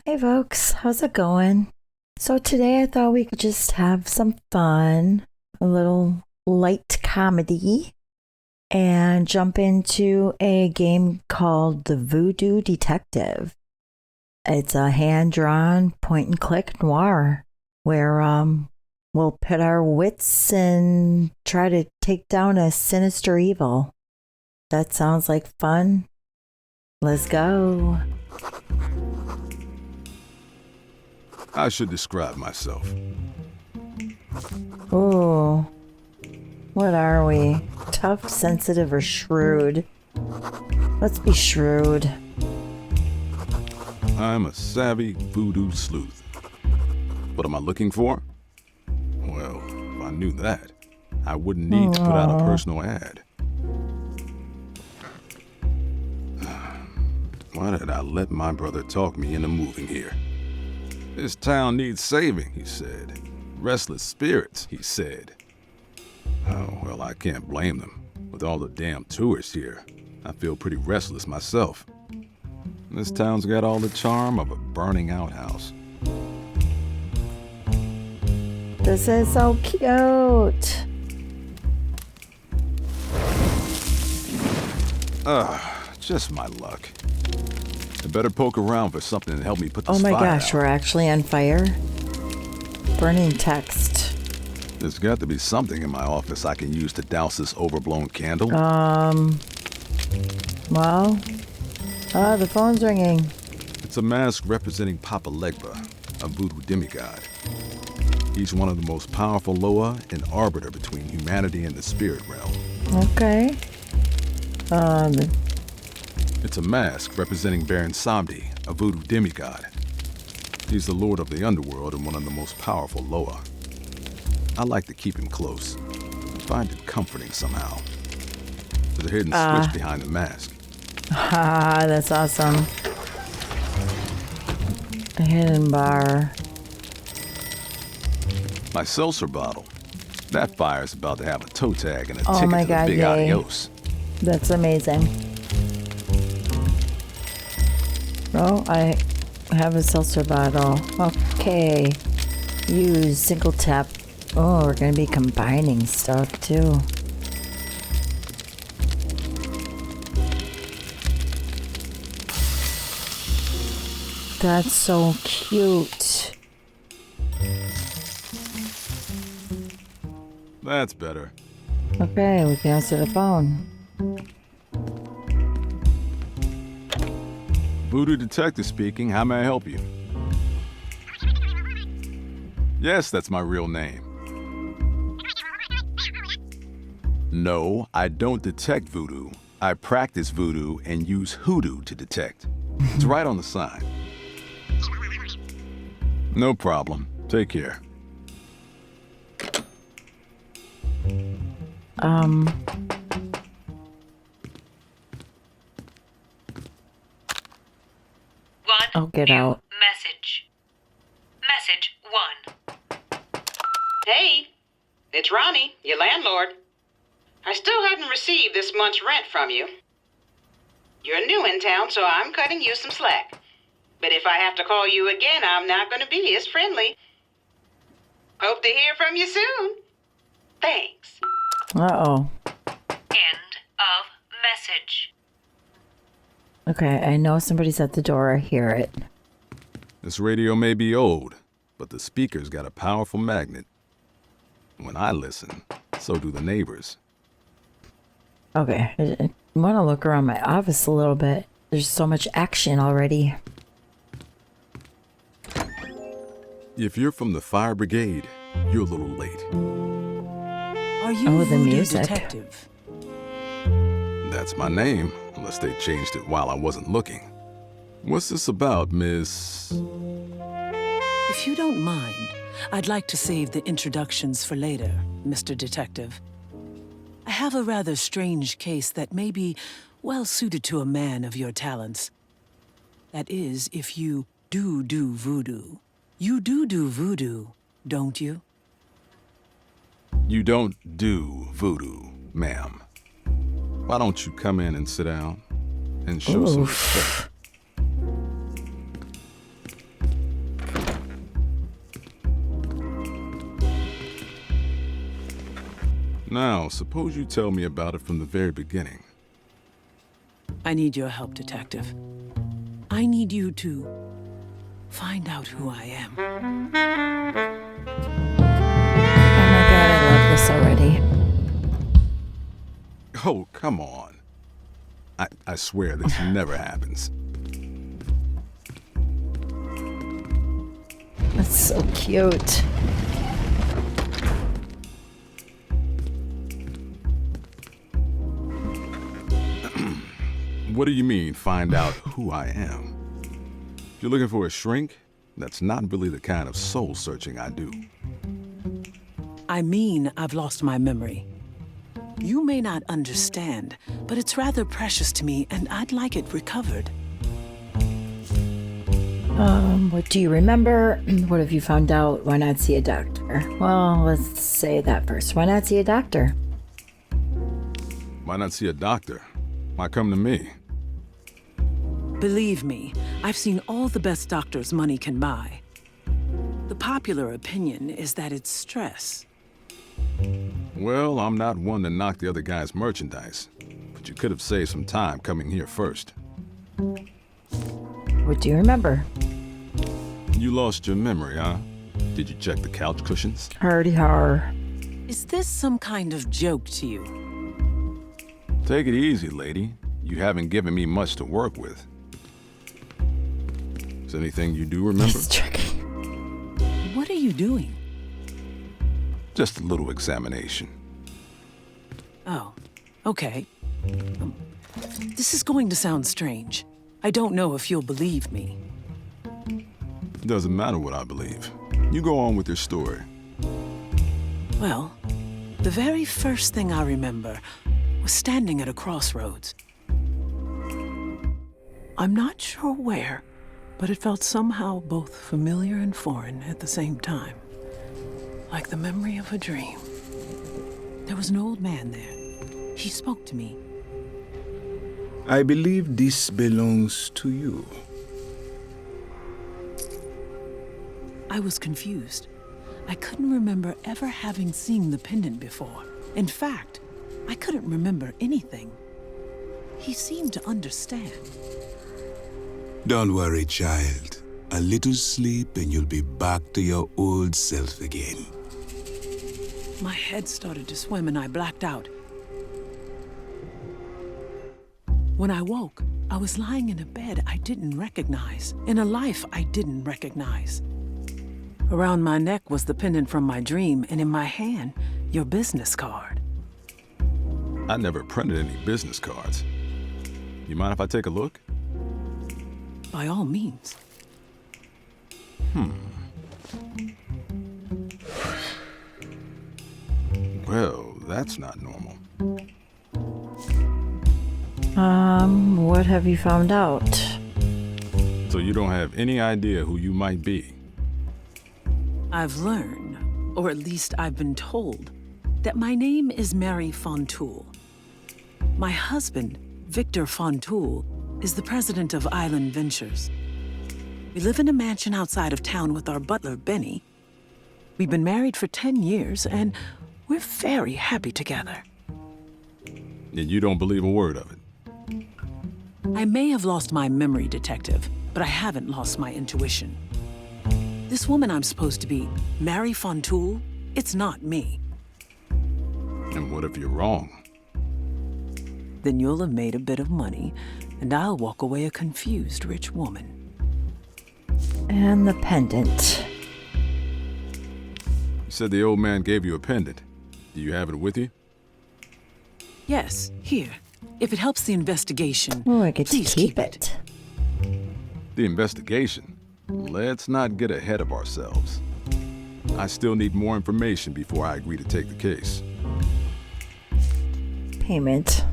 Hey folks, how's it going? So today I thought we could just have some fun, a little light comedy, and jump into a game called the Voodoo Detective. It's a hand-drawn point and click noir where we'll pit our wits and try to take down a sinister evil. That sounds like fun. Let's go. I should describe myself. Ooh. What are we? Tough, sensitive, or shrewd? Let's be shrewd. I'm a savvy voodoo sleuth. What am I looking for? Well, if I knew that, I wouldn't need to put out a personal ad. Why did I let my brother talk me into moving here? This town needs saving, he said. Restless spirits, he said. Oh, well, I can't blame them. With all the damn tourists here, I feel pretty restless myself. This town's got all the charm of a burning outhouse. This is so cute. Just my luck. I better poke around for something to help me put this Oh my fire gosh, out. we're actually on fire. Burning text. There's got to be something in my office I can use to douse this overblown candle. Well, the phone's ringing. It's a mask representing Papa Legba, a voodoo demigod. He's one of the most powerful Loa and arbiter between humanity and the spirit realm. Okay. It's a mask representing Baron Samedi, a voodoo demigod. He's the lord of the underworld and one of the most powerful Loa. I like to keep him close. I find it comforting somehow. There's a hidden switch behind the mask. Ha, that's awesome. A hidden bar. My seltzer bottle. That fire's about to have a toe tag and a Oh ticket my to the God, big yay. adios. That's amazing. Oh, I have a seltzer bottle. Okay. Use single tap. Oh, we're going to be combining stuff too. That's so cute. That's better. Okay, we can answer the phone. Voodoo Detective speaking. How may I help you? Yes, that's my real name. No, I don't detect voodoo. I practice voodoo and use hoodoo to detect. It's right on the sign. No problem. Take care. I'll get out. Message 1. Hey, it's Ronnie, your landlord. I still hadn't received this month's rent from you. You're new in town, so I'm cutting you some slack. But if I have to call you again, I'm not going to be as friendly. Hope to hear from you soon. Thanks. Uh-oh. End of message. Okay, I know somebody's at the door. I hear it. This radio may be old, but the speaker's got a powerful magnet. When I listen, so do the neighbors. Okay, I want to look around my office a little bit. There's so much action already. If you're from the fire brigade, you're a little late. Are you Oh, the Voodoo music. Detective? That's my name, unless they changed it while I wasn't looking. What's this about, Miss... If you don't mind, I'd like to save the introductions for later, Mr. Detective. I have a rather strange case that may be well suited to a man of your talents. That is, if you do voodoo. You do voodoo, don't you? You don't do voodoo, ma'am. Why don't you come in and sit down and show some respect? suppose you tell me about it from the very beginning. I need your help, Detective. I need you to find out who I am. Oh my god, I love this already. Oh, come on. I swear this never happens. That's so cute. What do you mean, find out who I am? If you're looking for a shrink, that's not really the kind of soul searching I do. I mean, I've lost my memory. You may not understand, but it's rather precious to me, and I'd like it recovered. What do you remember? What have you found out? Why not see a doctor? Well, let's say that first. Why not see a doctor? Why not see a doctor? Why come to me? Believe me, I've seen all the best doctors money can buy. The popular opinion is that it's stress. Well, I'm not one to knock the other guy's merchandise, but you could have saved some time coming here first. What do you remember? You lost your memory, huh? Did you check the couch cushions? Hardy har. Is this some kind of joke to you? Take it easy, lady. You haven't given me much to work with. Is there anything you do remember? He's checking. What are you doing? Just a little examination. Oh, okay. This is going to sound strange. I don't know if you'll believe me. Doesn't matter what I believe. You go on with your story. Well, the very first thing I remember was standing at a crossroads. I'm not sure where, but it felt somehow both familiar and foreign at the same time. Like the memory of a dream. There was an old man there. He spoke to me. I believe this belongs to you. I was confused. I couldn't remember ever having seen the pendant before. In fact, I couldn't remember anything. He seemed to understand. Don't worry, child. A little sleep and you'll be back to your old self again. My head started to swim and I blacked out. When I woke, I was lying in a bed I didn't recognize, in a life I didn't recognize. Around my neck was the pendant from my dream, and in my hand, your business card. I never printed any business cards. You mind if I take a look? By all means. Well, that's not normal. What have you found out? So you don't have any idea who you might be? I've learned, or at least I've been told, that my name is Mary Fontoul. My husband, Victor Fontoul, is the president of Island Ventures. We live in a mansion outside of town with our butler, Benny. We've been married for 10 years, and we're very happy together. And you don't believe a word of it? I may have lost my memory, Detective, but I haven't lost my intuition. This woman I'm supposed to be, Mary Fontoul, it's not me. And what if you're wrong? Then you'll have made a bit of money, and I'll walk away a confused rich woman. And the pendant. You said the old man gave you a pendant. Do you have it with you? Yes, here. If it helps the investigation, Oh, I get to please keep it. The investigation? Let's not get ahead of ourselves. I still need more information before I agree to take the case. Payment.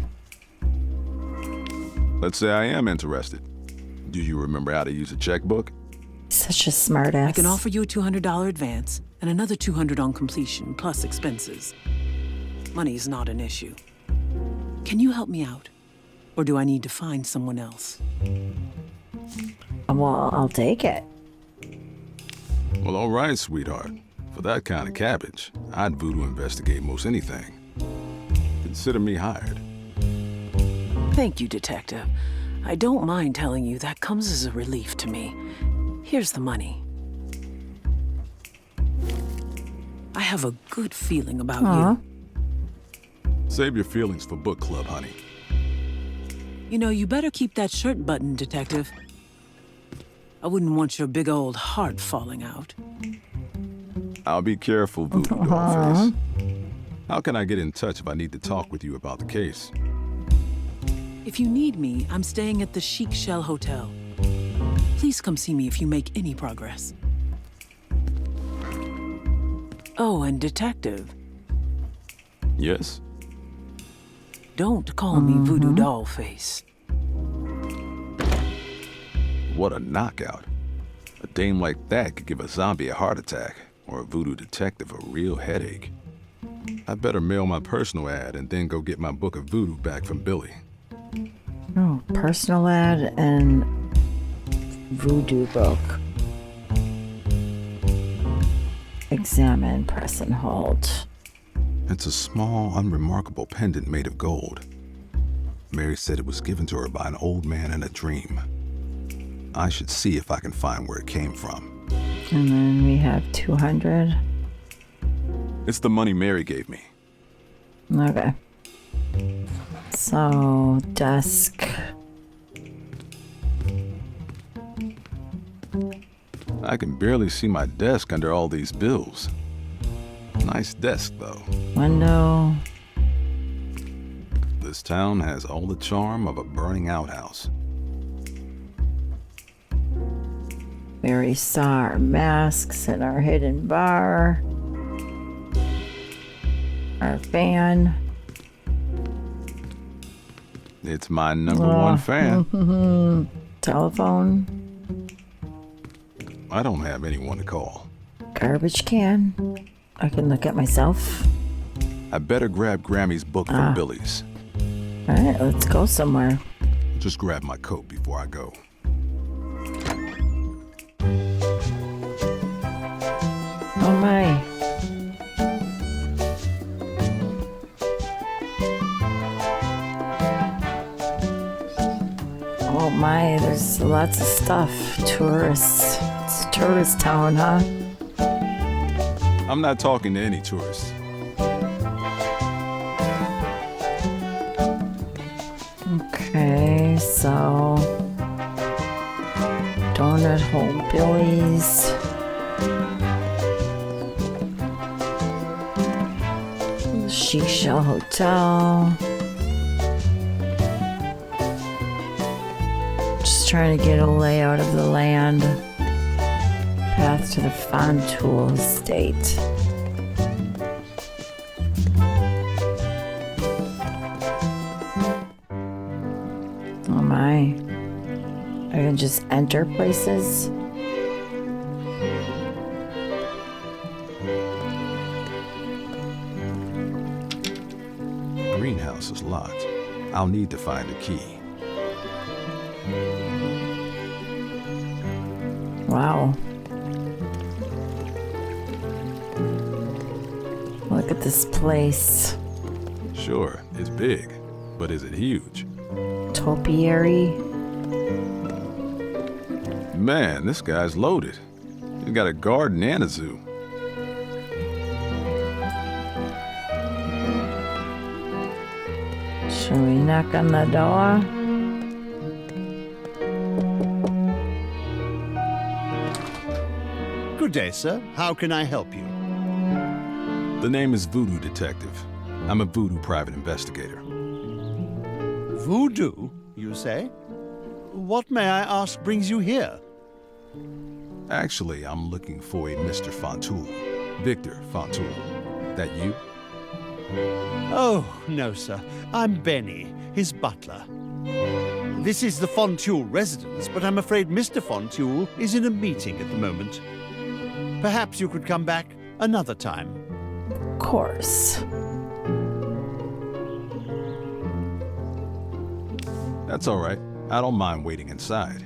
Let's say I am interested. Do you remember how to use a checkbook? Such a smartass. I can offer you a $200 advance and another $200 on completion, plus expenses. Money's not an issue. Can you help me out? Or do I need to find someone else? Well, I'll take it. Well, all right, sweetheart. For that kind of cabbage, I'd voodoo investigate most anything. Consider me hired. Thank you, Detective. I don't mind telling you that comes as a relief to me. Here's the money. I have a good feeling about you. Save your feelings for book club, honey. You know, you better keep that shirt buttoned, Detective. I wouldn't want your big old heart falling out. I'll be careful, Voodoo Dollface. How can I get in touch if I need to talk with you about the case? If you need me, I'm staying at the Chic Shell Hotel. Please come see me if you make any progress. Oh, and Detective, Yes? don't call me Voodoo Dollface. What a knockout. A dame like that could give a zombie a heart attack, or a voodoo detective a real headache. I better mail my personal ad and then go get my book of voodoo back from Billy. Oh, personal ad and voodoo book. Examine, press, and hold. It's a small, unremarkable pendant made of gold. Mary said it was given to her by an old man in a dream. I should see if I can find where it came from. And then we have 200. It's the money Mary gave me. Okay. So, desk. I can barely see my desk under all these bills. Nice desk, though. Window. This town has all the charm of a burning outhouse. We already saw our masks and our hidden bar. Our fan. It's my number one fan. Telephone. I don't have anyone to call. Garbage can. I can look at myself. I better grab Grammy's book from Billy's. Alright, let's go somewhere. Just grab my coat before I go. Oh my. Oh my, there's lots of stuff. Tourists. It's a tourist town, huh? I'm not talking to any tourists. Okay, so Donut Hole Billy's. Chic Shell Hotel. Just trying to get a layout of the land. Path to the Fontoul Estate. Oh my. I can just enter places. Greenhouse is locked. I'll need to find a key. Wow. Look at this place. Sure, it's big, but is it huge? Topiary. Man, this guy's loaded. He's got a garden and a zoo. Shall we knock on the door? Good day, sir. How can I help you? The name is Voodoo Detective. I'm a voodoo private investigator. Voodoo, you say? What, may I ask, brings you here? Actually, I'm looking for a Mr. Fontoul. Victor Fontoul. That you? Oh, no, sir. I'm Benny, his butler. This is the Fontoul residence, but I'm afraid Mr. Fontoul is in a meeting at the moment. Perhaps you could come back another time. Of course. That's all right. I don't mind waiting inside.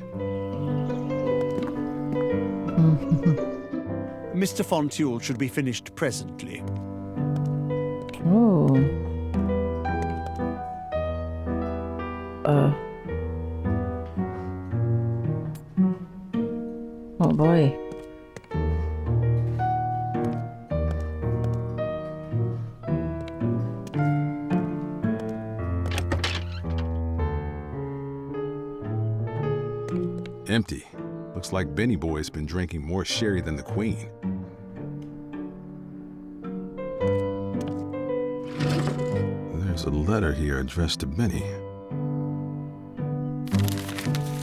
Mr. Fontoul should be finished presently. Oh. Oh boy. Empty. Looks like Benny Boy's been drinking more sherry than the Queen. There's a letter here addressed to Benny.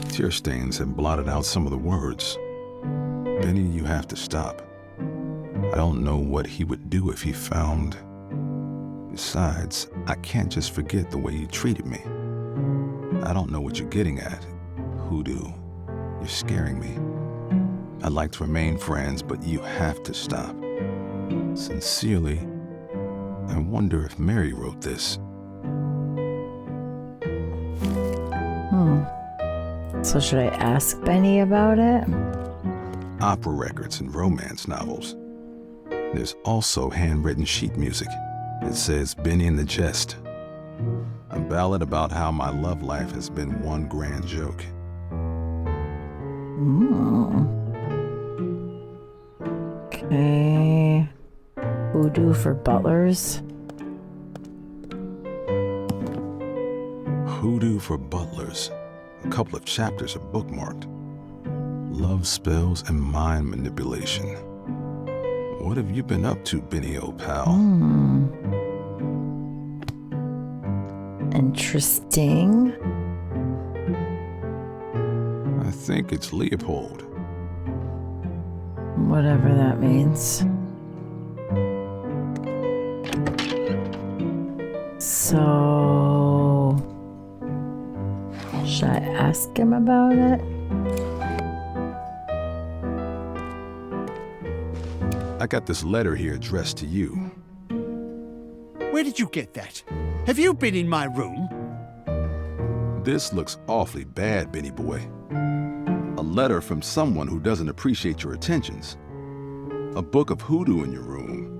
Tear stains have blotted out some of the words. Benny, you have to stop. I don't know what he would do if he found... Besides, I can't just forget the way you treated me. I don't know what you're getting at, Hoodoo. You're scaring me. I'd like to remain friends, but you have to stop. Sincerely, I wonder if Mary wrote this. So should I ask Benny about it? Opera records and romance novels. There's also handwritten sheet music. It says Benny and the Jest. A ballad about how my love life has been one grand joke. Okay. Voodoo for butlers. Hoodoo for butlers. A couple of chapters are bookmarked. Love spells and mind manipulation. What have you been up to, Benny, old pal? Interesting. I think it's Leopold. Whatever that means. So, should I ask him about it? I got this letter here addressed to you. Where did you get that? Have you been in my room? This looks awfully bad, Benny boy. A letter from someone who doesn't appreciate your attentions. A book of hoodoo in your room.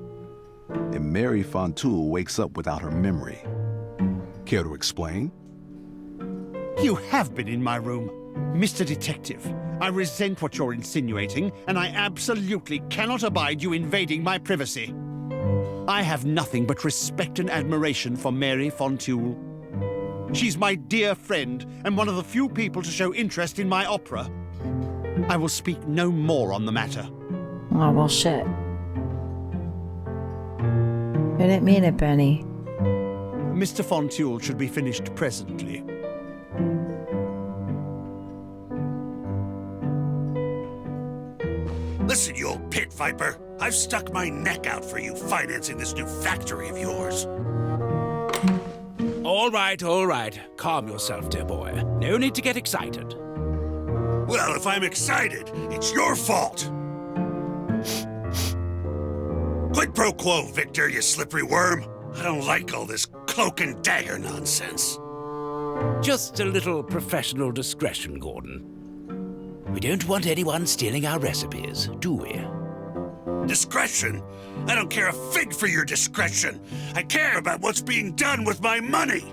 And Mary Fontoul wakes up without her memory. Care to explain? You have been in my room. Mr. Detective, I resent what you're insinuating, and I absolutely cannot abide you invading my privacy. I have nothing but respect and admiration for Mary Fontoul. She's my dear friend, and one of the few people to show interest in my opera. I will speak no more on the matter. Oh, well, shit. I didn't mean it, Benny. Mr. Fontoul should be finished presently. Listen, you old pit viper. I've stuck my neck out for you financing this new factory of yours. All right. Calm yourself, dear boy. No need to get excited. Well, if I'm excited, it's your fault. Quid pro quo, Victor, you slippery worm. I don't like all this cloak and dagger nonsense. Just a little professional discretion, Gordon. We don't want anyone stealing our recipes, do we? Discretion? I don't care a fig for your discretion. I care about what's being done with my money.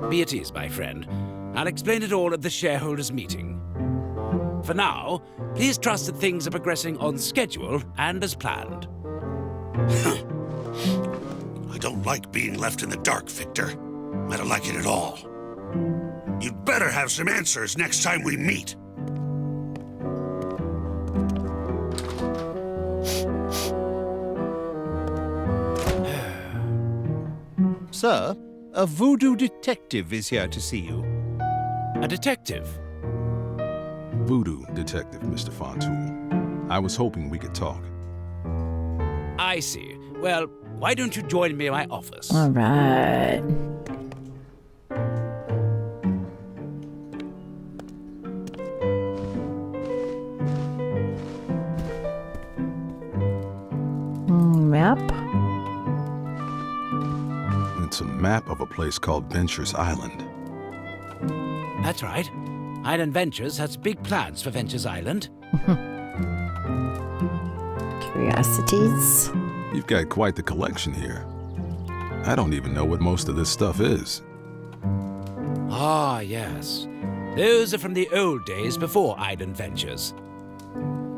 Be at ease, my friend. I'll explain it all at the shareholders' meeting. For now, please trust that things are progressing on schedule and as planned. I don't like being left in the dark, Victor. I don't like it at all. You'd better have some answers next time we meet. Sir, a voodoo detective is here to see you. A detective? Voodoo Detective, Mr. Fontoul. I was hoping we could talk. I see. Well, why don't you join me in my office? All right. Map? It's a map of a place called Venture's Island. That's right. Island Ventures has big plans for Ventures Island. Curiosities? You've got quite the collection here. I don't even know what most of this stuff is. Ah, yes. Those are from the old days before Island Ventures.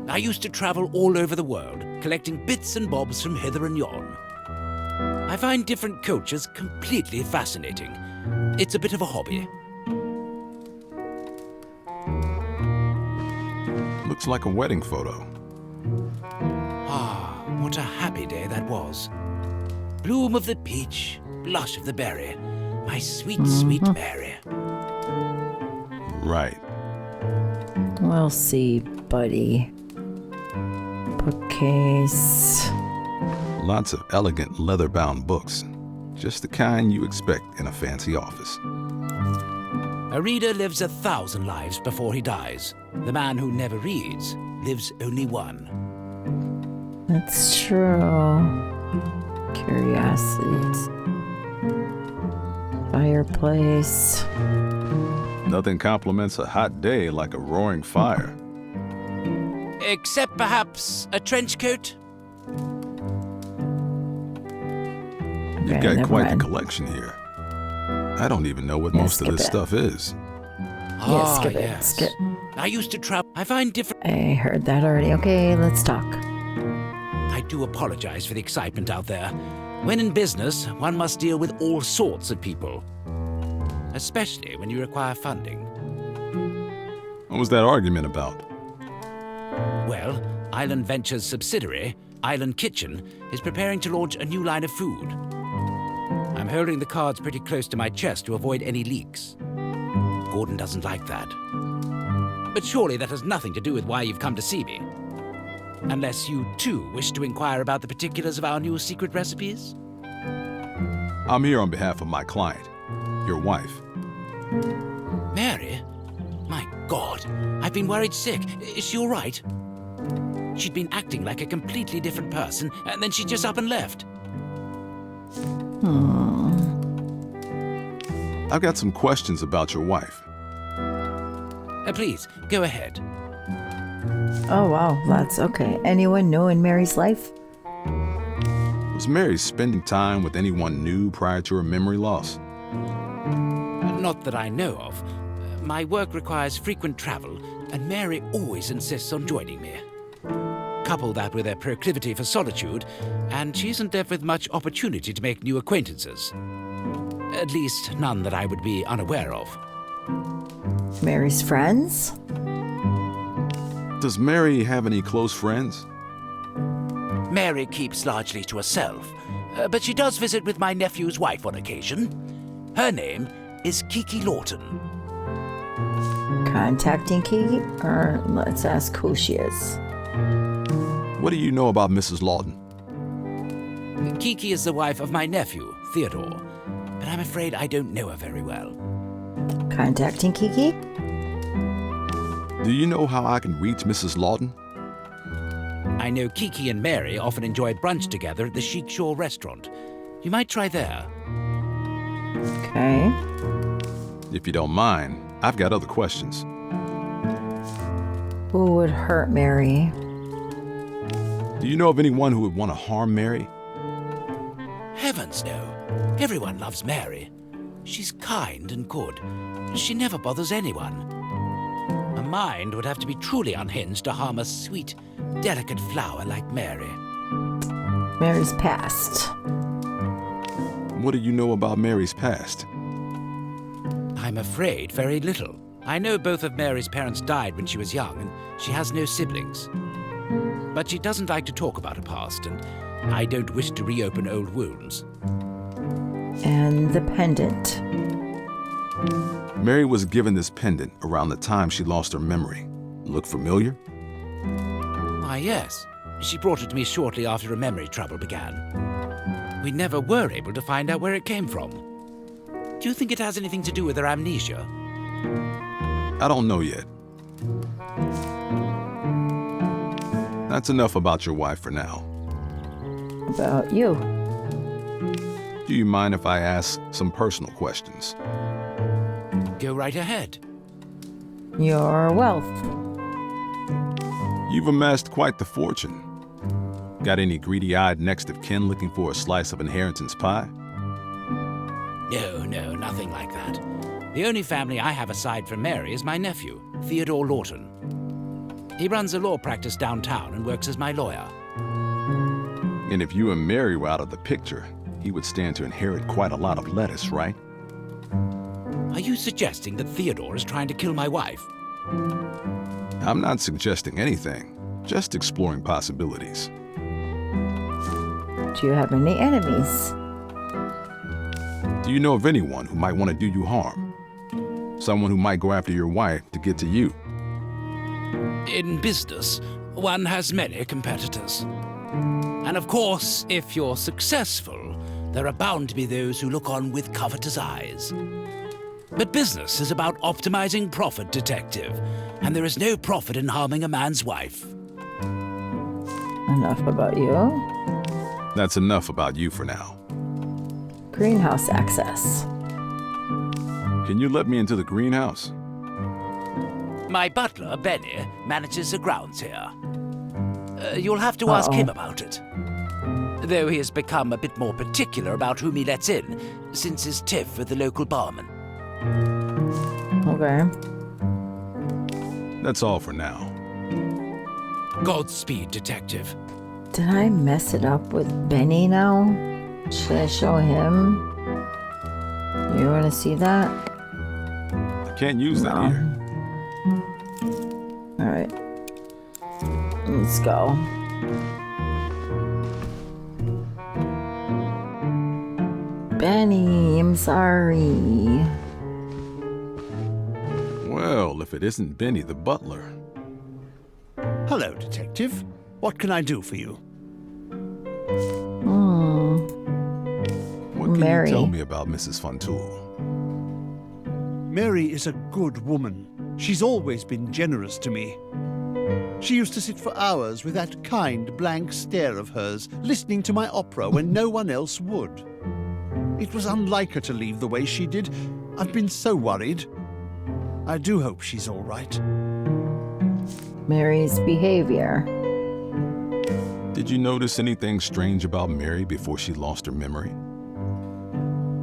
I used to travel all over the world, collecting bits and bobs from hither and yon. I find different cultures completely fascinating. It's a bit of a hobby. Looks like a wedding photo. Ah, what a happy day that was. Bloom of the peach, blush of the berry. My sweet, sweet Mary. Right. We'll see, buddy. Bookcase. Lots of elegant leather-bound books. Just the kind you expect in a fancy office. A reader lives 1,000 lives before he dies. The man who never reads lives only one. That's true. Curiosities. Fireplace. Nothing compliments a hot day like a roaring fire. Except perhaps a trench coat? You've Okay, got never quite mind. the collection here. I don't even know what Yeah, most of skip this it. stuff is. Yeah, skip it, Yes. skip. I used to travel. I find different. I heard that already. Okay, let's talk. I do apologize for the excitement out there. When in business, one must deal with all sorts of people, especially when you require funding. What was that argument about? Well, Island Ventures' subsidiary, Island Kitchen, is preparing to launch a new line of food. I'm holding the cards pretty close to my chest to avoid any leaks. Gordon doesn't like that. But surely that has nothing to do with why you've come to see me. Unless you, too, wish to inquire about the particulars of our new secret recipes? I'm here on behalf of my client, your wife. Mary? My God, I've been worried sick. Is she all right? She'd been acting like a completely different person, and then she just up and left. I've got some questions about your wife. Please, go ahead. Oh, wow. That's okay. Anyone new in Mary's life? Was Mary spending time with anyone new prior to her memory loss? Not that I know of. My work requires frequent travel, and Mary always insists on joining me. Couple that with a proclivity for solitude, and she isn't left with much opportunity to make new acquaintances. At least none that I would be unaware of. Mary's friends? Does Mary have any close friends? Mary keeps largely to herself, but she does visit with my nephew's wife on occasion. Her name is Kiki Lawton. Contacting Kiki? Or let's ask who she is. What do you know about Mrs. Lawton? Kiki is the wife of my nephew, Theodore, but I'm afraid I don't know her very well. Contacting Kiki? Do you know how I can reach Mrs. Lawton? I know Kiki and Mary often enjoy brunch together at the Chic Shore restaurant. You might try there. Okay. If you don't mind, I've got other questions. Who would hurt Mary? Do you know of anyone who would want to harm Mary? Heavens, no. Everyone loves Mary. She's kind and good. She never bothers anyone. A mind would have to be truly unhinged to harm a sweet, delicate flower like Mary. Mary's past. What do you know about Mary's past? I'm afraid very little. I know both of Mary's parents died when she was young, and she has no siblings. But she doesn't like to talk about her past, and I don't wish to reopen old wounds. And the pendant. Mary was given this pendant around the time she lost her memory. Look familiar? Why, yes. She brought it to me shortly after her memory trouble began. We never were able to find out where it came from. Do you think it has anything to do with her amnesia? I don't know yet. That's enough about your wife for now. About you. Do you mind if I ask some personal questions? Go right ahead. Your wealth. You've amassed quite the fortune. Got any greedy-eyed next of kin looking for a slice of inheritance pie? No, nothing like that. The only family I have aside from Mary is my nephew, Theodore Lawton. He runs a law practice downtown and works as my lawyer. And if you and Mary were out of the picture, he would stand to inherit quite a lot of lettuce, right? Are you suggesting that Theodore is trying to kill my wife? I'm not suggesting anything, just exploring possibilities. Do you have any enemies? Do you know of anyone who might want to do you harm? Someone who might go after your wife to get to you? In business, one has many competitors. And of course, if you're successful, there are bound to be those who look on with covetous eyes. But business is about optimizing profit, Detective, and there is no profit in harming a man's wife. Enough about you. That's enough about you for now. Greenhouse access. Can you let me into the greenhouse? My butler, Benny, manages the grounds here. You'll have to ask him about it. Though he has become a bit more particular about whom he lets in since his tiff with the local barman. Okay. That's all for now. Godspeed, Detective. Did I mess it up with Benny now? Should I show him? You want to see that? I can't use that here. Alright. Let's go. Benny, I'm sorry. Well, if it isn't Benny the butler. Hello, Detective. What can I do for you? What can Mary. you tell me about Mrs. Fontoul? Mary is a good woman. She's always been generous to me. She used to sit for hours with that kind, blank stare of hers, listening to my opera when no one else would. It was unlike her to leave the way she did. I've been so worried. I do hope she's all right. Mary's behavior. Did you notice anything strange about Mary before she lost her memory?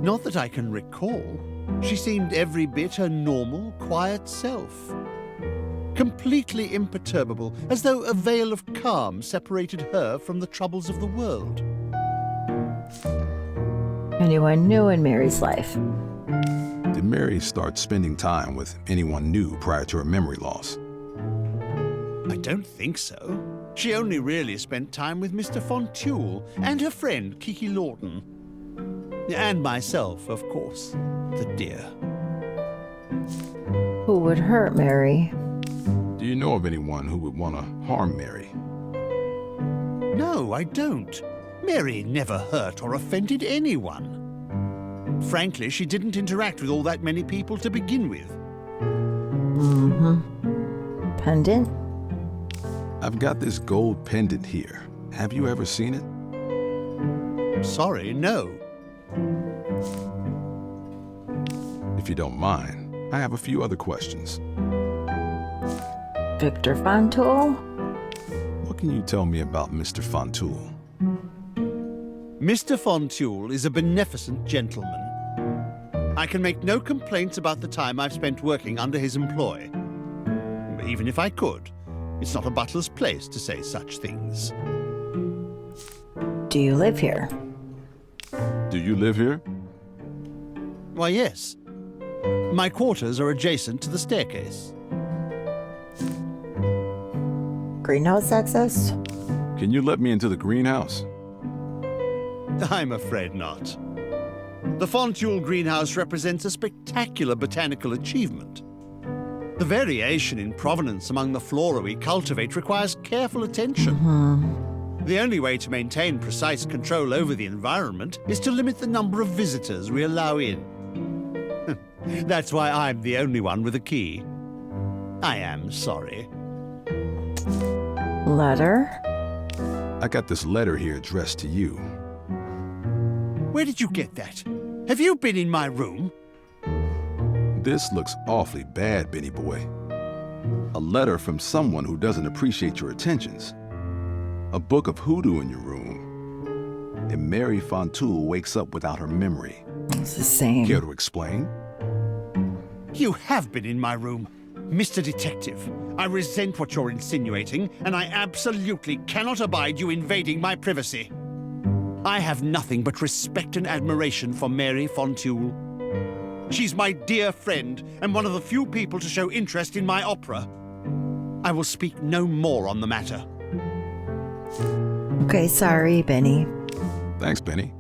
Not that I can recall. She seemed every bit her normal, quiet self. Completely imperturbable, as though a veil of calm separated her from the troubles of the world. Anyone new in Mary's life? Did Mary start spending time with anyone new prior to her memory loss? I don't think so. She only really spent time with Mr. Fontoul and her friend Kiki Lawton. And myself, of course, the dear. Who would hurt Mary? Do you know of anyone who would want to harm Mary? No, I don't. Mary never hurt or offended anyone. Frankly, she didn't interact with all that many people to begin with. Pendant? I've got this gold pendant here. Have you ever seen it? Sorry, no. If you don't mind, I have a few other questions. Victor Fontoul? What can you tell me about Mr. Fontoul? Mr. Fontoul is a beneficent gentleman. I can make no complaints about the time I've spent working under his employ. Even if I could, it's not a butler's place to say such things. Do you live here? Do you live here? Why, yes. My quarters are adjacent to the staircase. Greenhouse access? Can you let me into the greenhouse? I'm afraid not. The Fontoul greenhouse represents a spectacular botanical achievement. The variation in provenance among the flora we cultivate requires careful attention. The only way to maintain precise control over the environment is to limit the number of visitors we allow in. That's why I'm the only one with a key. I am sorry. Letter? I got this letter here addressed to you. Where did you get that? Have you been in my room? This looks awfully bad, Benny boy. A letter from someone who doesn't appreciate your attentions. A book of hoodoo in your room. And Mary Fontoul wakes up without her memory. It's the same. Care to explain? You have been in my room. Mr. Detective, I resent what you're insinuating, and I absolutely cannot abide you invading my privacy. I have nothing but respect and admiration for Mary Fontoul. She's my dear friend, and one of the few people to show interest in my opera. I will speak no more on the matter. Okay, sorry, Benny. Thanks, Benny.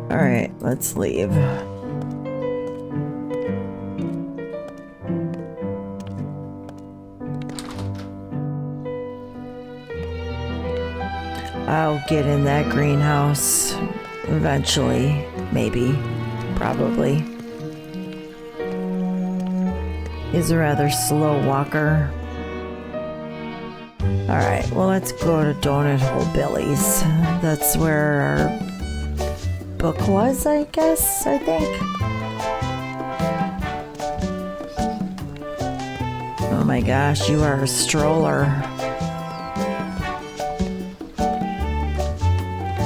All right, let's leave. I'll get in that greenhouse eventually, maybe, probably. He's a rather slow walker. All right, well, let's go to Donut Hole Billy's. That's where our book was, I guess, I think. Oh my gosh, you are a stroller.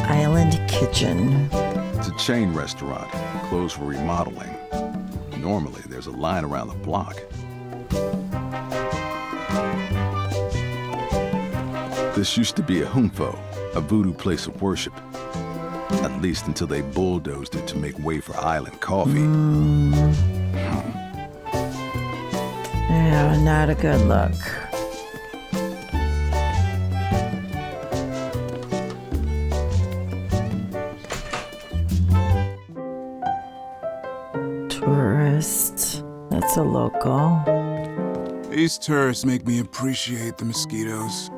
Island Kitchen. It's a chain restaurant, closed for remodeling. Normally, there's a line around the block. This used to be a humfo, a voodoo place of worship. At least until they bulldozed it to make way for island coffee. Yeah, not a good look. Tourist. That's a local. These tourists make me appreciate the mosquitoes.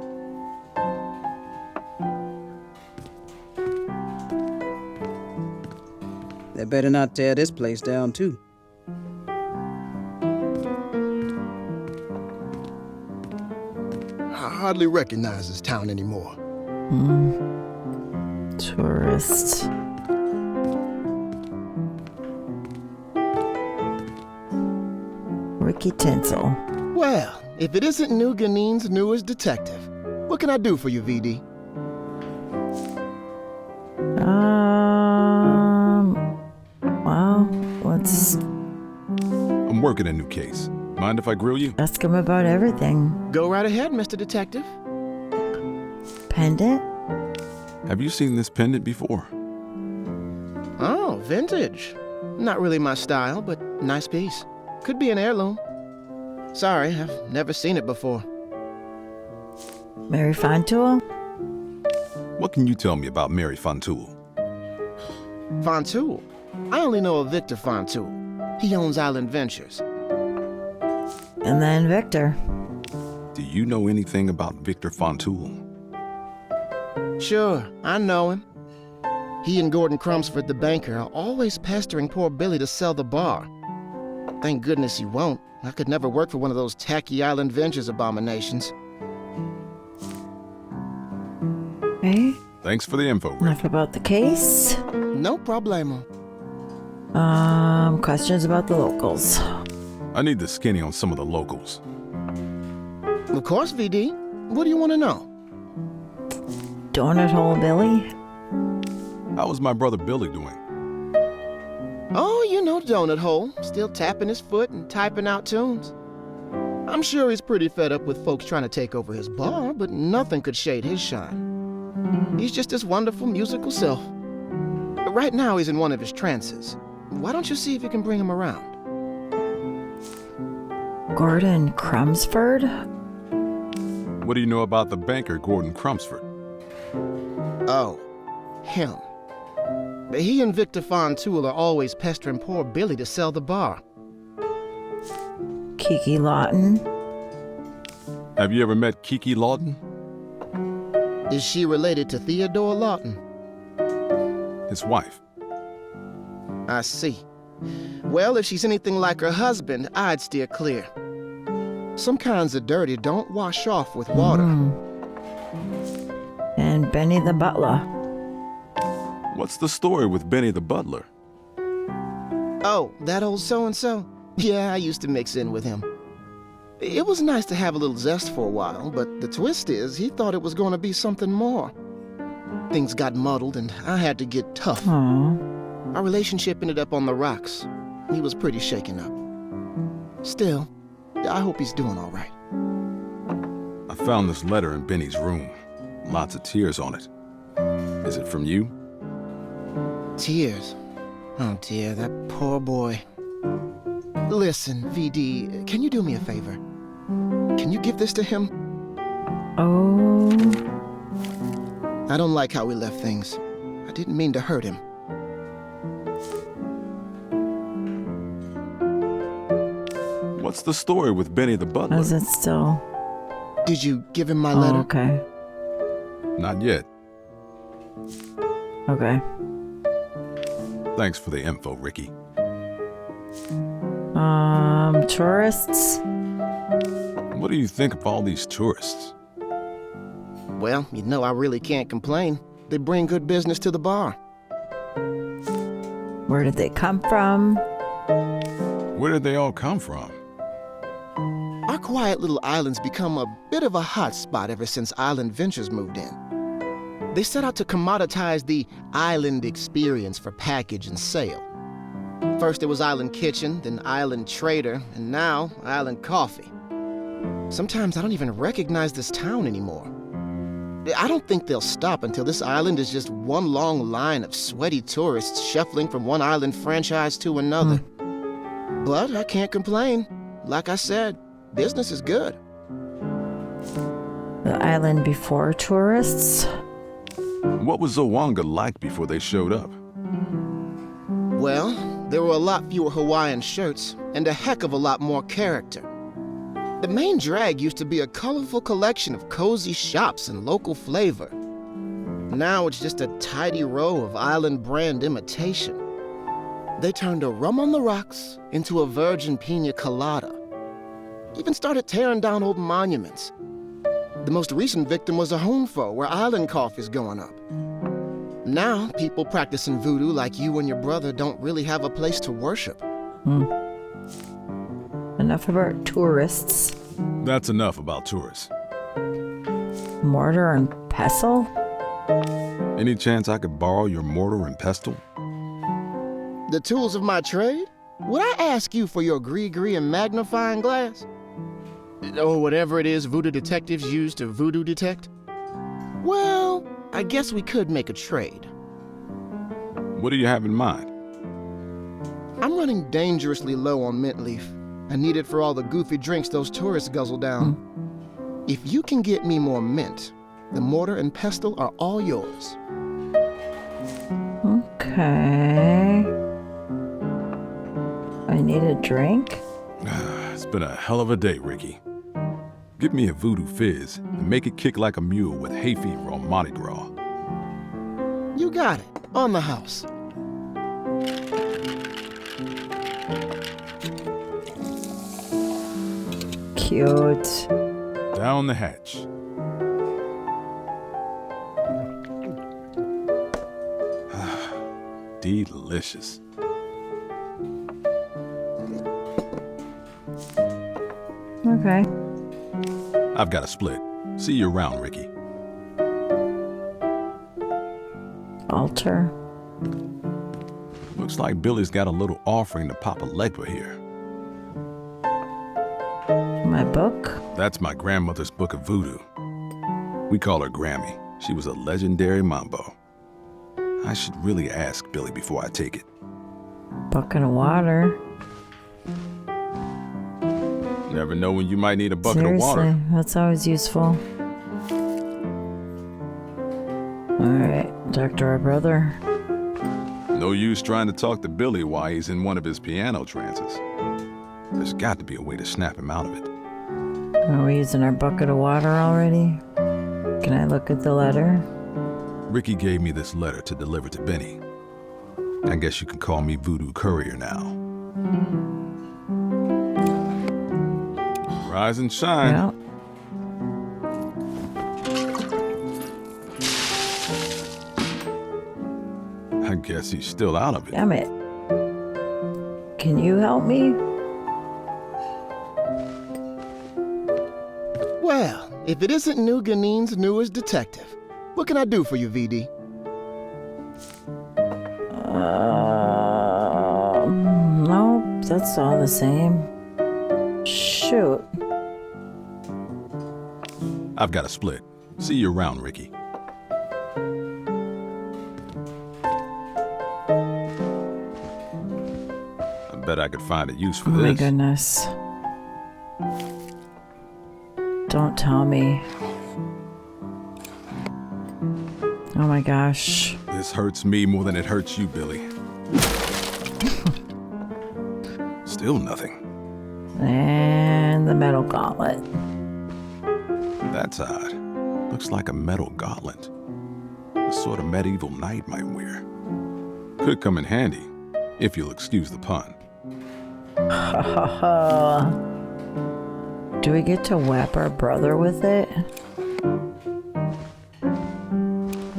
They better not tear this place down, too. I hardly recognize this town anymore. Tourist. Ricky Tinsel. Well, if it isn't New Guinea's newest detective, what can I do for you, VD? Well, let's I'm working a new case. Mind if I grill you? ask him about everything. Go right ahead, Mr. Detective. Pendant? Have you seen this pendant before? Oh, vintage. Not really my style, but nice piece. Could be an heirloom. Sorry, I've never seen it before. Mary Fontoul? What can you tell me about Mary Fontoul? Fontoul? I only know of Victor Fontoul. He owns Island Ventures. And then Victor. Do you know anything about Victor Fontoul? Sure, I know him. He and Gordon Crumsford, the banker, are always pestering poor Billy to sell the bar. Thank goodness he won't. I could never work for one of those tacky Island Ventures abominations. Okay. Thanks for the info, Rick. Enough about the case. No problemo. Questions about the locals. I need the skinny on some of the locals. Of course, VD. What do you want to know? Donut Hole Billy? How was my brother Billy doing? Oh, you know Donut Hole. Still tapping his foot and typing out tunes. I'm sure he's pretty fed up with folks trying to take over his bar, but nothing could shade his shine. He's just his wonderful musical self. But right now he's in one of his trances. Why don't you see if you can bring him around? Gordon Crumsford? What do you know about the banker, Gordon Crumsford? Oh, him. He and Victor Fontoul are always pestering poor Billy to sell the bar. Kiki Lawton? Have you ever met Kiki Lawton? Is she related to Theodore Lawton? His wife. I see. Well, if she's anything like her husband, I'd steer clear. Some kinds of dirty don't wash off with water. And Benny the Butler. What's the story with Benny the butler? Oh, that old so-and-so? Yeah, I used to mix in with him. It was nice to have a little zest for a while, but the twist is he thought it was going to be something more. Things got muddled and I had to get tough. Aww. Our relationship ended up on the rocks. He was pretty shaken up. Still, I hope he's doing all right. I found this letter in Benny's room. Lots of tears on it. Is it from you? Tears? Oh dear, that poor boy. Listen, VD, can you do me a favor? Can you give this to him? Oh. I don't like how we left things. I didn't mean to hurt him. What's the story with Benny the butler? Is it still? Did you give him my letter? Oh, okay. Not yet. Okay. Thanks for the info, Ricky. Tourists? What do you think of all these tourists? Well, you know I really can't complain. They bring good business to the bar. Where did they come from? Where did they all come from? Our quiet little island's become a bit of a hot spot ever since Island Ventures moved in. They set out to commoditize the island experience for package and sale. First it was Island Kitchen, then Island Trader, and now Island Coffee. Sometimes I don't even recognize this town anymore. I don't think they'll stop until this island is just one long line of sweaty tourists shuffling from one island franchise to another. But I can't complain. Like I said, business is good. The island before tourists? What was Zo Wanga like before they showed up? Well, there were a lot fewer Hawaiian shirts and a heck of a lot more character. The main drag used to be a colorful collection of cozy shops and local flavor. Now it's just a tidy row of island brand imitation. They turned a rum on the rocks into a virgin pina colada. Even started tearing down old monuments. The most recent victim was a homefo where island coffee's going up. Now, people practicing voodoo like you and your brother don't really have a place to worship. Enough about tourists. That's enough about tourists. Mortar and pestle? Any chance I could borrow your mortar and pestle? The tools of my trade? Would I ask you for your gree-gree and magnifying glass? Or whatever it is voodoo detectives use to voodoo detect? Well, I guess we could make a trade. What do you have in mind? I'm running dangerously low on mint leaf. I need it for all the goofy drinks those tourists guzzle down. If you can get me more mint, the mortar and pestle are all yours. Okay. I need a drink? It's been a hell of a day, Ricky. Give me a voodoo fizz and make it kick like a mule with hay fever on Mardi Gras. You got it. On the house. Cute. Down the hatch. Delicious. Okay. I've got a split. See you around, Ricky. Altar. Looks like Billy's got a little offering to Papa Legba here. My book? That's my grandmother's book of voodoo. We call her Grammy. She was a legendary mambo. I should really ask Billy before I take it. Bucket of water. Never know when you might need a bucket Seriously, of water. that's always useful. Alright, talk to our brother. No use trying to talk to Billy while he's in one of his piano trances. There's got to be a way to snap him out of it. Are we using our bucket of water already? Can I look at the letter? Ricky gave me this letter to deliver to Benny. I guess you can call me Voodoo Courier now. Rise and shine. Yeah. I guess he's still out of it. Damn it. Can you help me? Well, if it isn't New Guinea's newest detective, what can I do for you, VD? that's all the same. Shoot. I've got a split. See you around, Ricky. I bet I could find a use for Oh this. my goodness. Don't tell me. Oh my gosh. This hurts me more than it hurts you, Billy. Still nothing. And the metal gauntlet. That's odd. Looks like a metal gauntlet. The sort of medieval knight might wear. Could come in handy, if you'll excuse the pun. Do we get to whap our brother with it?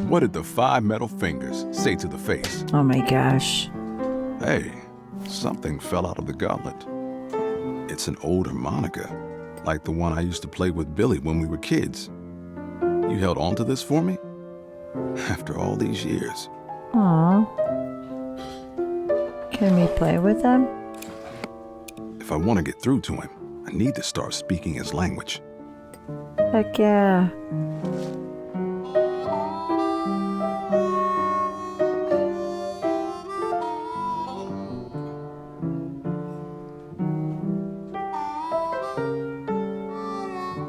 What did the 5 metal fingers say to the face? Oh my gosh. Hey, something fell out of the gauntlet. It's an old harmonica, like the one I used to play with Billy when we were kids. You held on to this for me? After all these years. Aw. Can we play with him? If I want to get through to him, I need to start speaking his language. Heck yeah.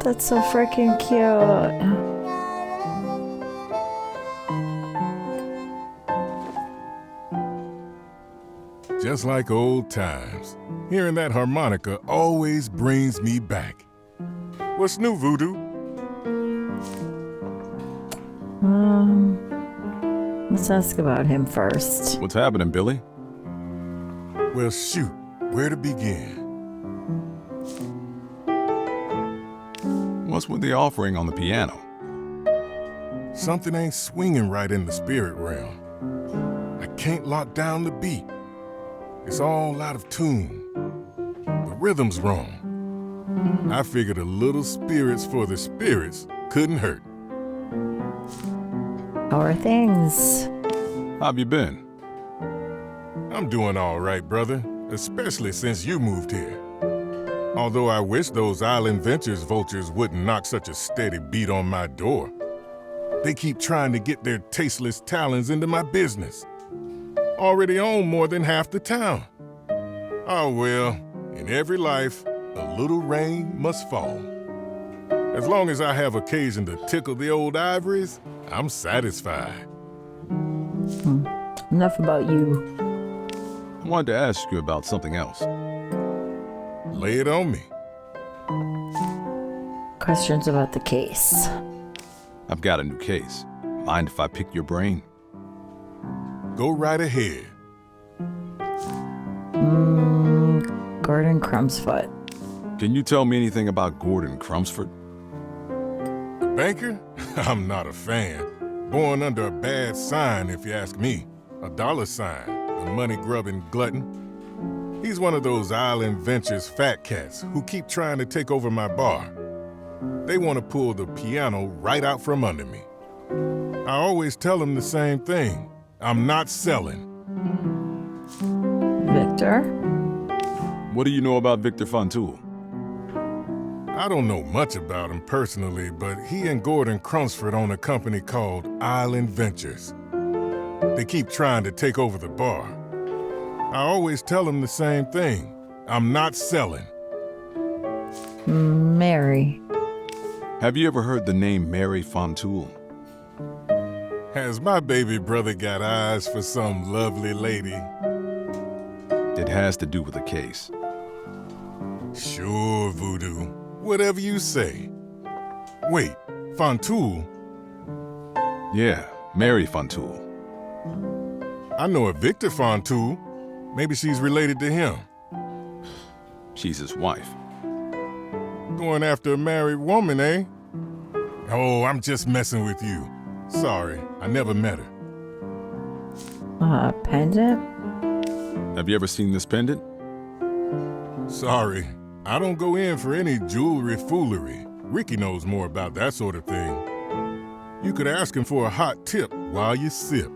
That's so freaking cute. Just like old times. Hearing that harmonica always brings me back. What's new, Voodoo? Let's ask about him first. What's happening, Billy? Well, shoot, where to begin? What's with the offering on the piano? Something ain't swinging right in the spirit realm. I can't lock down the beat. It's all out of tune. The rhythm's wrong. I figured a little spirits for the spirits couldn't hurt. How are things? How have you been? I'm doing all right, brother, especially since you moved here. Although I wish those Island Ventures vultures wouldn't knock such a steady beat on my door. They keep trying to get their tasteless talons into my business. Already own more than half the town. Oh well, in every life, a little rain must fall. As long as I have occasion to tickle the old ivories, I'm satisfied. Enough about you. I wanted to ask you about something else. Lay it on me. Questions about the case. I've got a new case. Mind if I pick your brain? Go right ahead. Gordon Crumbsfoot. Can you tell me anything about Gordon Crumbsford? The banker? I'm not a fan. Born under a bad sign, if you ask me. A dollar sign, the money-grubbing glutton. He's one of those Island Ventures fat cats who keep trying to take over my bar. They want to pull the piano right out from under me. I always tell them the same thing. I'm not selling. Victor? What do you know about Victor Fontoul? I don't know much about him personally, but he and Gordon Crumbsford own a company called Island Ventures. They keep trying to take over the bar. I always tell them the same thing. I'm not selling. Mary. Have you ever heard the name Mary Fontoul? Has my baby brother got eyes for some lovely lady? It has to do with the case. Sure, Voodoo. Whatever you say. Wait, Fontoul? Yeah, Mary Fontoul. I know a Victor Fontoul. Maybe she's related to him. She's his wife. Going after a married woman, eh? Oh, I'm just messing with you. Sorry, I never met her. Pendant? Have you ever seen this pendant? Sorry, I don't go in for any jewelry foolery. Ricky knows more about that sort of thing. You could ask him for a hot tip while you sip.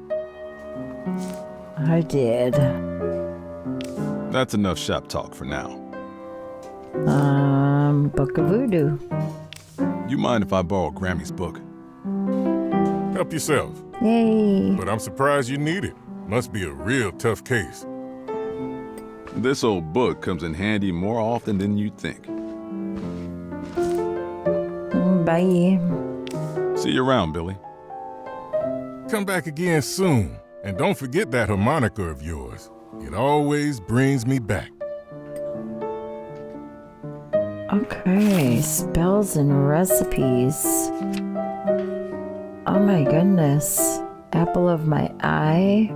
I did. That's enough shop talk for now. Book of Voodoo. You mind if I borrow Grammy's book? Help yourself. Yay. But I'm surprised you need it. Must be a real tough case. This old book comes in handy more often than you'd think. Bye. See you around, Billy. Come back again soon. And don't forget that harmonica of yours. It always brings me back. Okay, spells and recipes. Oh my goodness. Apple of my eye.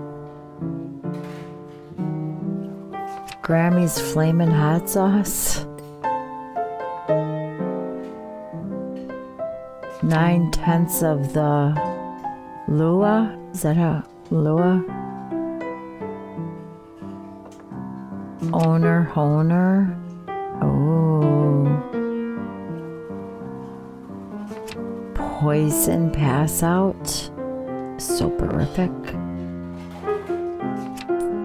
Grammy's flamin' hot sauce. 9/10 of the Lua. Is that a Lua? Honer. Oh. Poison pass out. Soporific.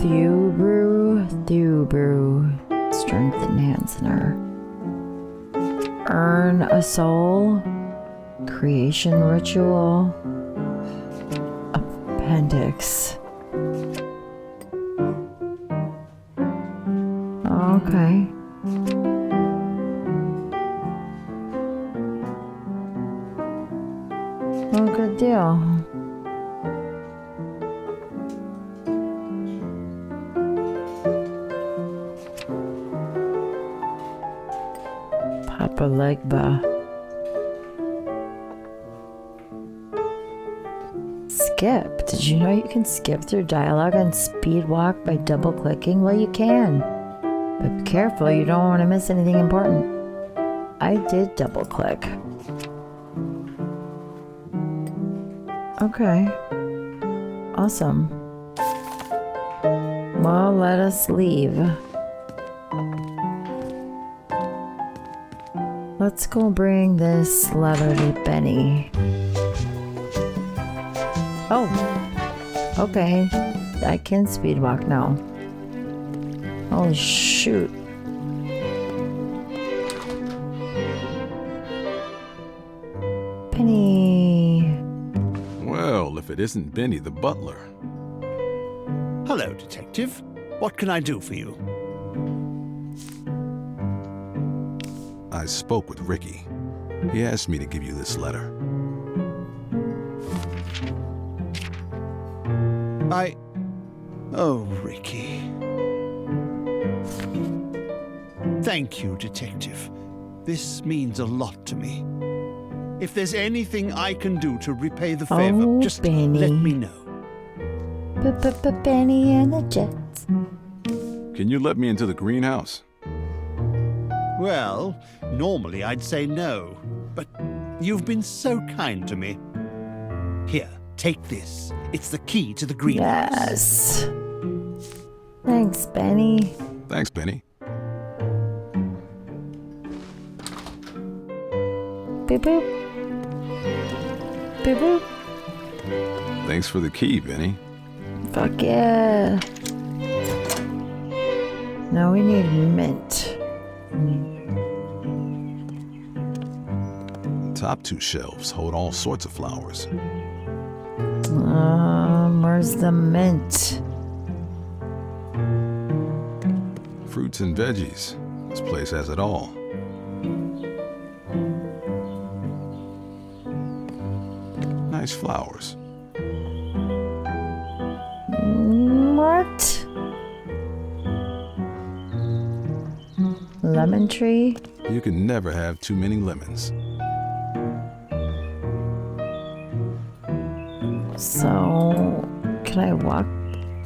Thew-brew. Strength enhancer. Earn a soul. Creation ritual. Appendix. Okay. Oh, good deal. Papa Legba. Skip. Did you know you can skip through dialogue on speed walk by double clicking? Well, you can. But be careful, you don't want to miss anything important. I did double click. Okay. Awesome. Well, let us leave. Let's go bring this letter to Benny. Oh. Okay. I can speed walk now. Oh, shoot. Benny. Well, if it isn't Benny the butler. Hello, Detective. What can I do for you? I spoke with Ricky. He asked me to give you this letter. Oh, Ricky. Thank you, Detective. This means a lot to me. If there's anything I can do to repay the favor, just Benny. let me know. Benny and the Jets. Can you let me into the greenhouse? Well, normally I'd say no, but you've been so kind to me. Here, take this. It's the key to the greenhouse. Yes. Thanks, Benny. Thanks, Benny. Boop boop. Boop boop. Thanks for the key, Benny. Fuck yeah. Now we need mint. The top two shelves hold all sorts of flowers. Where's the mint? Fruits and veggies. This place has it all. Nice flowers. What? Lemon tree? You can never have too many lemons. So, can I walk?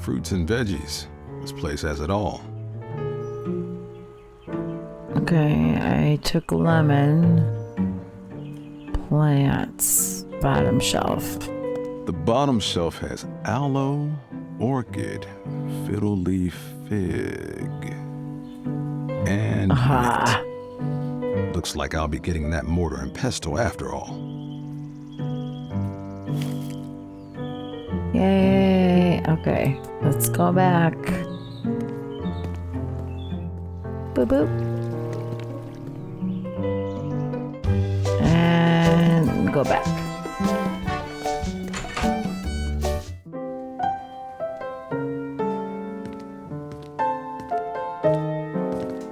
Fruits and veggies. This place has it all. Okay, I took lemon. Plants. Bottom shelf. The bottom shelf has aloe, orchid, fiddle leaf fig, and mint. Looks like I'll be getting that mortar and pestle after all. Yay. Okay, let's go back. Boop, boop. And go back.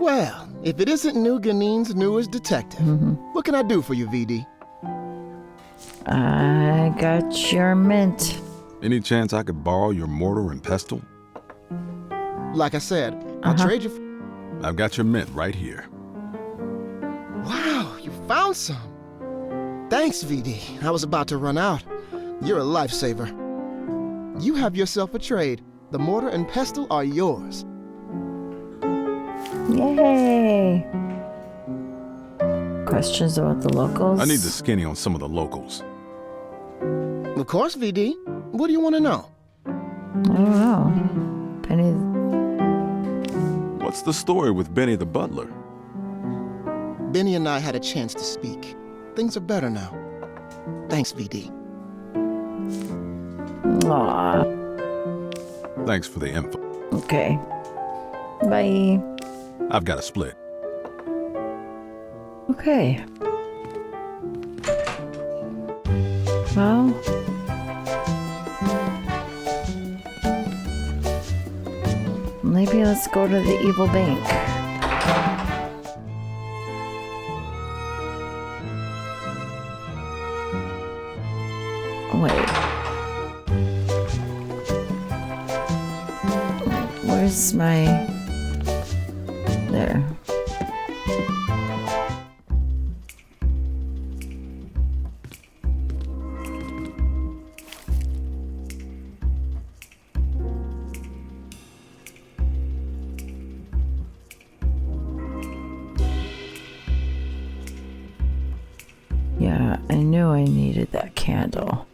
Well, if it isn't New Guinea's newest detective, what can I do for you, VD? I got your mint. Any chance I could borrow your mortar and pestle? Like I said, I'll trade you. I've got your mint right here. Wow, you found some. Thanks, VD. I was about to run out. You're a lifesaver. You have yourself a trade. The mortar and pestle are yours. Yay! Questions about the locals? I need the skinny on some of the locals. Of course, VD. What do you want to know? I don't know. Penny. What's the story with Benny the butler? Benny and I had a chance to speak. Things are better now. Thanks, VD. Aw. Thanks for the info. Okay. Bye. I've got a split. Okay. Well. Maybe let's go to the evil bank. Wait. Where's my... There. Yeah, I knew I needed that candle.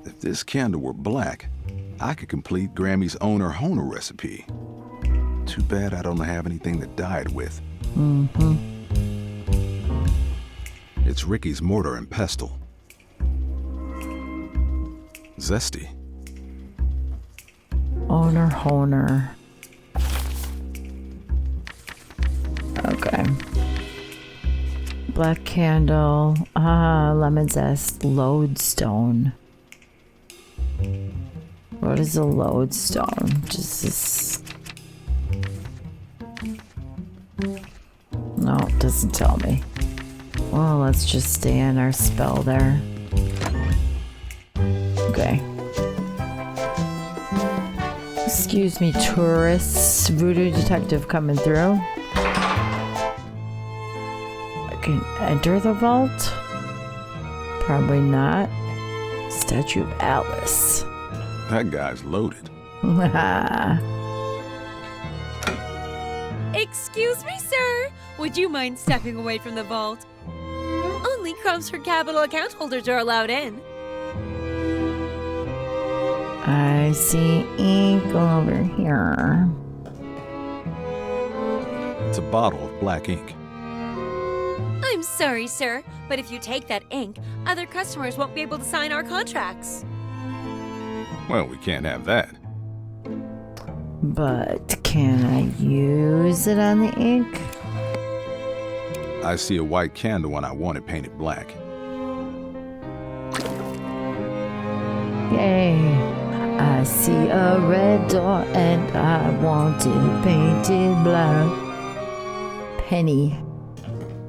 If this candle were black, I could complete Grammy's owner Honer recipe. Too bad I don't have anything to dye it with. It's Ricky's mortar and pestle. Zesty. Owner Honer. Okay. Black candle. Lemon zest. Lodestone. What is a lodestone? Just this. No, it doesn't tell me. Well, let's just stay in our spell there. Okay. Excuse me, tourists. Voodoo Detective coming through. I can enter the vault? Probably not. Statue of Alice. That guy's loaded. Excuse me, sir. Would you mind stepping away from the vault? Only Crumbsford Capital account holders are allowed in. I see ink over here. It's a bottle of black ink. I'm sorry, sir, but if you take that ink, other customers won't be able to sign our contracts. Well, we can't have that. But can I use it on the ink? I see a white candle and I want it painted black. Yay. I see a red door and I want it painted black. Penny.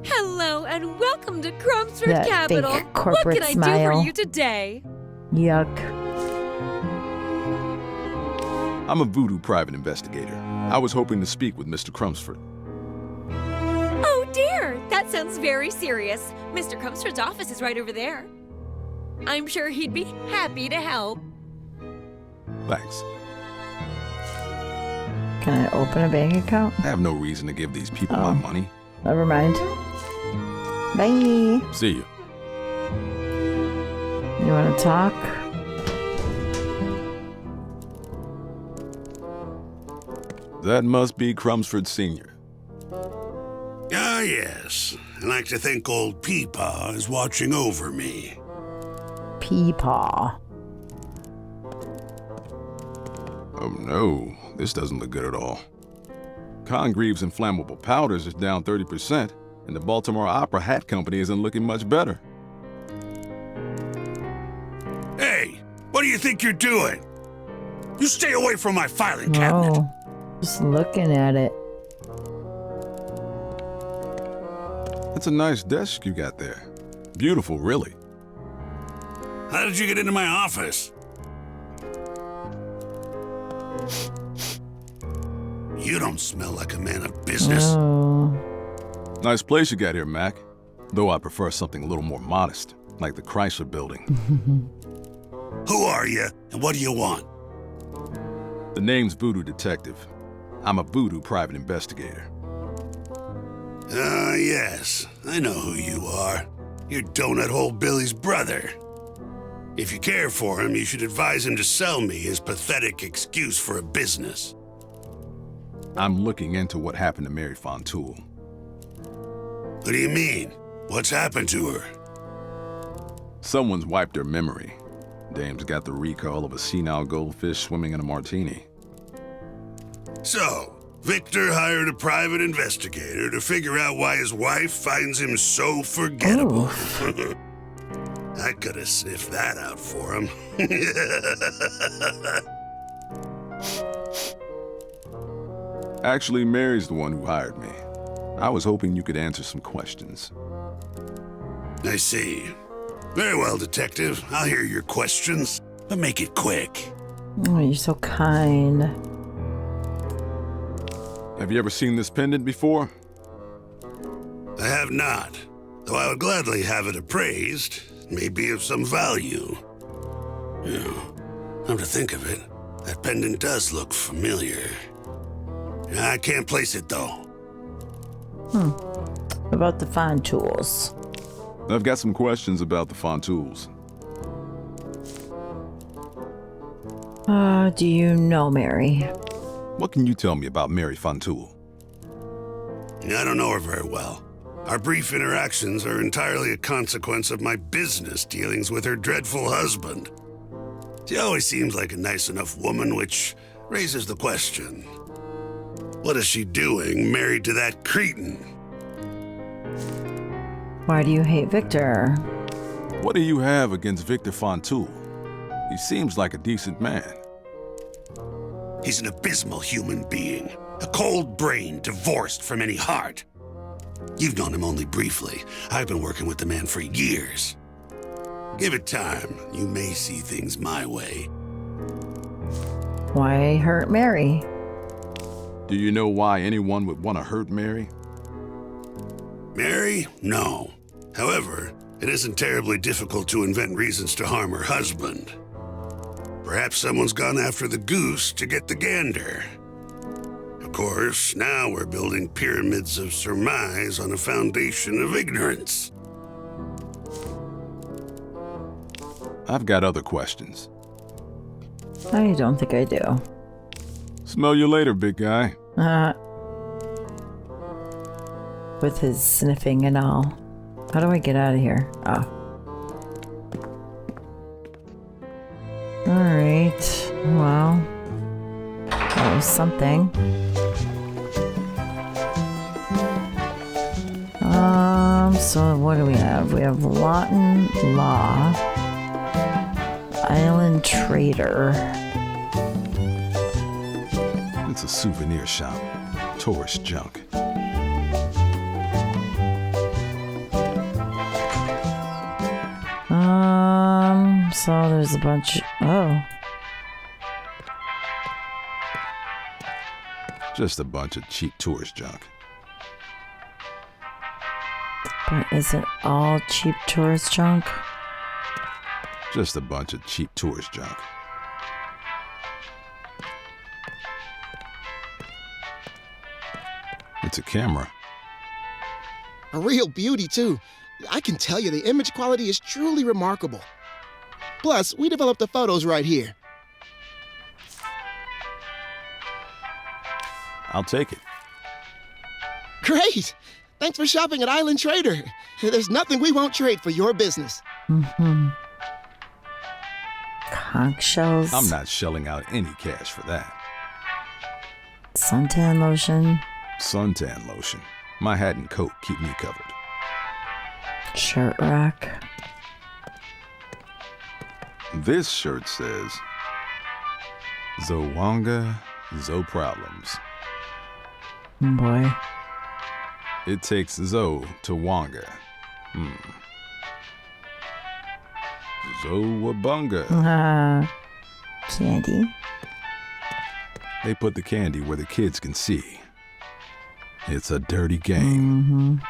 Hello and welcome to Crumbsford That Capital. fake corporate What can I do smile. for you today? Yuck. I'm a voodoo private investigator. I was hoping to speak with Mr. Crumbsford. Oh dear, that sounds very serious. Mr. Crumbsford's office is right over there. I'm sure he'd be happy to help. Thanks. Can I open a bank account? I have no reason to give these people my money. Never mind. Bye. See you. You want to talk? That must be Crumbsford Sr. Ah, yes. I like to think old Peepaw is watching over me. Peepaw. Oh no, this doesn't look good at all. Congreve's inflammable powders is down 30%, and the Baltimore Opera Hat Company isn't looking much better. Hey, what do you think you're doing? You stay away from my filing cabinet. Oh, just looking at it. That's a nice desk you got there. Beautiful, really. How did you get into my office? You don't smell like a man of business. Oh. Nice place you got here, Mac. Though I prefer something a little more modest, like the Chrysler Building. Who are you, and what do you want? The name's Voodoo Detective. I'm a voodoo private investigator. Ah, yes. I know who you are. You're Donut Hole Billy's brother. If you care for him, you should advise him to sell me his pathetic excuse for a business. I'm looking into what happened to Mary Fontoul. What do you mean? What's happened to her? Someone's wiped her memory. Dame's got the recall of a senile goldfish swimming in a martini. So, Victor hired a private investigator to figure out why his wife finds him so forgettable. I could have sniffed that out for him. Actually, Mary's the one who hired me. I was hoping you could answer some questions. I see. Very well, Detective. I'll hear your questions, but make it quick. Oh, you're so kind. Have you ever seen this pendant before? I have not, though I would gladly have it appraised. It may be of some value. Come to think of it, that pendant does look familiar. I can't place it, though. About the fine tools. I've got some questions about the Fontouls. Do you know Mary? What can you tell me about Mary Fontoul? I don't know her very well. Our brief interactions are entirely a consequence of my business dealings with her dreadful husband. She always seems like a nice enough woman, which raises the question. What is she doing married to that cretin? Why do you hate Victor? What do you have against Victor Fontoul? He seems like a decent man. He's an abysmal human being. A cold brain divorced from any heart. You've known him only briefly. I've been working with the man for years. Give it time. You may see things my way. Why hurt Mary? Do you know why anyone would want to hurt Mary? Mary? No. However, it isn't terribly difficult to invent reasons to harm her husband. Perhaps someone's gone after the goose to get the gander. Of course, now we're building pyramids of surmise on a foundation of ignorance. I've got other questions. I don't think I do. Smell you later, big guy. With his sniffing and all. How do I get out of here? Oh. Alright. Well. That was something. So what do we have? We have Lawton Law. Island Trader. It's a souvenir shop. Tourist junk. So there's a bunch. Oh. Just a bunch of cheap tourist junk. But is it all cheap tourist junk? Just a bunch of cheap tourist junk. It's a camera. A real beauty, too. I can tell you the image quality is truly remarkable. Plus, we developed the photos right here. I'll take it. Great! Thanks for shopping at Island Trader. There's nothing we won't trade for your business. God, Conch shells. I'm not shelling out any cash for that. Suntan lotion. Suntan lotion. My hat and coat keep me covered. Shirt rack. This shirt says, Zo Wanga, Zo problems. Boy. It takes Zo to Wanga. Zo Wanga. Candy. They put the candy where the kids can see. It's a dirty game.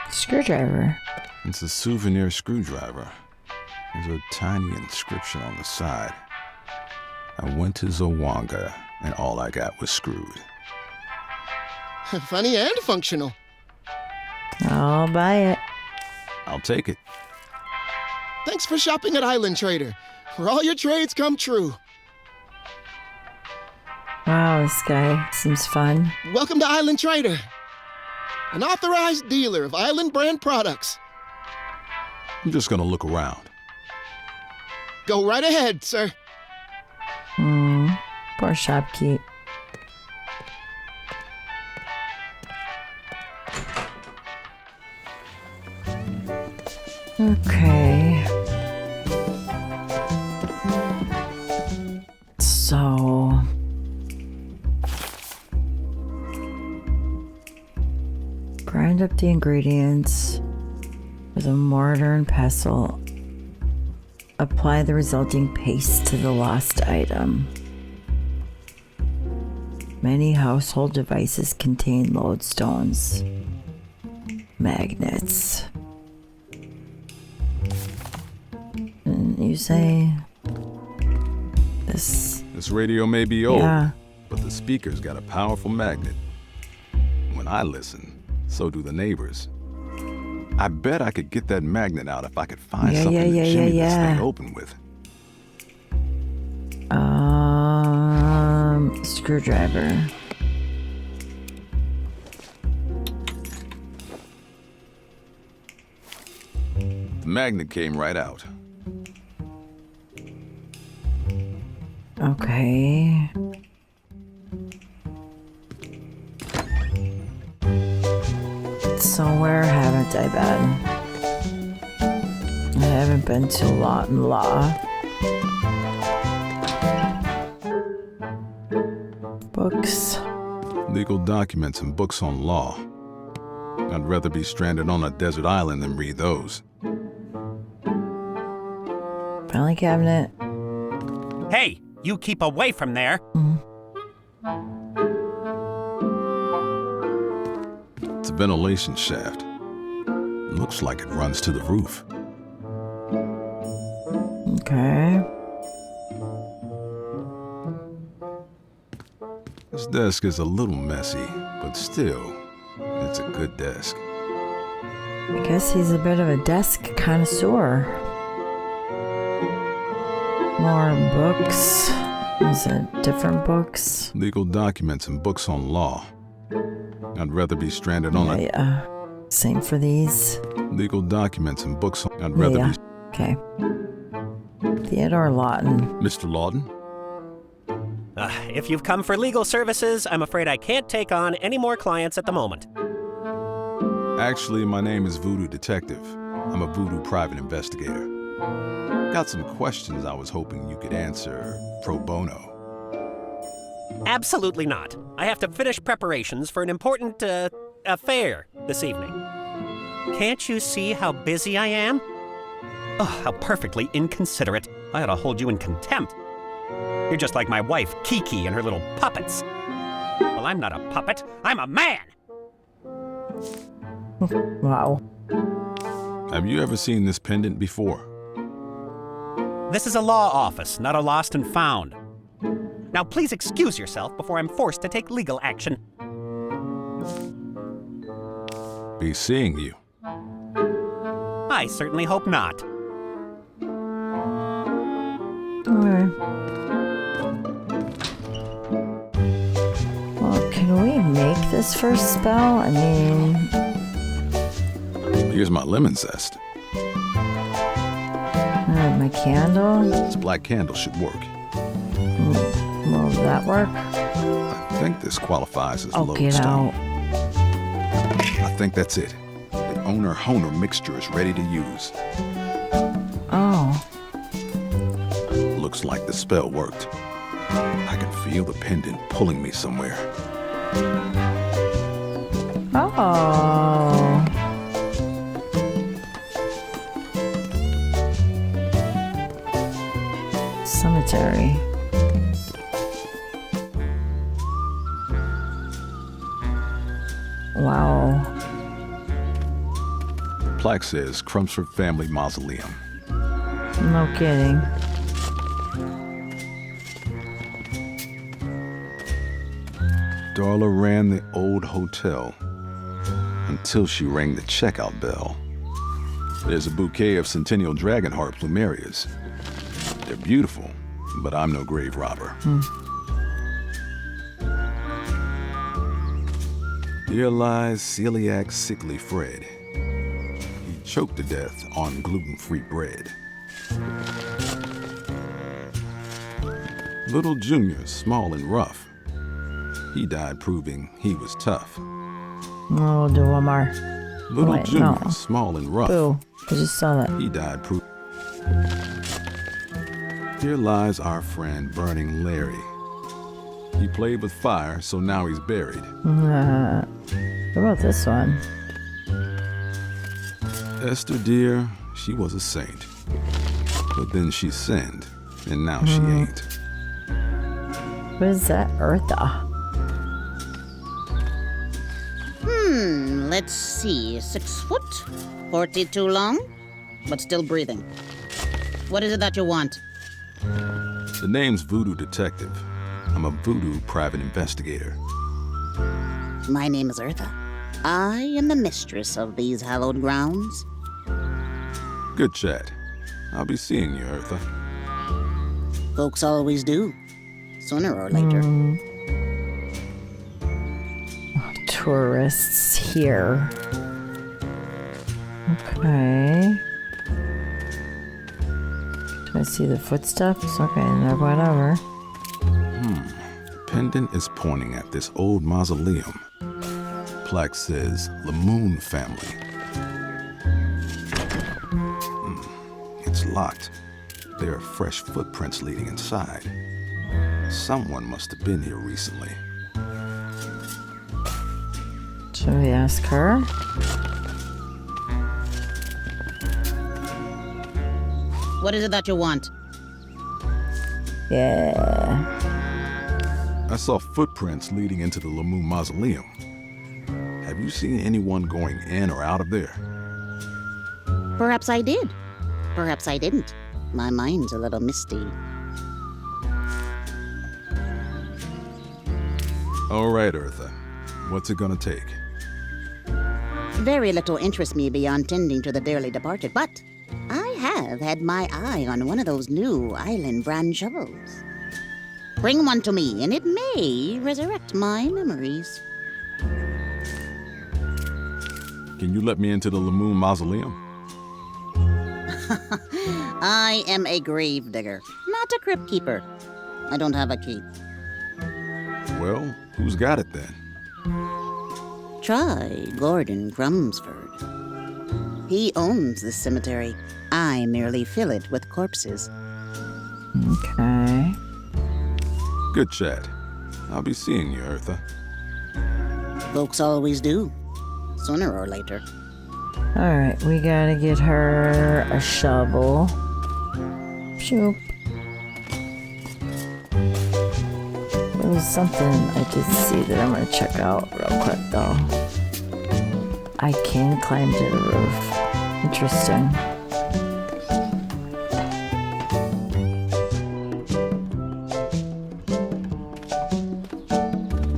Screwdriver. It's a souvenir screwdriver. There's a tiny inscription on the side. I went to Zo Wanga, and all I got was screwed. Funny and functional. I'll buy it. I'll take it. Thanks for shopping at Island Trader, where all your trades come true. Wow, this guy seems fun. Welcome to Island Trader, an authorized dealer of Island brand products. I'm just gonna look around. Go right ahead, sir. Poor shopkeep. Okay. So... grind up the ingredients with a mortar and pestle. Apply the resulting paste to the lost item. Many household devices contain lodestones, magnets. And you say this radio may be old, yeah. but the speaker's got a powerful magnet. When I listen, so do the neighbors. I bet I could get that magnet out if I could find something to shimmy this thing open with. Screwdriver. The magnet came right out. Okay. So where haven't I been? I haven't been to Lot and Law. Books. Legal documents and books on law. I'd rather be stranded on a desert island than read those. Filing cabinet. Hey, you keep away from there. It's a ventilation shaft. Looks like it runs to the roof. Okay. This desk is a little messy, but still, it's a good desk. I guess he's a bit of a desk connoisseur. More books. Is it different books? Legal documents and books on law. I'd rather be stranded on a... Yeah. Same for these. Legal documents and books on... I'd rather be... Okay. Theodore Lawton. Mr. Lawton? If you've come for legal services, I'm afraid I can't take on any more clients at the moment. Actually, my name is Voodoo Detective. I'm a voodoo private investigator. Got some questions I was hoping you could answer pro bono. Absolutely not. I have to finish preparations for an important, affair this evening. Can't you see how busy I am? Oh, how perfectly inconsiderate. I ought to hold you in contempt. You're just like my wife, Kiki, and her little puppets. Well, I'm not a puppet. I'm a man! Wow. Have you ever seen this pendant before? This is a law office, not a lost and found. Now please excuse yourself before I'm forced to take legal action. Be seeing you. I certainly hope not. Alright. Well, can we make this first spell? I mean... Here's my lemon zest. My candle? This black candle should work. Will that work? I think this qualifies as Oh, get lodestone. out. I think that's it. The owner-honer mixture is ready to use. Oh. Looks like the spell worked. I can feel the pendant pulling me somewhere. Oh. Cemetery. Wow. Plaque says Crumsford Family Mausoleum. No kidding. Darla ran the old hotel until she rang the checkout bell. There's a bouquet of Centennial Dragonheart plumerias. They're beautiful, but I'm no grave robber. Here lies celiac sickly Fred. He choked to death on gluten-free bread. Little Junior, small and rough. He died proving he was tough. We'll do one more. Little Wait, Junior, no. small and rough. Boo. I just saw that. He died proving. Here lies our friend Burning Larry. He played with fire, so now he's buried. What about this one? Esther, dear, she was a saint. But then she sinned, and now she ain't. What is that? Eartha. Let's see. 6 foot, 42 long, but still breathing. What is it that you want? The name's Voodoo Detective. I'm a voodoo private investigator. My name is Eartha. I am the mistress of these hallowed grounds. Good chat. I'll be seeing you, Eartha. Folks always do, sooner or later. Tourists here. Okay. Do I see the footsteps? Okay, no, whatever. The pendant is pointing at this old mausoleum. Plaque says Lamoon family. It's locked. There are fresh footprints leading inside. Someone must have been here recently. Should we ask her? What is it that you want? Yeah. I saw footprints leading into the Lamoon mausoleum. Have you seen anyone going in or out of there? Perhaps I did. Perhaps I didn't. My mind's a little misty. All right, Eartha. What's it gonna take? Very little interests me beyond tending to the dearly departed, but I have had my eye on one of those new island brand shovels. Bring one to me, and it may resurrect my memories. Can you let me into the Lamoon mausoleum? I am a grave digger, not a crypt keeper. I don't have a key. Well, who's got it then? Try Gordon Crumsford. He owns this cemetery. I merely fill it with corpses. Okay. Good chat. I'll be seeing you, Eartha. Folks always do, sooner or later. Alright, we gotta get her a shovel. Shoop. There was something I did see that I'm gonna check out real quick though. I can climb to the roof. Interesting.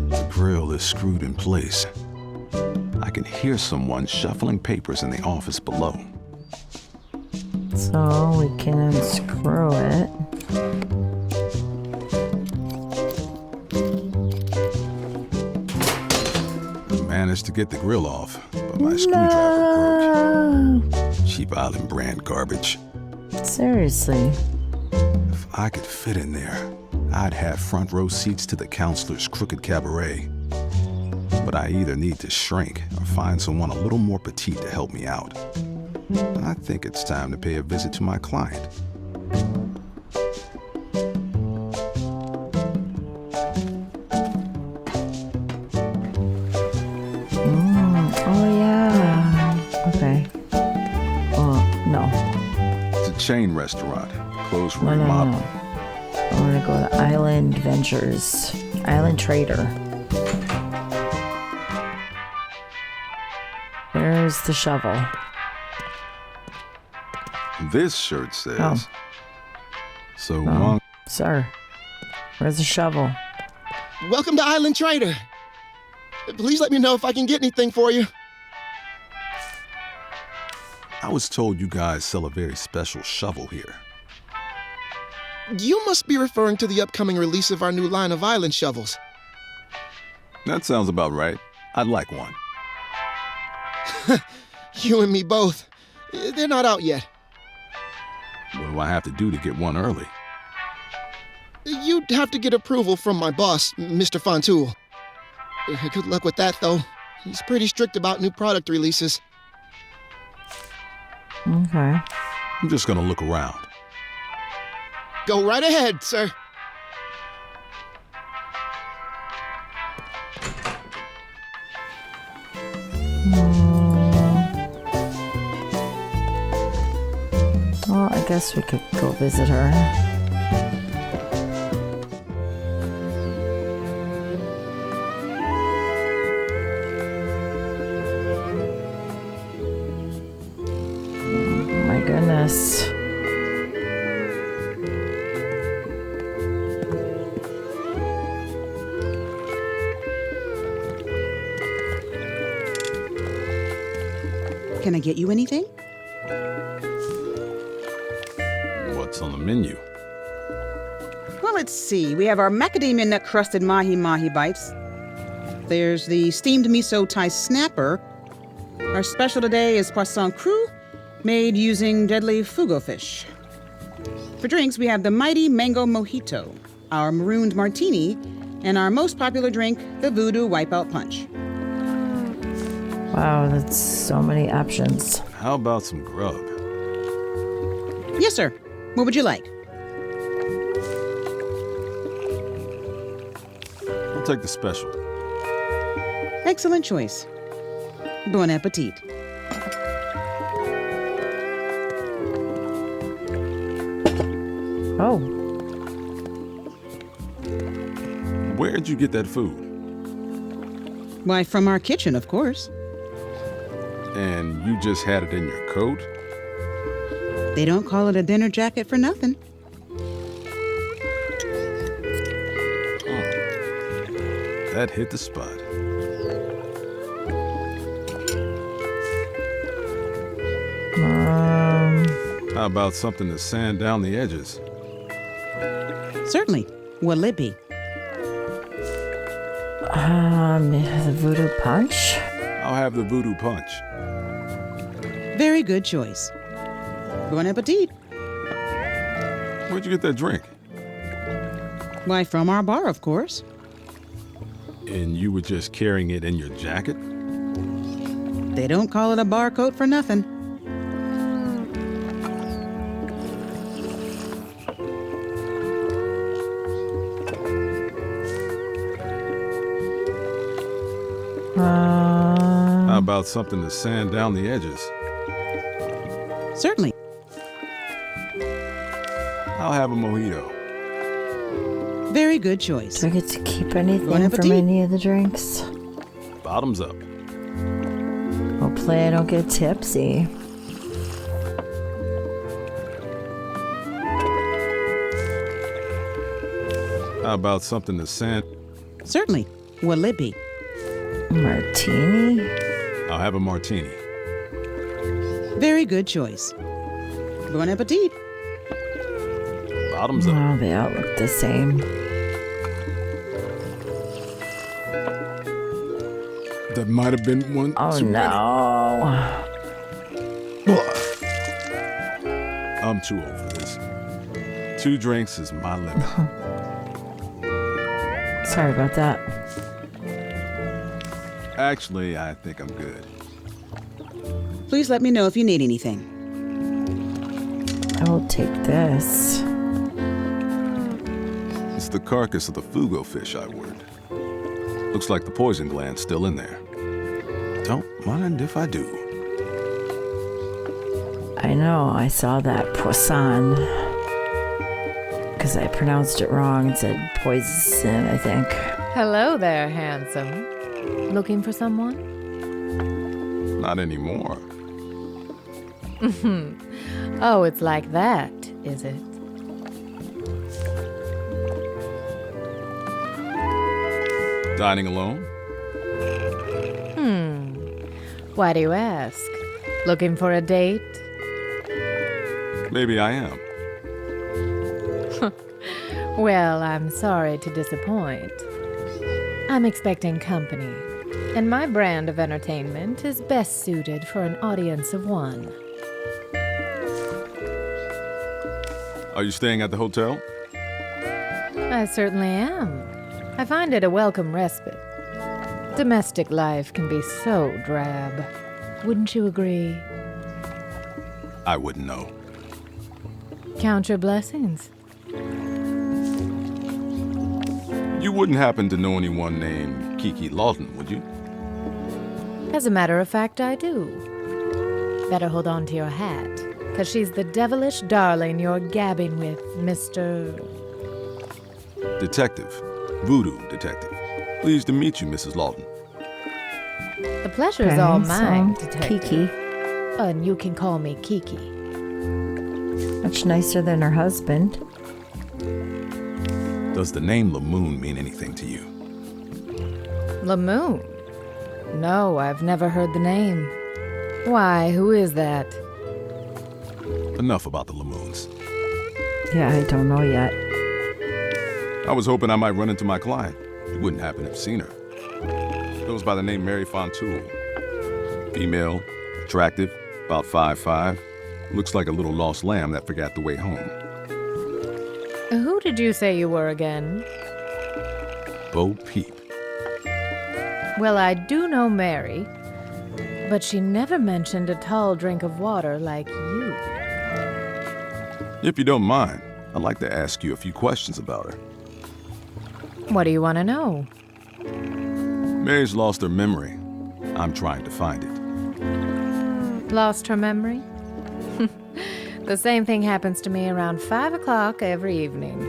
The grill is screwed in place. I can hear someone shuffling papers in the office below. So we can unscrew it. Managed to get the grill off, but my screwdriver broke. Cheap Island brand garbage. Seriously. If I could fit in there, I'd have front row seats to the counselor's crooked cabaret. But I either need to shrink or find someone a little more petite to help me out. I think it's time to pay a visit to my client. Oh, yeah. Okay. No. It's a chain restaurant, closed for No. remodeling. I'm gonna go to Island Ventures. Island Trader. Where's the shovel? This shirt says, Oh. Zo No. Wanga. Sir, where's the shovel? Welcome to Island Trader. Please let me know if I can get anything for you. I was told you guys sell a very special shovel here. You must be referring to the upcoming release of our new line of island shovels. That sounds about right. I'd like one. You and me both. They're not out yet. What do I have to do to get one early? You'd have to get approval from my boss, Mr. Fontoul. Good luck with that, though. He's pretty strict about new product releases. Okay. I'm just gonna look around. Go right ahead, sir. Well, I guess we could go visit her. My goodness. Can I get you anything? What's on the menu? Well, let's see. We have our macadamia nut crusted mahi bites. There's the steamed miso Thai snapper. Our special today is poisson cru, made using deadly fugo fish. For drinks, we have the mighty mango mojito, our marooned martini, and our most popular drink, the Voodoo Wipeout Punch. Wow, that's so many options. How about some grub? Yes, sir. What would you like? I'll take the special. Excellent choice. Bon appetit. Oh. Where'd you get that food? Why, from our kitchen, of course. And you just had it in your coat? They don't call it a dinner jacket for nothing. That hit the spot. How about something to sand down the edges? Certainly. What'll it be? The Voodoo Punch? I'll have the Voodoo Punch. Very good choice. Bon appetit. Where'd you get that drink? Why, from our bar, of course. And you were just carrying it in your jacket? They don't call it a bar coat for nothing. How about something to sand down the edges? Certainly. I'll have a mojito. Very good choice. Do I get to keep anything Bon from appetit. any of the drinks? Bottoms up. Hopefully I don't get tipsy. How about something to sand? Certainly. What'll it be? Martini? I'll have a martini. Very good choice. Bon appetit. Bottoms up. Oh, they all look the same. That might have been one. Oh too no. many. I'm too old for this. 2 drinks is my limit. Sorry about that. Actually, I think I'm good. Please let me know if you need anything. I will take this. It's the carcass of the fugo fish I ordered. Looks like the poison gland's still in there. Don't mind if I do. I know, I saw that poisson. Because I pronounced it wrong and said poison, I think. Hello there, handsome. Looking for someone? Not anymore. Oh, it's like that, is it? Dining alone? Why do you ask? Looking for a date? Maybe I am. Well, I'm sorry to disappoint. I'm expecting company, and my brand of entertainment is best suited for an audience of 1. Are you staying at the hotel? I certainly am. I find it a welcome respite. Domestic life can be so drab. Wouldn't you agree? I wouldn't know. Count your blessings. You wouldn't happen to know anyone named Kiki Lawton, would you? As a matter of fact, I do. Better hold on to your hat, because she's the devilish darling you're gabbing with, Mr. Detective. Voodoo Detective. Pleased to meet you, Mrs. Lawton. The pleasure is all Okay, mine, so, Detective. Kiki. And you can call me Kiki. Much nicer than her husband. Does the name Lamoon mean anything to you? Lamoon? No, I've never heard the name. Why, who is that? Enough about the Lamoons. Yeah, I don't know yet. I was hoping I might run into my client. You wouldn't happen to have seen her. Goes by the name Mary Fontoul. Female, attractive, about 5'5". Looks like a little lost lamb that forgot the way home. Who did you say you were again? Bo Peep. Well, I do know Mary, but she never mentioned a tall drink of water like you. If you don't mind, I'd like to ask you a few questions about her. What do you want to know? Mary's lost her memory. I'm trying to find it. Lost her memory? The same thing happens to me around 5 o'clock every evening.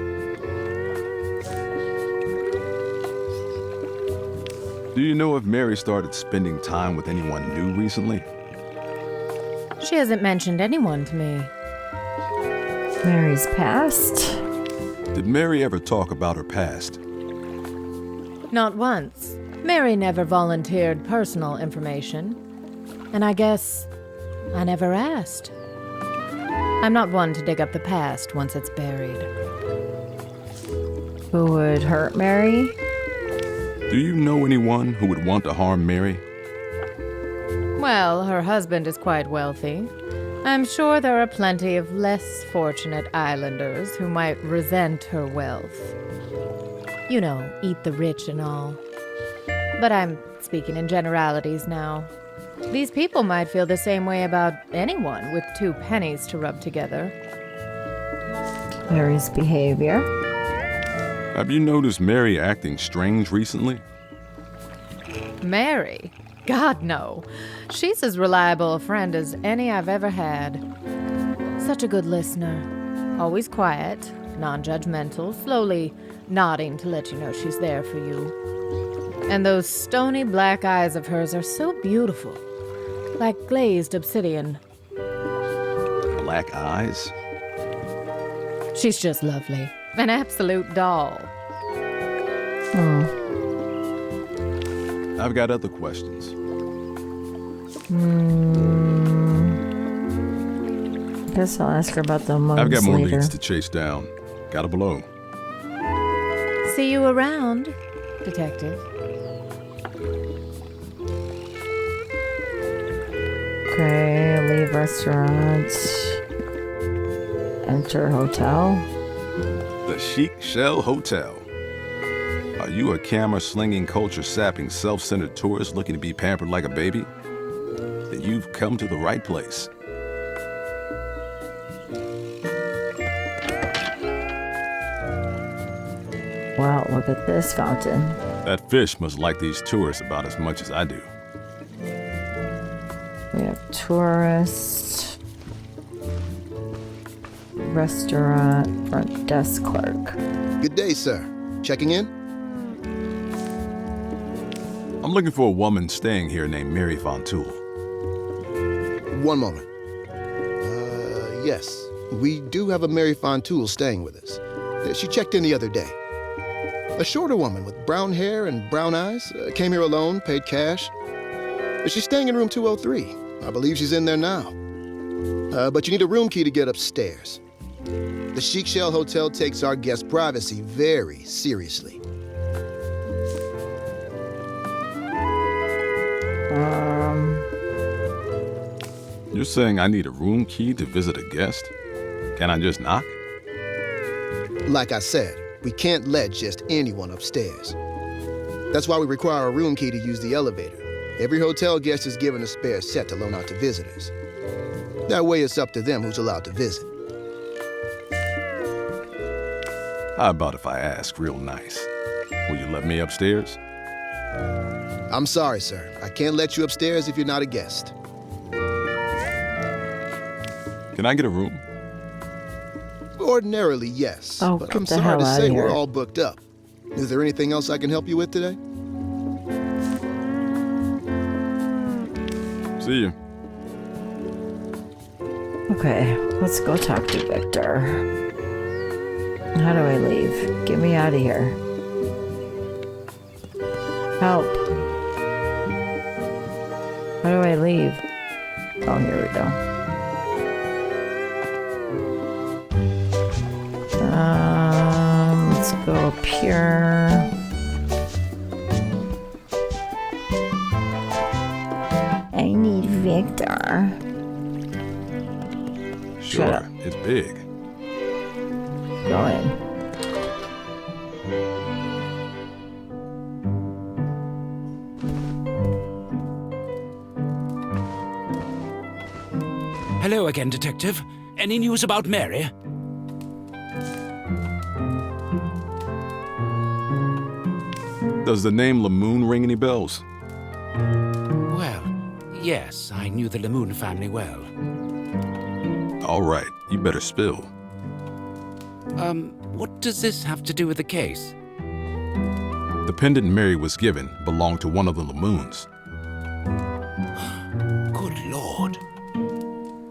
Do you know if Mary started spending time with anyone new recently? She hasn't mentioned anyone to me. Mary's past? Did Mary ever talk about her past? Not once. Mary never volunteered personal information. And I guess I never asked. I'm not one to dig up the past once it's buried. Who would hurt Mary? Do you know anyone who would want to harm Mary? Well, her husband is quite wealthy. I'm sure there are plenty of less fortunate islanders who might resent her wealth. You know, eat the rich and all. But I'm speaking in generalities now. These people might feel the same way about anyone with 2 pennies to rub together. Mary's behavior? Have you noticed Mary acting strange recently? Mary? God, no. She's as reliable a friend as any I've ever had. Such a good listener. Always quiet, non-judgmental, slowly nodding to let you know she's there for you. And those stony black eyes of hers are so beautiful, like glazed obsidian. Black eyes? She's just lovely. An absolute doll. Oh. I've got other questions. Guess I'll ask her about the monks I've got more later. leads to chase down. Gotta blow. See you around, Detective. Okay, leave restaurant. Enter hotel. The Chic Shell Hotel. Are you a camera-slinging, culture-sapping, self-centered tourist looking to be pampered like a baby? Then you've come to the right place. Wow, look at this fountain. That fish must like these tourists about as much as I do. We have tourist, restaurant, front desk clerk. Good day, sir. Checking in? I'm looking for a woman staying here named Mary Fontoul. One moment. Yes. We do have a Mary Fontoul staying with us. She checked in the other day. A shorter woman with brown hair and brown eyes. Came here alone, paid cash. She's staying in room 203. I believe she's in there now. But you need a room key to get upstairs. The Chic Shell Hotel takes our guests' privacy very seriously. You're saying I need a room key to visit a guest? Can I just knock? Like I said, we can't let just anyone upstairs. That's why we require a room key to use the elevator. Every hotel guest is given a spare set to loan out to visitors. That way it's up to them who's allowed to visit. How about if I ask real nice? Will you let me upstairs? I'm sorry, sir. I can't let you upstairs if you're not a guest. Can I get a room? Ordinarily, yes. Oh, but get I'm the sorry hell to outta say here. we're all booked up. Is there anything else I can help you with today? See you. Okay, let's go talk to Victor. How do I leave? Get me out of here. Help. How do I leave? Oh, here we go. Let's go up here. I need Victor. Sure, up. it's big. Go in. Hello again, Detective. Any news about Mary? Does the name Lamoon ring any bells? Well, yes, I knew the Lamoon family well. All right, you better spill. What does this have to do with the case? The pendant Mary was given belonged to one of the Lamoons. Good Lord.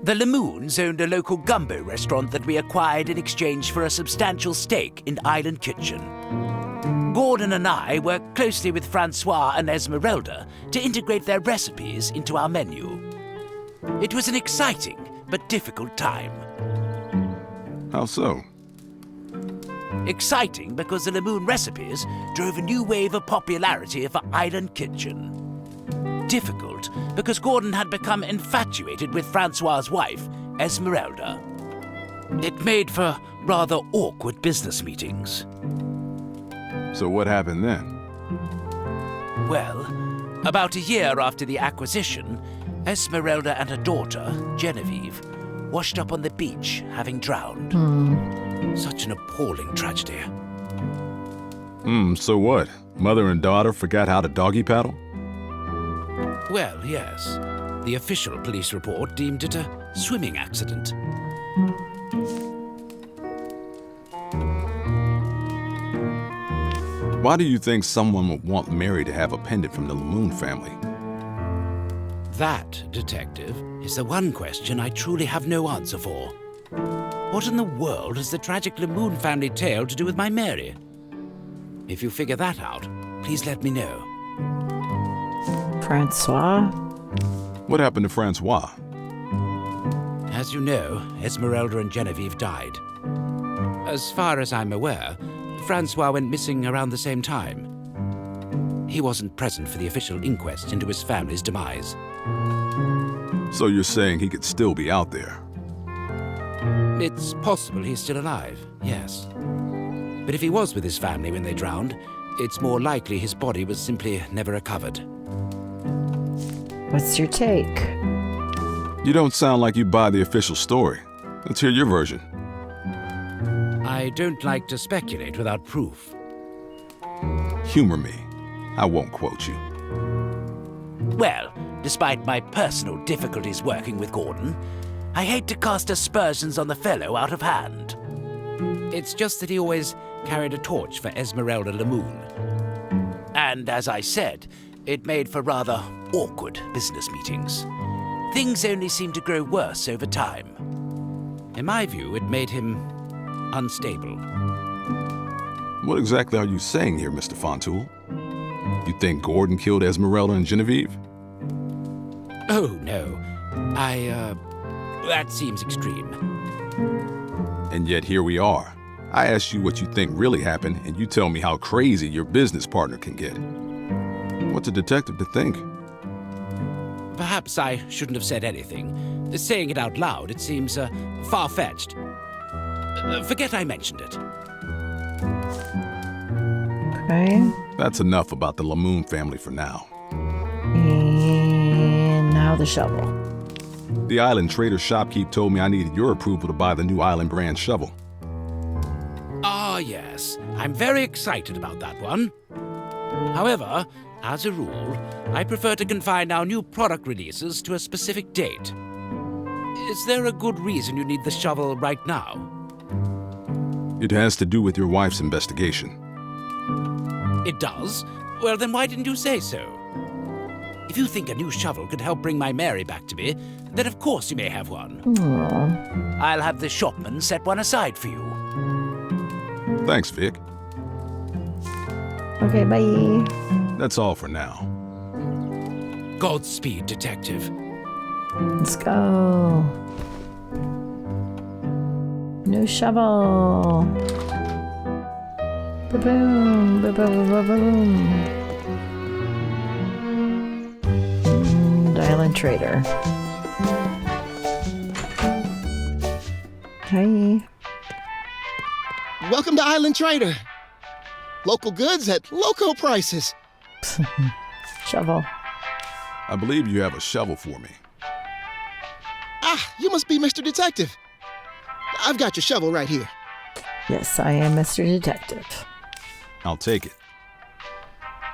The Lamoons owned a local gumbo restaurant that we acquired in exchange for a substantial stake in Island Kitchen. Gordon and I worked closely with Francois and Esmeralda to integrate their recipes into our menu. It was an exciting but difficult time. How so? Exciting because the Lamoon recipes drove a new wave of popularity for Island Kitchen. Difficult because Gordon had become infatuated with Francois's wife, Esmeralda. It made for rather awkward business meetings. So what happened then? Well, about a year after the acquisition, Esmeralda and her daughter, Genevieve, washed up on the beach, having drowned. Such an appalling tragedy. So what? Mother and daughter forgot how to doggy paddle? Well, yes. The official police report deemed it a swimming accident. Why do you think someone would want Mary to have a pendant from the Lamoon family? That, Detective, is the one question I truly have no answer for. What in the world has the tragic Lamoon family tale to do with my Mary? If you figure that out, please let me know. Francois? What happened to Francois? As you know, Esmeralda and Genevieve died. As far as I'm aware, Francois went missing around the same time. He wasn't present for the official inquest into his family's demise. So you're saying he could still be out there? It's possible he's still alive, yes. But if he was with his family when they drowned, it's more likely his body was simply never recovered. What's your take? You don't sound like you buy the official story. Let's hear your version. I don't like to speculate without proof. Humor me. I won't quote you. Well, despite my personal difficulties working with Gordon, I hate to cast aspersions on the fellow out of hand. It's just that he always carried a torch for Esmeralda Lamoon. And as I said, it made for rather awkward business meetings. Things only seemed to grow worse over time. In my view, it made him unstable. What exactly are you saying here, Mr. Fontoul? You think Gordon killed Esmeralda and Genevieve? Oh, no. That seems extreme. And yet here we are. I asked you what you think really happened, and you tell me how crazy your business partner can get. What's a detective to think? Perhaps I shouldn't have said anything. Saying it out loud, it seems far-fetched. Forget I mentioned it. Okay. That's enough about the Lamoon family for now. And now the shovel. The island trader shopkeep told me I needed your approval to buy the new island brand shovel. Ah, yes. I'm very excited about that one. However, as a rule, I prefer to confine our new product releases to a specific date. Is there a good reason you need the shovel right now? It has to do with your wife's investigation. It does? Well, then why didn't you say so? If you think a new shovel could help bring my Mary back to me, then of course you may have one. Aww. I'll have the shopman set one aside for you. Thanks, Vic. Okay, bye. That's all for now. Godspeed, Detective. Let's go. New shovel. Ba-boom, ba-ba-ba-ba-boom. Island trader. Hi. Welcome to Island Trader. Local goods at local prices. Shovel. I believe you have a shovel for me. Ah, you must be Mr. Detective. I've got your shovel right here. Yes, I am Mr. Detective. I'll take it.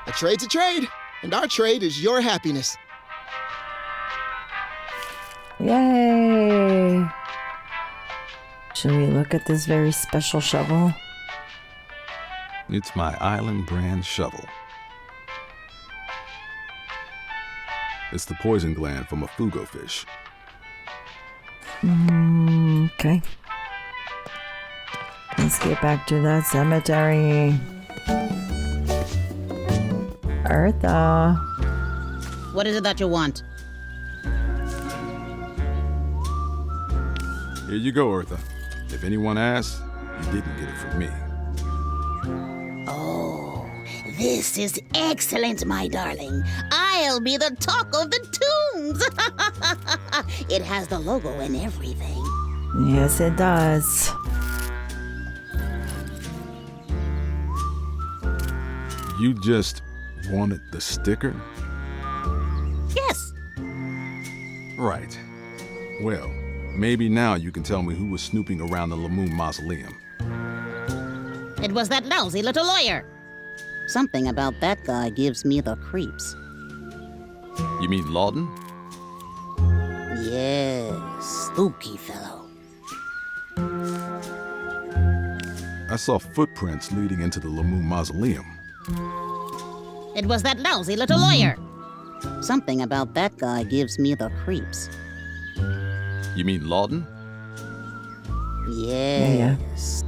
A trade's a trade, and our trade is your happiness. Yay! Should we look at this very special shovel? It's my island brand shovel. It's the poison gland from a fugo fish. Okay. Let's get back to that cemetery. Eartha. What is it that you want? Here you go, Eartha. If anyone asks, you didn't get it from me. Oh, this is excellent, my darling. I'll be the talk of the tombs. It has the logo and everything. Yes, it does. You just wanted the sticker? Yes. Right. Well, maybe now you can tell me who was snooping around the Lamoon mausoleum. It was that lousy little lawyer. Something about that guy gives me the creeps. You mean Lawton? Yes, spooky fellow. I saw footprints leading into the Lamoon mausoleum. It was that lousy little lawyer. Something about that guy gives me the creeps. You mean Lawton? Yes.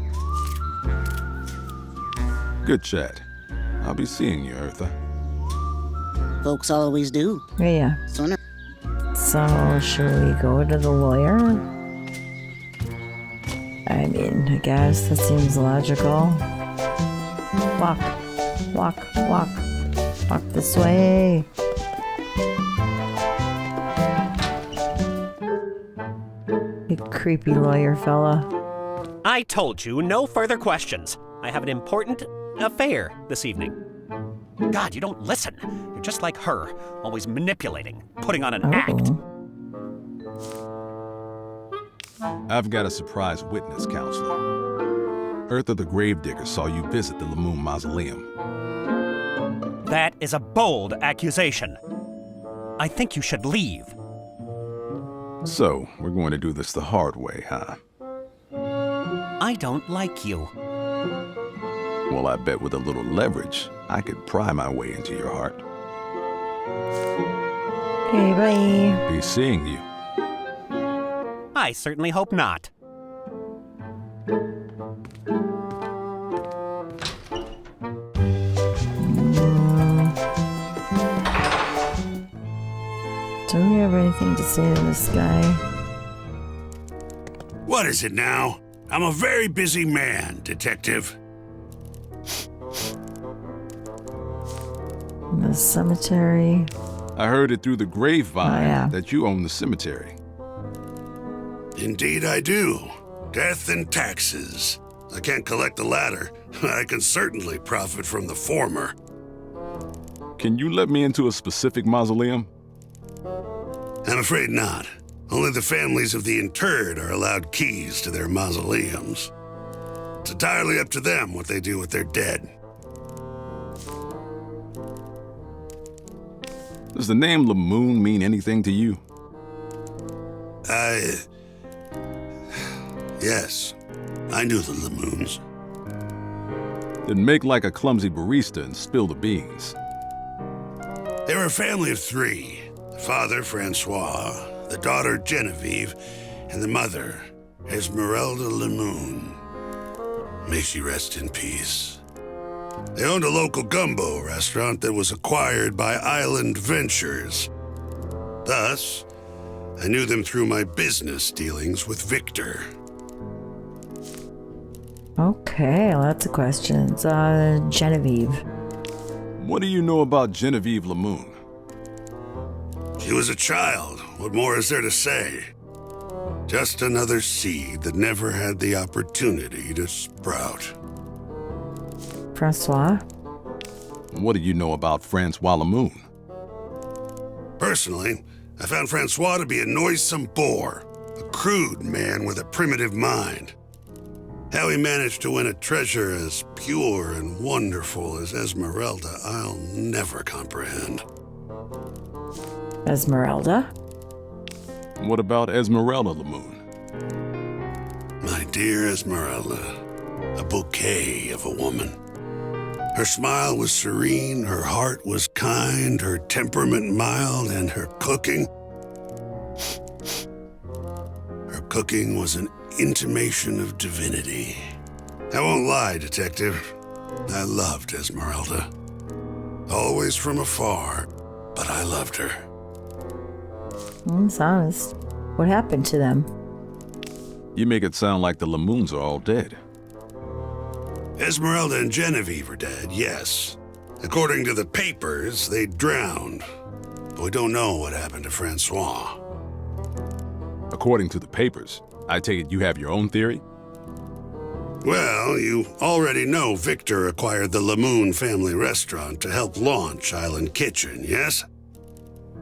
Good chat. I'll be seeing you, Eartha. Folks always do. Yeah. Sooner. So, should we go to the lawyer? I mean, I guess that seems logical. Walk, walk, walk. Walk this way. You creepy lawyer fella. I told you, no further questions. I have an important affair this evening. God, you don't listen. You're just like her, always manipulating, putting on an act. I've got a surprise witness, counselor. Earth of the Gravedigger saw you visit the Lamoon Mausoleum. That is a bold accusation. I think you should leave. So, we're going to do this the hard way, huh? I don't like you. Well, I bet with a little leverage, I could pry my way into your heart. Okay, bye. Be seeing you. I certainly hope not. Don't you have anything to say to this guy? What is it now? I'm a very busy man, Detective. The cemetery. I heard it through the grapevine that you own the cemetery. Indeed I do. Death and taxes. I can't collect the latter. I can certainly profit from the former. Can you let me into a specific mausoleum? I'm afraid not. Only the families of the interred are allowed keys to their mausoleums. It's entirely up to them what they do with their dead. Does the name Lamoon mean anything to you? Yes. I knew the Lamoons. Then make like a clumsy barista and spill the beans. They were a family of three. The father, Francois, the daughter, Genevieve, and the mother, Esmeralda Lamoon. May she rest in peace. They owned a local gumbo restaurant that was acquired by Island Ventures. Thus, I knew them through my business dealings with Victor. Okay, lots of questions. Genevieve. What do you know about Genevieve Lamoon? She was a child. What more is there to say? Just another seed that never had the opportunity to sprout. Francois? What do you know about Francois Lamoon? Personally, I found Francois to be a noisome bore, a crude man with a primitive mind. How he managed to win a treasure as pure and wonderful as Esmeralda, I'll never comprehend. Esmeralda? What about Esmeralda Lamoon? My dear Esmeralda, a bouquet of a woman. Her smile was serene, her heart was kind, her temperament mild, and her cooking was an intimation of divinity. I won't lie, Detective. I loved Esmeralda. Always from afar, but I loved her. It's honest. What happened to them? You make it sound like the Lamoons are all dead. Esmeralda and Genevieve are dead, yes. According to the papers, they drowned. But we don't know what happened to Francois. According to the papers, I take it you have your own theory? Well, you already know Victor acquired the Lamoon family restaurant to help launch Island Kitchen, yes?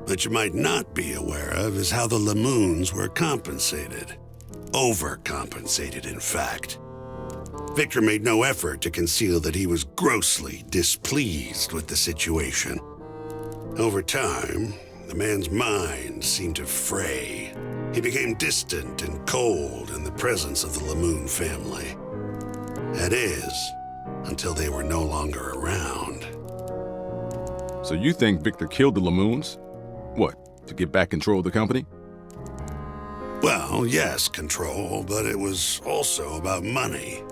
What you might not be aware of is how the Lamoons were compensated. Overcompensated, in fact. Victor made no effort to conceal that he was grossly displeased with the situation. Over time, the man's mind seemed to fray. He became distant and cold in the presence of the Lamoon family. That is, until they were no longer around. So you think Victor killed the Lamoons? What, to get back control of the company? Well, yes, control, but it was also about money.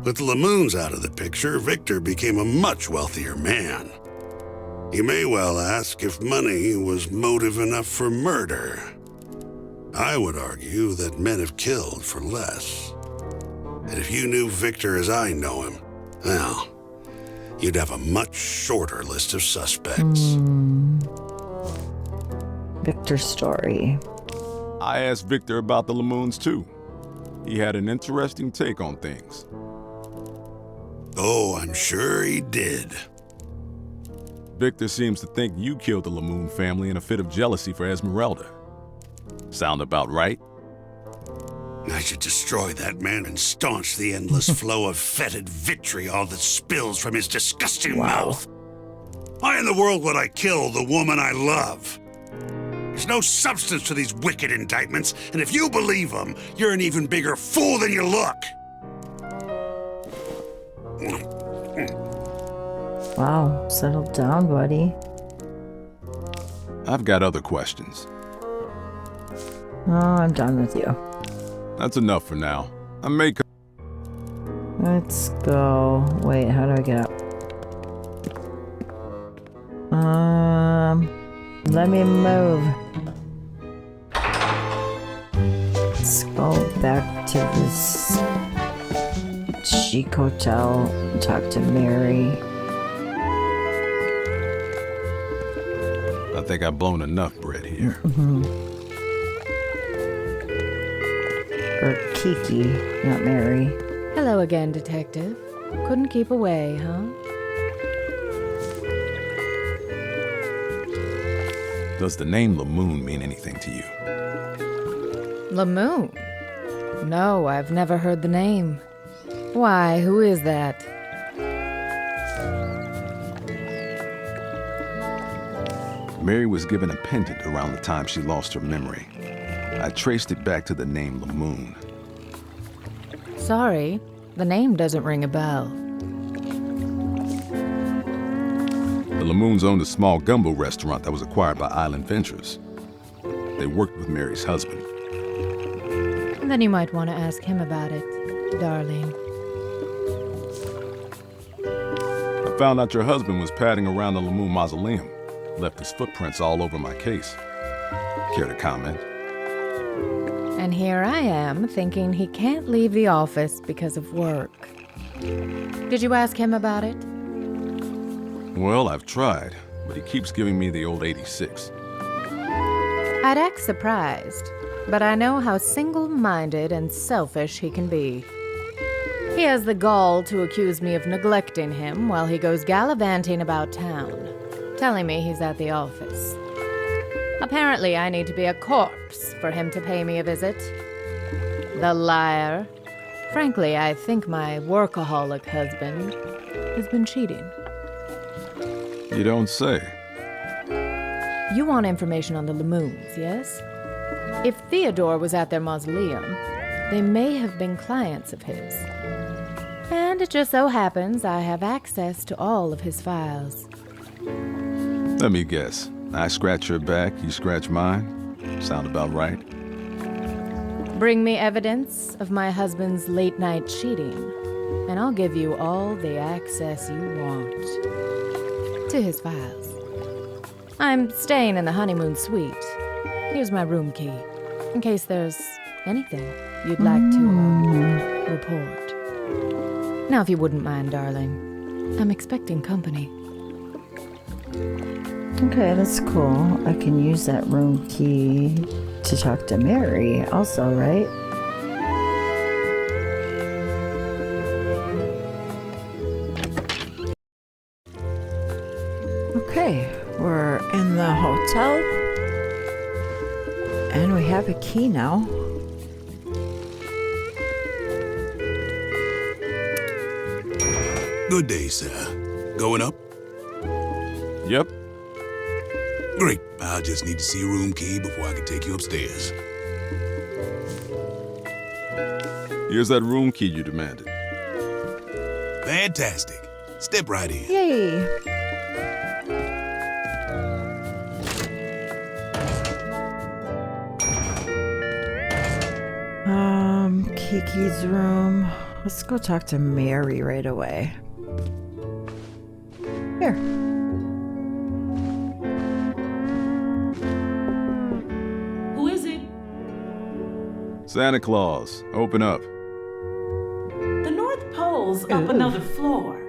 With the Lamoons out of the picture, Victor became a much wealthier man. You may well ask if money was motive enough for murder. I would argue that men have killed for less. And if you knew Victor as I know him, well, you'd have a much shorter list of suspects. Victor's story. I asked Victor about the Lamoons too. He had an interesting take on things. Oh, I'm sure he did. Victor seems to think you killed the Lamoon family in a fit of jealousy for Esmeralda. Sound about right? I should destroy that man and staunch the endless flow of fetid vitriol that spills from his disgusting mouth. Why in the world would I kill the woman I love? There's no substance to these wicked indictments, and if you believe them, you're an even bigger fool than you look. Wow, settle down, buddy. I've got other questions. Oh, I'm done with you. That's enough for now. I may... Let's go. Wait, how do I get up? Let me move. Let's go back to this chic hotel and talk to Mary. I think I've blown enough bread here. Or Kiki, not Mary. Hello again, Detective. Couldn't keep away, huh? Does the name Lamoon mean anything to you? Lamoon? No, I've never heard the name. Why, who is that? Mary was given a pendant around the time she lost her memory. I traced it back to the name Lamoon. Sorry, the name doesn't ring a bell. The Lamoons owned a small gumbo restaurant that was acquired by Island Ventures. They worked with Mary's husband. Then you might want to ask him about it, darling. I found out your husband was padding around the Lamoon mausoleum. Left his footprints all over my case. Care to comment? And here I am, thinking he can't leave the office because of work. Did you ask him about it? Well, I've tried, but he keeps giving me the old 86. I'd act surprised, but I know how single-minded and selfish he can be. He has the gall to accuse me of neglecting him while he goes gallivanting about town, telling me he's at the office. Apparently, I need to be a corpse for him to pay me a visit. The liar. Frankly, I think my workaholic husband has been cheating. You don't say. You want information on the Lamoons, yes? If Theodore was at their mausoleum, they may have been clients of his. And it just so happens I have access to all of his files. Let me guess. I scratch your back, you scratch mine? Sound about right? Bring me evidence of my husband's late-night cheating, and I'll give you all the access you want to his files. I'm staying in the honeymoon suite. Here's my room key, in case there's anything you'd like to report. Now, if you wouldn't mind, darling, I'm expecting company. Okay, that's cool. I can use that room key to talk to Mary also, right? Okay, we're in the hotel. And we have a key now. Good day, sir. Going up? Yep. Great. I'll just need to see a room key before I can take you upstairs. Here's that room key you demanded. Fantastic. Step right in. Yay! Kiki's room. Let's go talk to Mary right away. Here. Who is it? Santa Claus, open up. The North Pole's up another floor.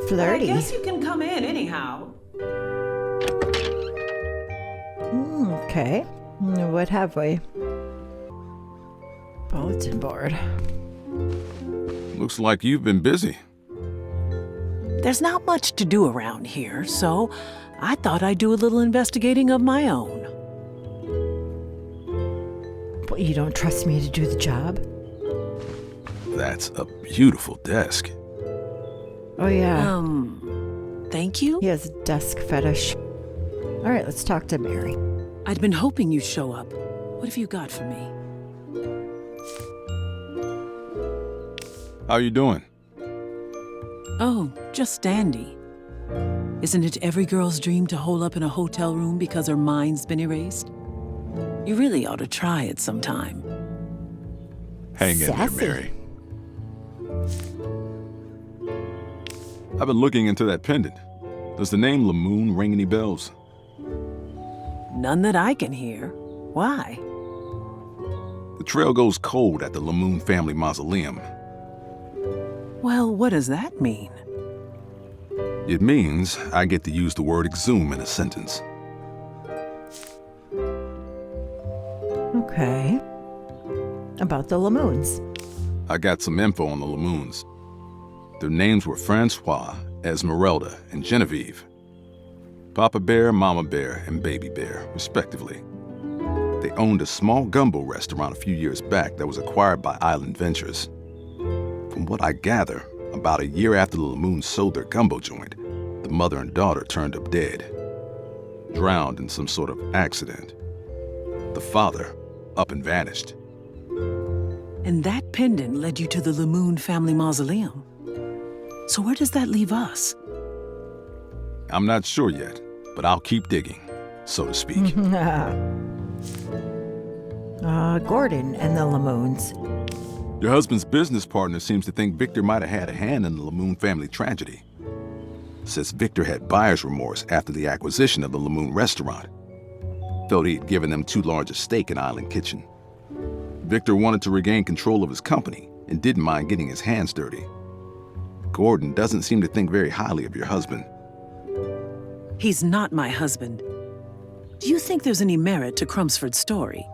Flirty. I guess you can come in anyhow. Okay. What have we? bulletin board. Looks like you've been busy. There's not much to do around here, so I thought I'd do a little investigating of my own. But you don't trust me to do the job? That's a beautiful desk. Oh, yeah. Thank you? He has a desk fetish. All right, let's talk to Mary. I'd been hoping you'd show up. What have you got for me? How you doing? Oh, just dandy. Isn't it every girl's dream to hole up in a hotel room because her mind's been erased? You really ought to try it sometime. Hang in there, Sassy. Mary. I've been looking into that pendant. Does the name Lamoon ring any bells? None that I can hear. Why? The trail goes cold at the Lamoon family mausoleum. Well, what does that mean? It means I get to use the word exhume in a sentence. Okay. About the Lamoons. I got some info on the Lamoons. Their names were Francois, Esmeralda, and Genevieve. Papa Bear, Mama Bear, and Baby Bear, respectively. They owned a small gumbo restaurant a few years back that was acquired by Island Ventures. From what I gather, about a year after the Lamoons sold their gumbo joint, the mother and daughter turned up dead, drowned in some sort of accident. The father up and vanished. And that pendant led you to the Lamoon family mausoleum. So where does that leave us? I'm not sure yet, but I'll keep digging, so to speak. Gordon and the Lamoons. Your husband's business partner seems to think Victor might have had a hand in the Lamoon family tragedy. Says Victor had buyer's remorse after the acquisition of the Lamoon restaurant. Felt he'd given them too large a stake in Island Kitchen. Victor wanted to regain control of his company and didn't mind getting his hands dirty. Gordon doesn't seem to think very highly of your husband. He's not my husband. Do you think there's any merit to Crumsford's story?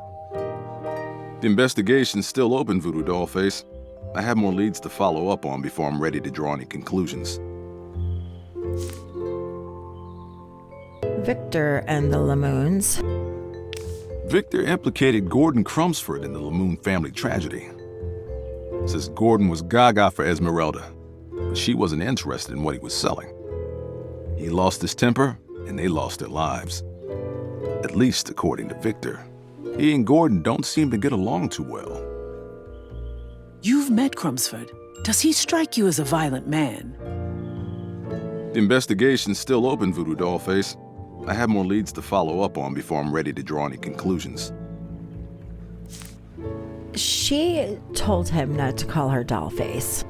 The investigation's still open, Voodoo Dollface. I have more leads to follow up on before I'm ready to draw any conclusions. Victor and the Lamoons. Victor implicated Gordon Crumsford in the Lamoon family tragedy. Says Gordon was gaga for Esmeralda, but she wasn't interested in what he was selling. He lost his temper, and they lost their lives. At least according to Victor. He and Gordon don't seem to get along too well. You've met Crumsford. Does he strike you as a violent man? The investigation's still open, Voodoo Dollface. I have more leads to follow up on before I'm ready to draw any conclusions. She told him not to call her Dollface.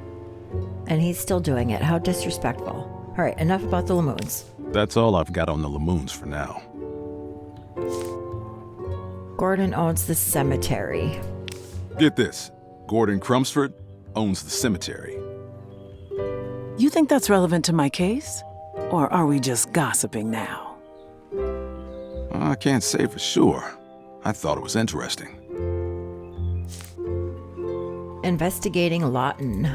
And he's still doing it. How disrespectful. All right, enough about the Lamoons. That's all I've got on the Lamoons for now. Gordon owns the cemetery. Get this. Gordon Crumsford owns the cemetery. You think that's relevant to my case? Or are we just gossiping now? I can't say for sure. I thought it was interesting. Investigating Lawton.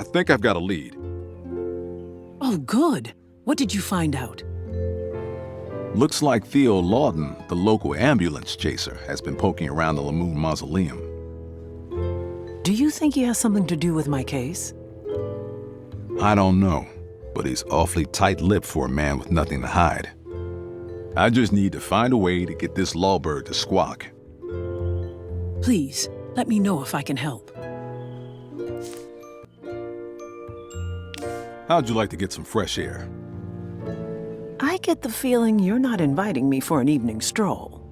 I think I've got a lead. Oh, good. What did you find out? Looks like Theo Lawton, the local ambulance chaser, has been poking around the Lamoon mausoleum. Do you think he has something to do with my case? I don't know, but he's awfully tight-lipped for a man with nothing to hide. I just need to find a way to get this lawbird to squawk. Please, let me know if I can help. How'd you like to get some fresh air? I get the feeling you're not inviting me for an evening stroll.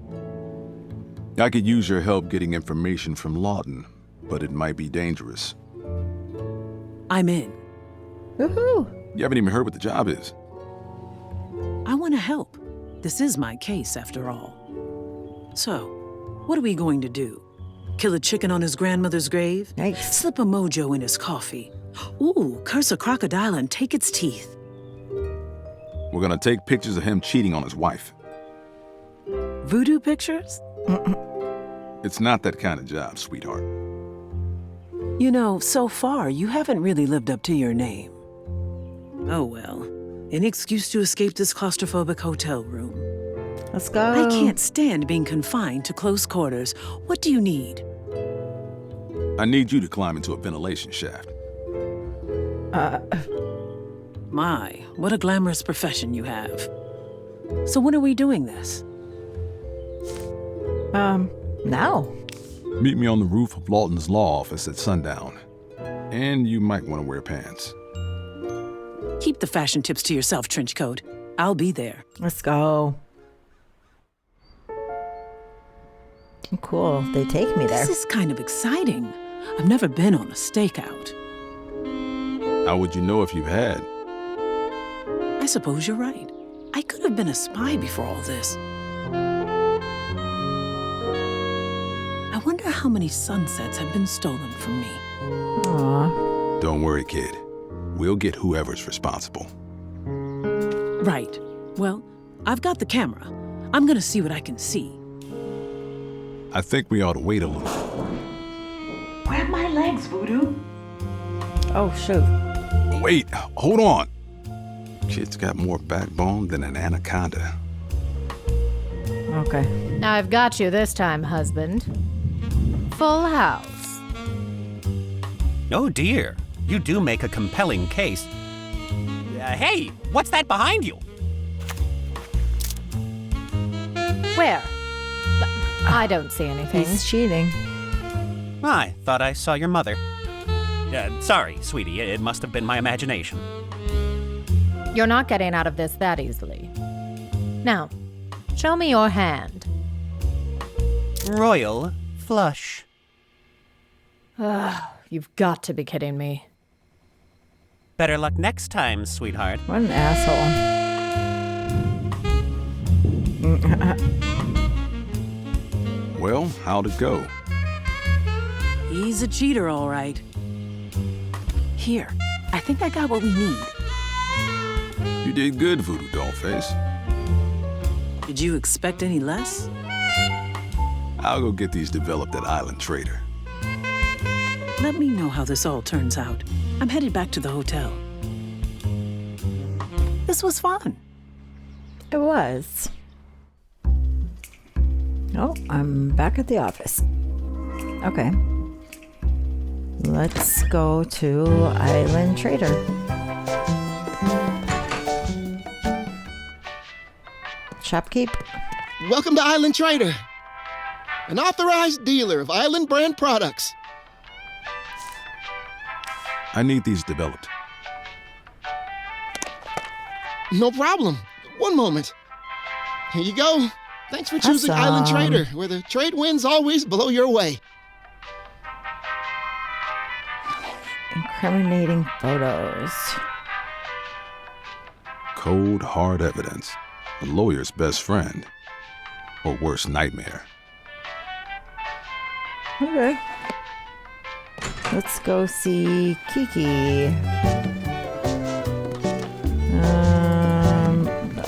I could use your help getting information from Lawton, but it might be dangerous. I'm in. Woohoo! You haven't even heard what the job is. I want to help. This is my case, after all. So, what are we going to do? Kill a chicken on his grandmother's grave? Nice. Slip a mojo in his coffee? Ooh, curse a crocodile and take its teeth. We're gonna take pictures of him cheating on his wife. Voodoo pictures? It's not that kind of job, sweetheart. You know, so far, you haven't really lived up to your name. Oh well. Any excuse to escape this claustrophobic hotel room. Let's go. I can't stand being confined to close quarters. What do you need? I need you to climb into a ventilation shaft. My, what a glamorous profession you have. So when are we doing this? Now. Meet me on the roof of Lawton's law office at sundown. And you might want to wear pants. Keep the fashion tips to yourself, Trenchcoat. I'll be there. Let's go. Cool. They take me there. This is kind of exciting. I've never been on a stakeout. How would you know if you had? I suppose you're right. I could have been a spy before all this. I wonder how many sunsets have been stolen from me. Aw. Don't worry, kid. We'll get whoever's responsible. Right. Well, I've got the camera. I'm gonna see what I can see. I think we ought to wait a little. Grab my legs, Voodoo. Oh, shoot. Wait, hold on. Kid's got more backbone than an anaconda. Okay. Now I've got you this time, husband. Full house. Oh dear, you do make a compelling case. Hey, what's that behind you? Where? I don't see anything. He's cheating. I thought I saw your mother. Sorry, sweetie, it must have been my imagination. You're not getting out of this that easily. Now, show me your hand. Royal flush. You've got to be kidding me. Better luck next time, sweetheart. What an asshole. Well, how'd it go? He's a cheater, all right. Here, I think I got what we need. You did good, Voodoo Dollface. Did you expect any less? I'll go get these developed at Island Trader. Let me know how this all turns out. I'm headed back to the hotel. This was fun. It was. Oh, I'm back at the office. Okay. Let's go to Island Trader. Shopkeep. Welcome to Island Trader, an authorized dealer of Island brand products. I need these developed. No problem. One moment. Here you go. Thanks for choosing Island Trader, where the trade winds always blow your way. Incriminating photos. Cold, hard evidence. A lawyer's best friend. Or worse, nightmare. Okay. Let's go see Kiki.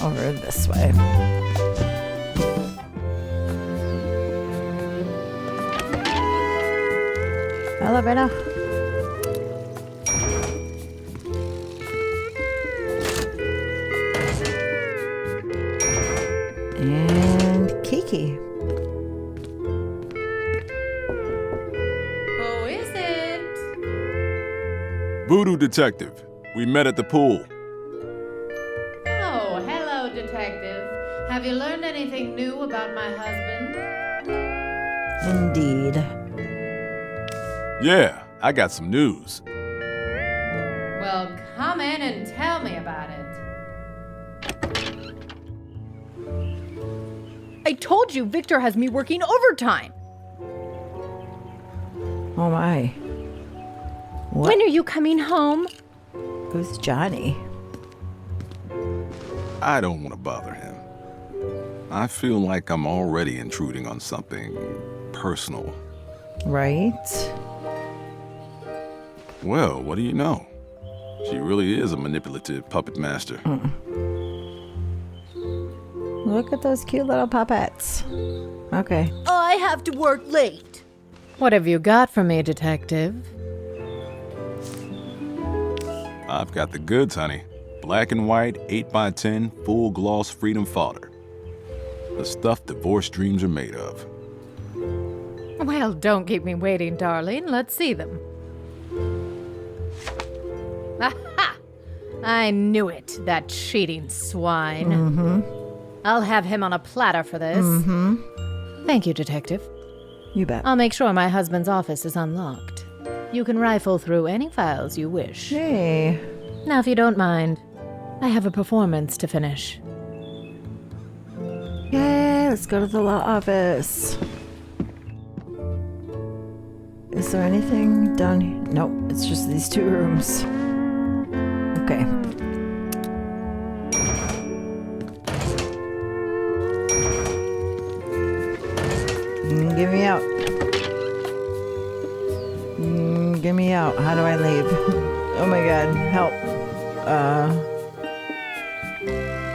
Over this way. Elevator. And Kiki. Who is it? Voodoo Detective. We met at the pool. Oh, hello, detective. Have you learned anything new about my husband? Indeed. Yeah, I got some news. Well, come in and tell me about it. I told you Victor has me working overtime. Oh my. What? When are you coming home? Who's Johnny? I don't want to bother him. I feel like I'm already intruding on something personal. Right? Well, what do you know? She really is a manipulative puppet master. Look at those cute little puppets. Okay. I have to work late. What have you got for me, detective? I've got the goods, honey. Black and white, 8x10, full gloss freedom fodder. The stuff divorce dreams are made of. Well, don't keep me waiting, darling. Let's see them. Aha! I knew it, that cheating swine. Mm-hmm. I'll have him on a platter for this. Mm-hmm. Thank you, Detective. You bet. I'll make sure my husband's office is unlocked. You can rifle through any files you wish. Hey. Now, if you don't mind, I have a performance to finish. Yay, let's go to the law office. Is there anything down here? Nope, it's just these two rooms. Okay. Get me out. Get me out. How do I leave? Oh my god, help.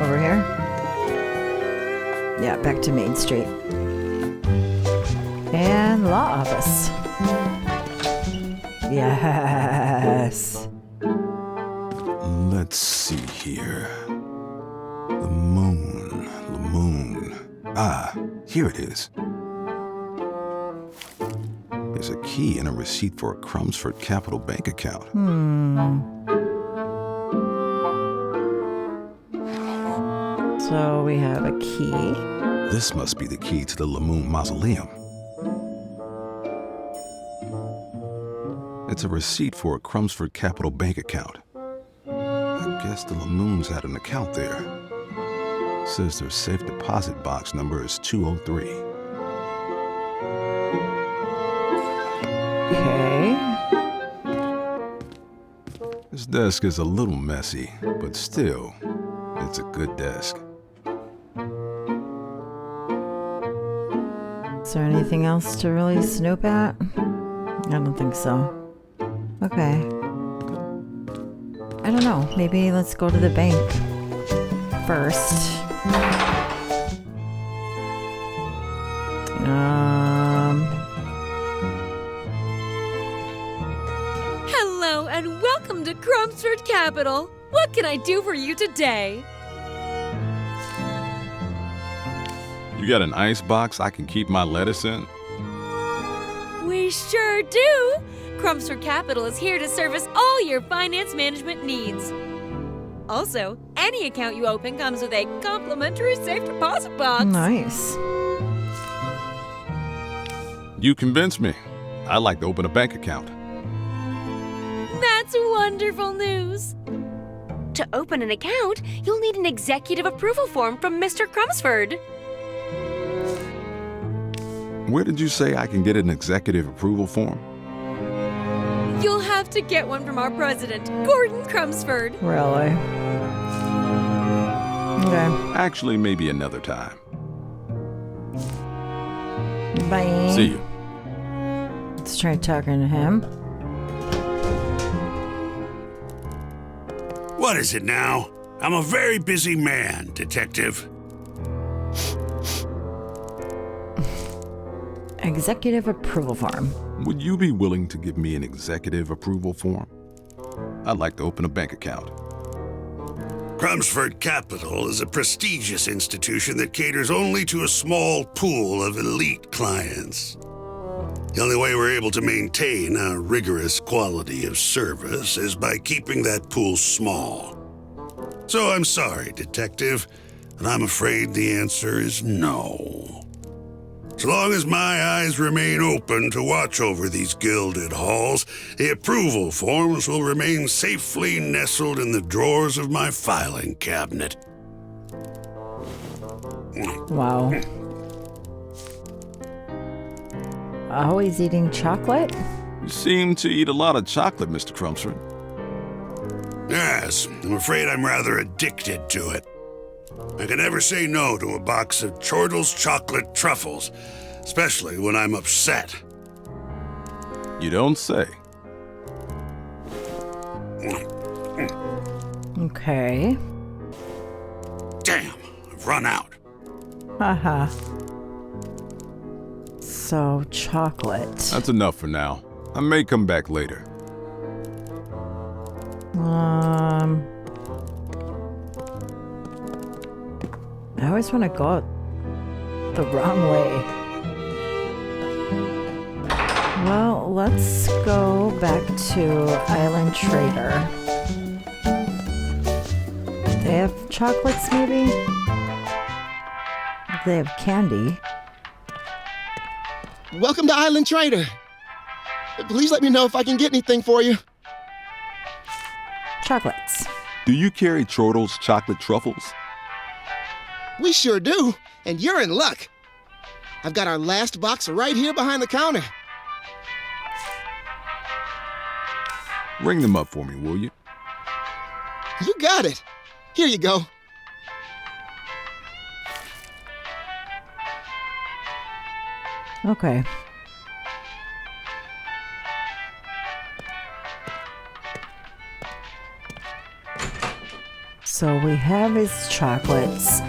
Over here? Yeah, back to Main Street. And law office. Yes. Let's see here. The moon. Ah, here it is. There's a key and a receipt for a Crumbsford Capital Bank account. So we have a key. This must be the key to the Lamoon Mausoleum. It's a receipt for a Crumbsford Capital Bank account. I guess the Lamoons had an account there. Says their safe deposit box number is 203. Okay. This desk is a little messy, but still, it's a good desk. Is there anything else to really snoop at? I don't think so. Okay. I don't know. Maybe let's go to the bank first. Hello and welcome to Crumbsford Capital. What can I do for you today? You got an ice box I can keep my lettuce in? We sure do. Crumbsford Capital is here to service all your finance management needs. Also, any account you open comes with a complimentary safe deposit box. Nice. You convinced me. I'd like to open a bank account. That's wonderful news. To open an account, you'll need an executive approval form from Mr. Crumbsford. Where did you say I can get an executive approval form? You'll have to get one from our president, Gordon Crumbsford. Really? Okay. Actually, maybe another time. Bye. See you. Let's try talking to him. What is it now? I'm a very busy man, Detective. Executive approval form. Would you be willing to give me an executive approval form? I'd like to open a bank account. Crumbsford Capital is a prestigious institution that caters only to a small pool of elite clients. The only way we're able to maintain a rigorous quality of service is by keeping that pool small. So I'm sorry, Detective, and I'm afraid the answer is no. As long as my eyes remain open to watch over these gilded halls, the approval forms will remain safely nestled in the drawers of my filing cabinet. Wow. Always eating chocolate? You seem to eat a lot of chocolate, Mr. Crumbsford. Yes, I'm afraid I'm rather addicted to it. I can never say no to a box of Chortle's chocolate truffles, especially when I'm upset. You don't say. Okay. Damn, I've run out. Haha. So, chocolate. That's enough for now. I may come back later. I always want to go the wrong way. Well, let's go back to Island Trader. They have chocolates, maybe? They have candy. Welcome to Island Trader. Please let me know if I can get anything for you. Chocolates. Do you carry Chortle's chocolate truffles? We sure do, and you're in luck. I've got our last box right here behind the counter. Ring them up for me, will you? You got it. Here you go. Okay. So we have his chocolates.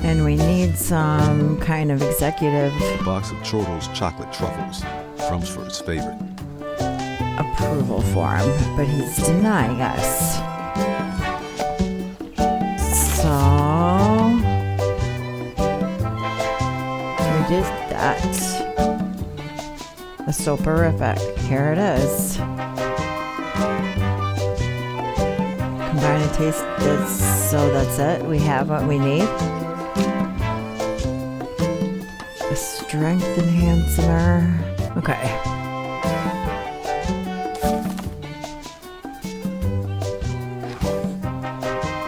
And we need some kind of executive A box of Chortle's chocolate truffles. Crumsford's favorite. approval form, but he's denying us. So we did that. A soporific. Here it is. Combine and taste this. So that's it. We have what we need. A strength enhancer. Okay.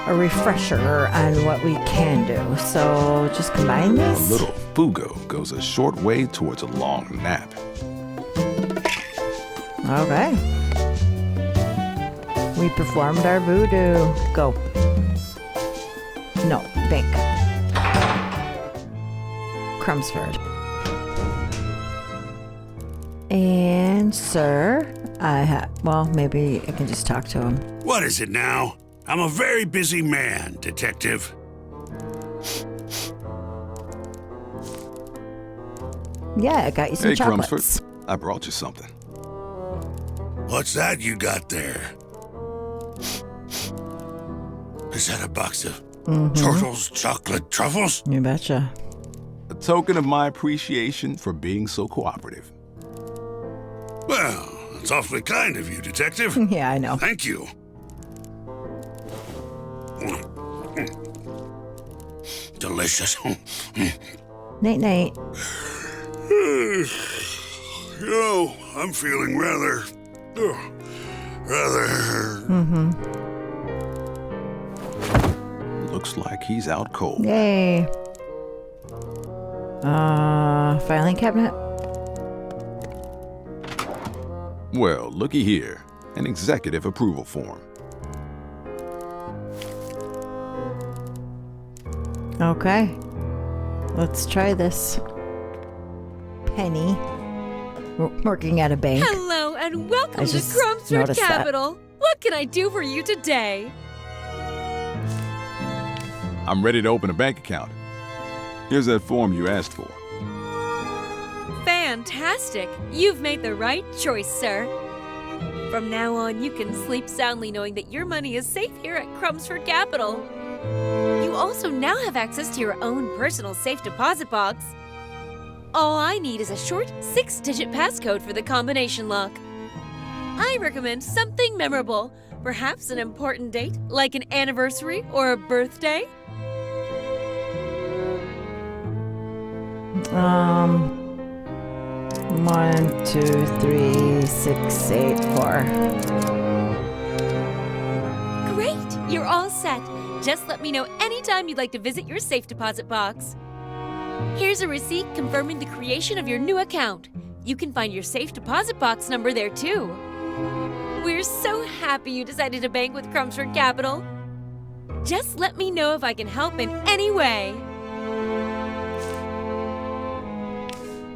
A refresher on what we can do. So just combine A these. little fugo goes a short way towards a long nap. Okay. We performed our voodoo. Go. No, bank. Crumsford. And sir, well, maybe I can just talk to him. What is it now? I'm a very busy man, Detective. Yeah, I got you some Hey, chocolates. Crumsford, I brought you something. What's that you got there? Is that a box of Chortle's chocolate truffles? You betcha. A token of my appreciation for being so cooperative. Well, it's awfully kind of you, Detective. Yeah, I know. Thank you. Delicious. Night night. You know, I'm feeling rather. Looks like he's out cold. Yay. Filing cabinet. Well, looky here. An executive approval form. Okay. Let's try this. Penny. Working at a bank. Hello and welcome I to just Crumsford noticed that. Capital. What can I do for you today? I'm ready to open a bank account. Here's that form you asked for. Fantastic! You've made the right choice, sir. From now on, you can sleep soundly knowing that your money is safe here at Crumsford Capital. You also now have access to your own personal safe deposit box. All I need is a short 6-digit passcode for the combination lock. I recommend something memorable, perhaps an important date, like an anniversary or a birthday. 1, 2, 3, 6, 8, 4. Great! You're all set. Just let me know anytime you'd like to visit your safe deposit box. Here's a receipt confirming the creation of your new account. You can find your safe deposit box number there too. We're so happy you decided to bank with Crumsford Capital. Just let me know if I can help in any way.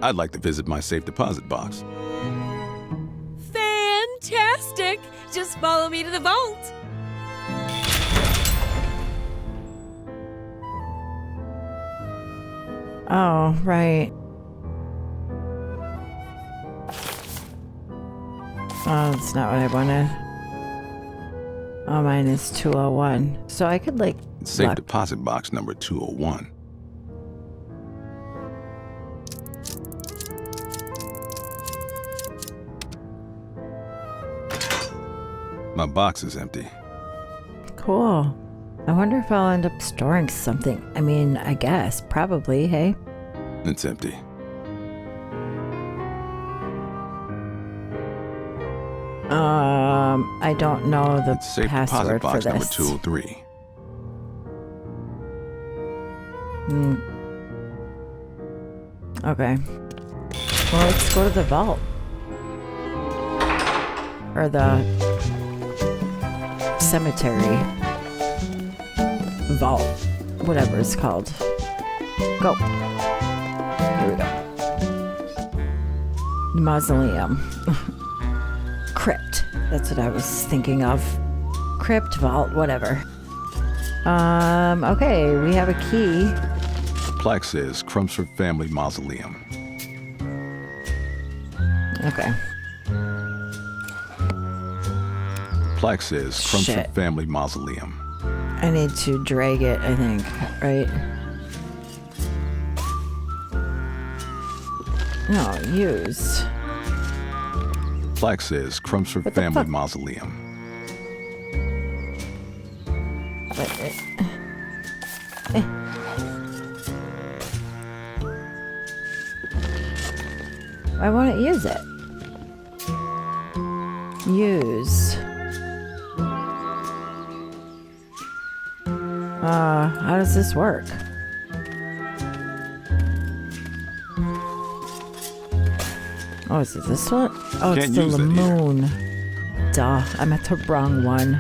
I'd like to visit my safe deposit box. Fantastic! Just follow me to the vault. Oh, right. Oh, that's not what I wanted. Oh, mine is 201. So I could, like... Safe deposit box number 201. My box is empty. Cool. I wonder if I'll end up storing something. I mean, I guess. Probably, hey? It's empty. I don't know the Safe password deposit box for number this. 203. Okay. Well, let's go to the vault. Or the cemetery. Vault. Whatever it's called. Go. Here we go. The mausoleum. Crypt. That's what I was thinking of. Crypt, vault, whatever. Okay, we have a key. The plaque says Crumpsford Family Mausoleum. Okay. The plaque says Crumpsford Shit. Family Mausoleum. I need to drag it, I think, right? No, use. The plaque says Crumpsford What the Family fuck? Mausoleum. Why won't it use it? Use. How does this work? Oh, is it this one? Oh, it's Can't the use it here. moon. Duh, I'm at the wrong one.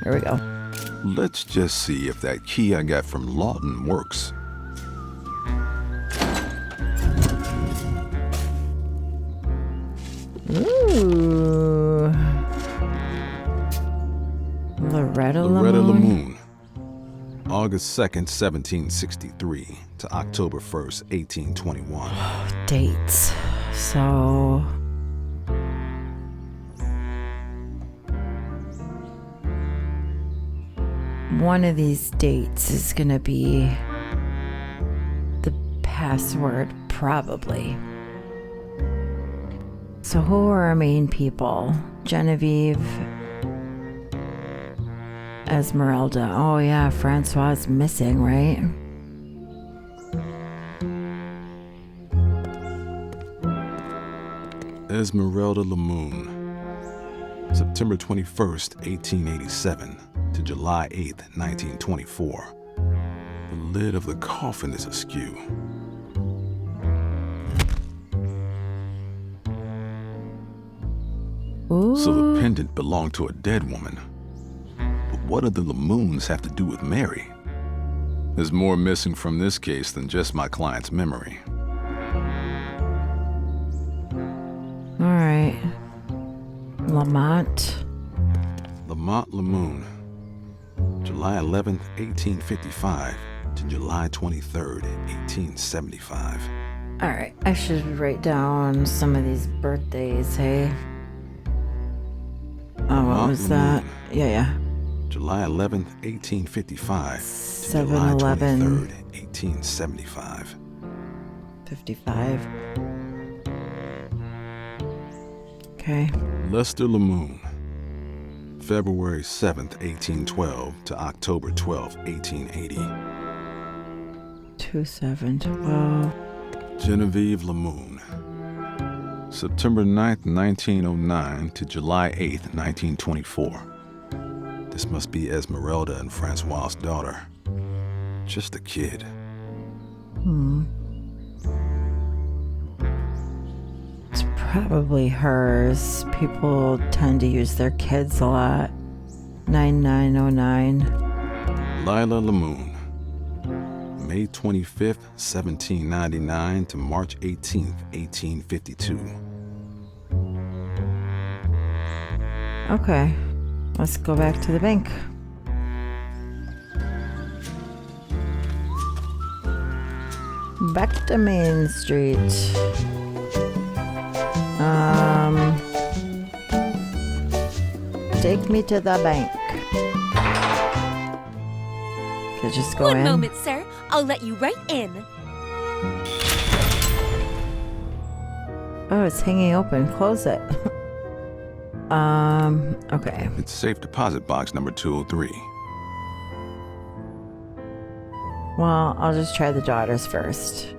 Here we go. Let's just see if that key I got from Lawton works. Ooh. Loretta Lamoon. August 2nd, 1763 to October 1st, 1821. Dates. So... one of these dates is gonna be the password, probably. So who are our main people? Genevieve, Esmeralda. Oh yeah, Francois is missing, right? Esmeralda Lamoon. September 21st, 1887 to July 8th, 1924. The lid of the coffin is askew. Ooh. So the pendant belonged to a dead woman. But what do the Lamoons have to do with Mary? There's more missing from this case than just my client's memory. All right. Lamont. Lamont Lamoon. July 11th, 1855 to July 23rd, 1875. All right, I should write down some of these birthdays, hey? Oh, what was that? Yeah. July 11th, 1855 to July 23rd, 1875. 55. Okay. Lester Lamoon. February 7th, 1812 to October 12th, 1880. 2712. Genevieve Lamoon. September 9th, 1909 to July 8th, 1924. This must be Esmeralda and Francois' daughter. Just a kid. It's probably hers. People tend to use their kids a lot. 9909. Lila Lamoon. May 25th, 1799 to March 18th, 1852. Okay. Let's go back to the bank. Back to Main Street. Take me to the bank. Okay, just go in. One moment, sir. I'll let you right in. Oh, it's hanging open. Close it. Okay. It's safe deposit box number 203. Well, I'll just try the daughters first.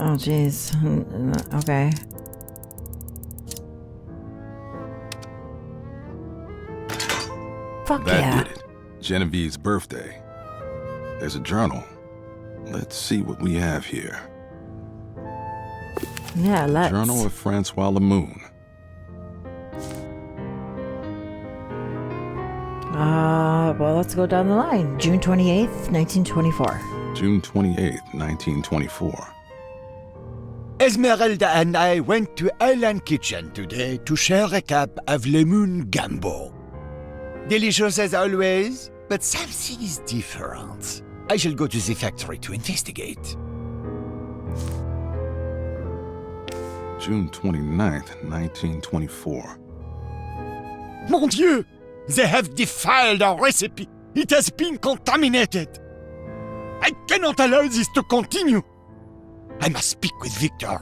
Oh, jeez. Okay. Fuck That yeah. did it. Genevieve's birthday. There's a journal. Let's see what we have here. Yeah, let's. Journal of Francois Lemoon. Well, let's go down the line. June 28th, 1924. June 28th, 1924. Esmeralda and I went to Island Kitchen today to share a cup of lemon gumbo. Delicious as always, but something is different. I shall go to the factory to investigate. June 29th, 1924. Mon Dieu! They have defiled our recipe. It has been contaminated. I cannot allow this to continue. I must speak with Victor.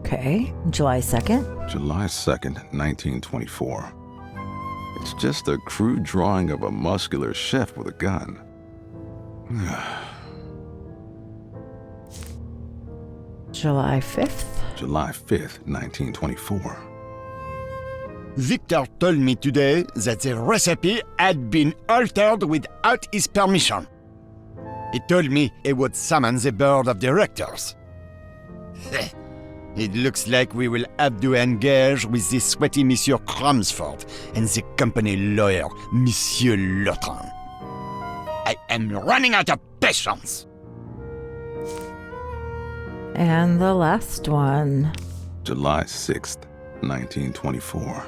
Okay, July 2nd. July 2nd, 1924. It's just a crude drawing of a muscular chef with a gun. July 5th. July 5th, 1924. Victor told me today that the recipe had been altered without his permission. He told me he would summon the board of directors. It looks like we will have to engage with the sweaty Monsieur Crumsford and the company lawyer, Monsieur Lotrin. I am running out of patience. And the last one. July 6th, 1924.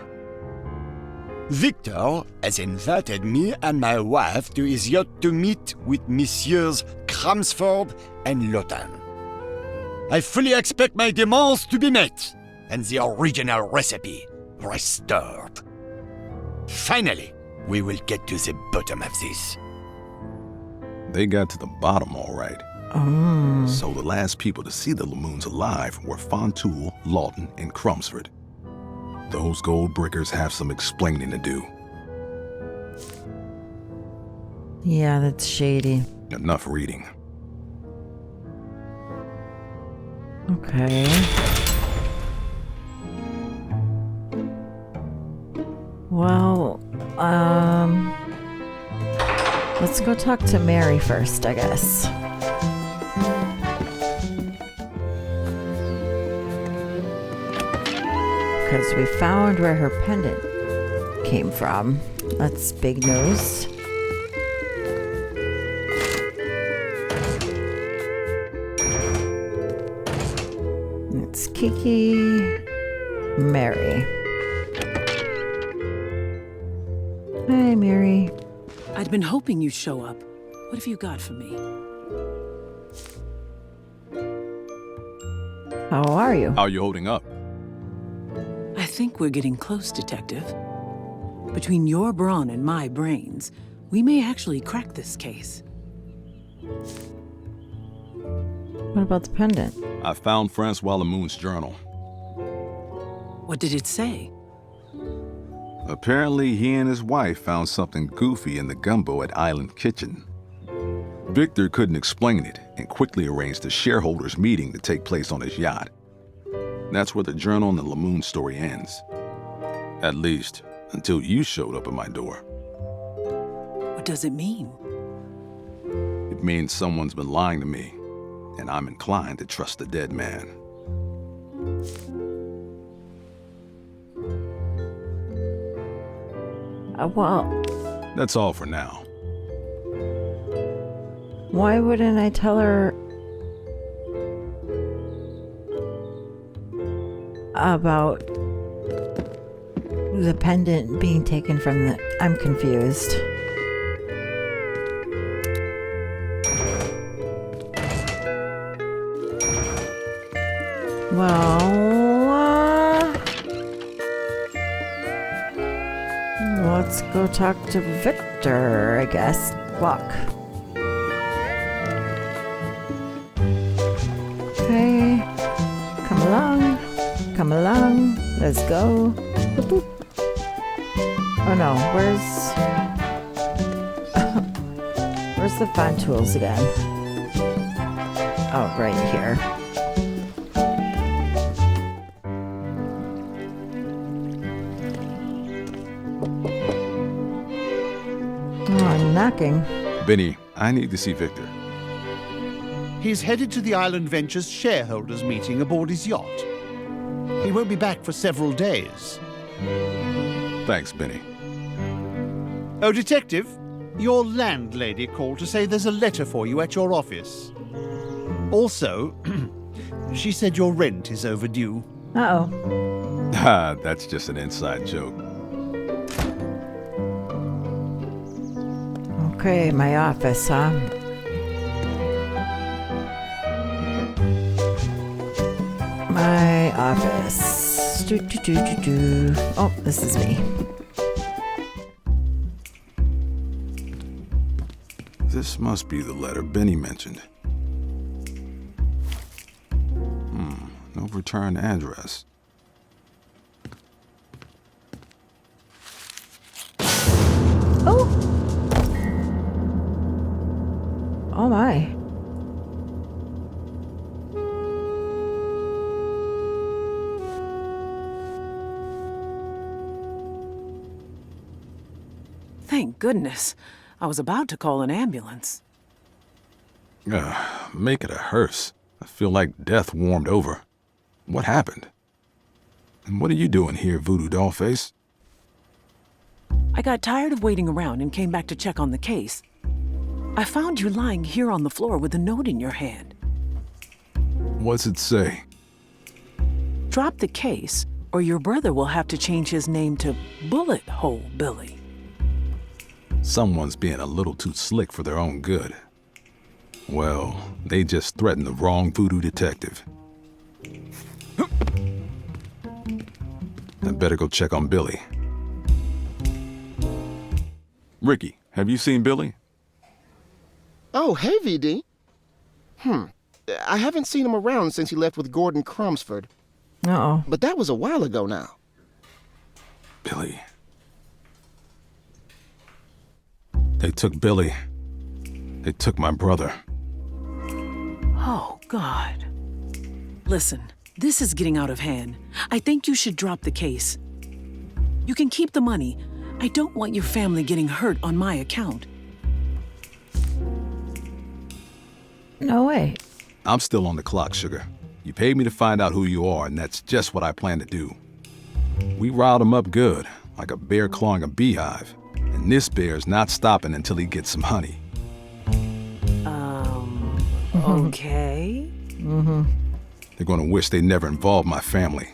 Victor has invited me and my wife to his yacht to meet with Messieurs Crumsford and Lotrin. I fully expect my demands to be met and the original recipe restored. Finally, we will get to the bottom of this. They got to the bottom all right. So the last people to see the Lemoons alive were Fontoul, Lawton, and Crumsford. Those gold brickers have some explaining to do. Yeah, that's shady. Enough reading. Okay. Well, let's go talk to Mary first, I guess. Because we found where her pendant came from. That's big news. It's Kiki, Mary. Hi, Mary. I'd been hoping you'd show up. What have you got for me? How are you? How are you holding up? I think we're getting close, Detective. Between your brawn and my brains, we may actually crack this case. What about the pendant? I found Francois Lemoon's journal. What did it say? Apparently, he and his wife found something goofy in the gumbo at Island Kitchen. Victor couldn't explain it and quickly arranged a shareholders' meeting to take place on his yacht. That's where the journal and the Lemoon story ends. At least, until you showed up at my door. What does it mean? It means someone's been lying to me, and I'm inclined to trust the dead man. Well, that's all for now. Why wouldn't I tell her about the pendant being taken from the... I'm confused. Well, let's go talk to Victor, I guess. Walk. Okay. Come along. Come along. Let's go. Boop, boop. Oh no, where's the font tools again? Oh, right here. Oh, I'm knocking. Benny, I need to see Victor. He's headed to the Island Ventures shareholders meeting aboard his yacht. He won't be back for several days. Thanks, Benny. Oh, Detective, your landlady called to say there's a letter for you at your office. Also, she said your rent is overdue. Uh-oh. Ah, that's just an inside joke. Okay, my office, huh? My office. Oh, this is me. This must be the letter Benny mentioned. No return address. Oh! Oh my. Thank goodness. I was about to call an ambulance. Make it a hearse. I feel like death warmed over. What happened? And what are you doing here, Voodoo Dollface? I got tired of waiting around and came back to check on the case. I found you lying here on the floor with a note in your hand. What's it say? Drop the case, or your brother will have to change his name to Bullet Hole Billy. Someone's being a little too slick for their own good. Well, they just threatened the wrong Voodoo Detective. I better go check on Billy. Ricky, have you seen Billy? Oh, hey, VD. I haven't seen him around since he left with Gordon Crumsford. Uh-oh. But that was a while ago now. Billy. They took Billy. They took my brother. Oh, God. Listen, this is getting out of hand. I think you should drop the case. You can keep the money. I don't want your family getting hurt on my account. No way. I'm still on the clock, Sugar. You paid me to find out who you are, and that's just what I plan to do. We riled him up good, like a bear clawing a beehive. And this bear's not stopping until he gets some honey. Okay. They're gonna wish they never involved my family.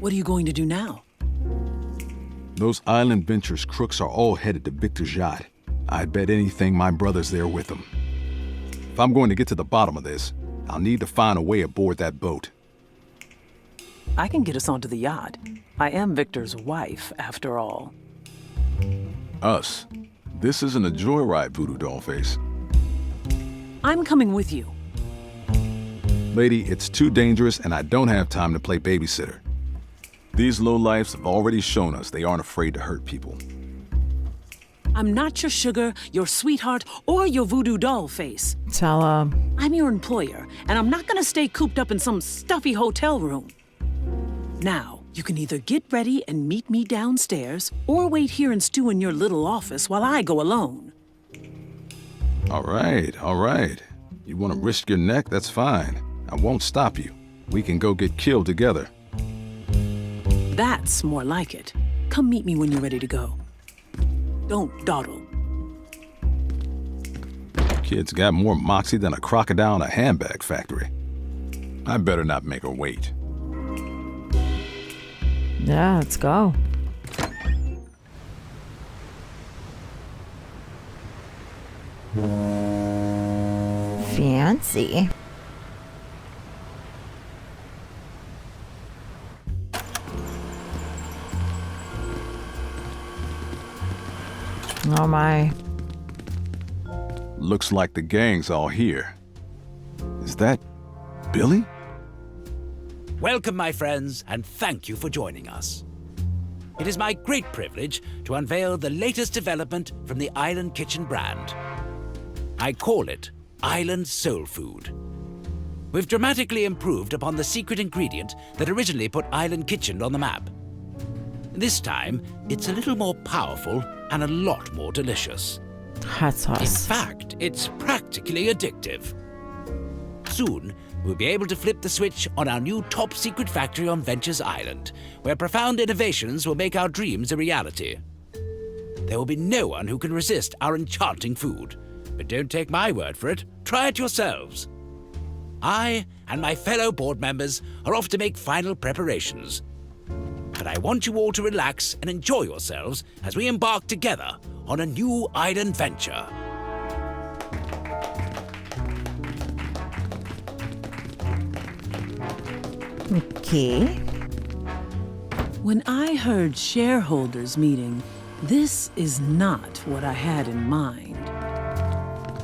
What are you going to do now? Those Island Ventures crooks are all headed to Victor's yacht. I bet anything my brother's there with them. If I'm going to get to the bottom of this, I'll need to find a way aboard that boat. I can get us onto the yacht. I am Victor's wife, after all. Us? This isn't a joyride, Voodoo Dollface. I'm coming with you. Lady, it's too dangerous and I don't have time to play babysitter. These lowlifes have already shown us they aren't afraid to hurt people. I'm not your sugar, your sweetheart, or your voodoo doll face. Tell I'm your employer, and I'm not gonna stay cooped up in some stuffy hotel room. Now, you can either get ready and meet me downstairs, or wait here and stew in your little office while I go alone. All right. You want to risk your neck? That's fine. I won't stop you. We can go get killed together. That's more like it. Come meet me when you're ready to go. Don't dawdle. Kid's got more moxie than a crocodile in a handbag factory. I better not make her wait. Yeah, let's go. Fancy. Oh my. Looks like the gang's all here. Is that Billy? Welcome, my friends, and thank you for joining us. It is my great privilege to unveil the latest development from the Island Kitchen brand. I call it Island Soul Food. We've dramatically improved upon the secret ingredient that originally put Island Kitchen on the map. This time, it's a little more powerful and a lot more delicious. Hot sauce. In fact, it's practically addictive. Soon, we'll be able to flip the switch on our new top-secret factory on Ventures Island, where profound innovations will make our dreams a reality. There will be no one who can resist our enchanting food. But don't take my word for it. Try it yourselves. I and my fellow board members are off to make final preparations. But I want you all to relax and enjoy yourselves as we embark together on a new island venture. Okay. When I heard shareholders meeting, this is not what I had in mind.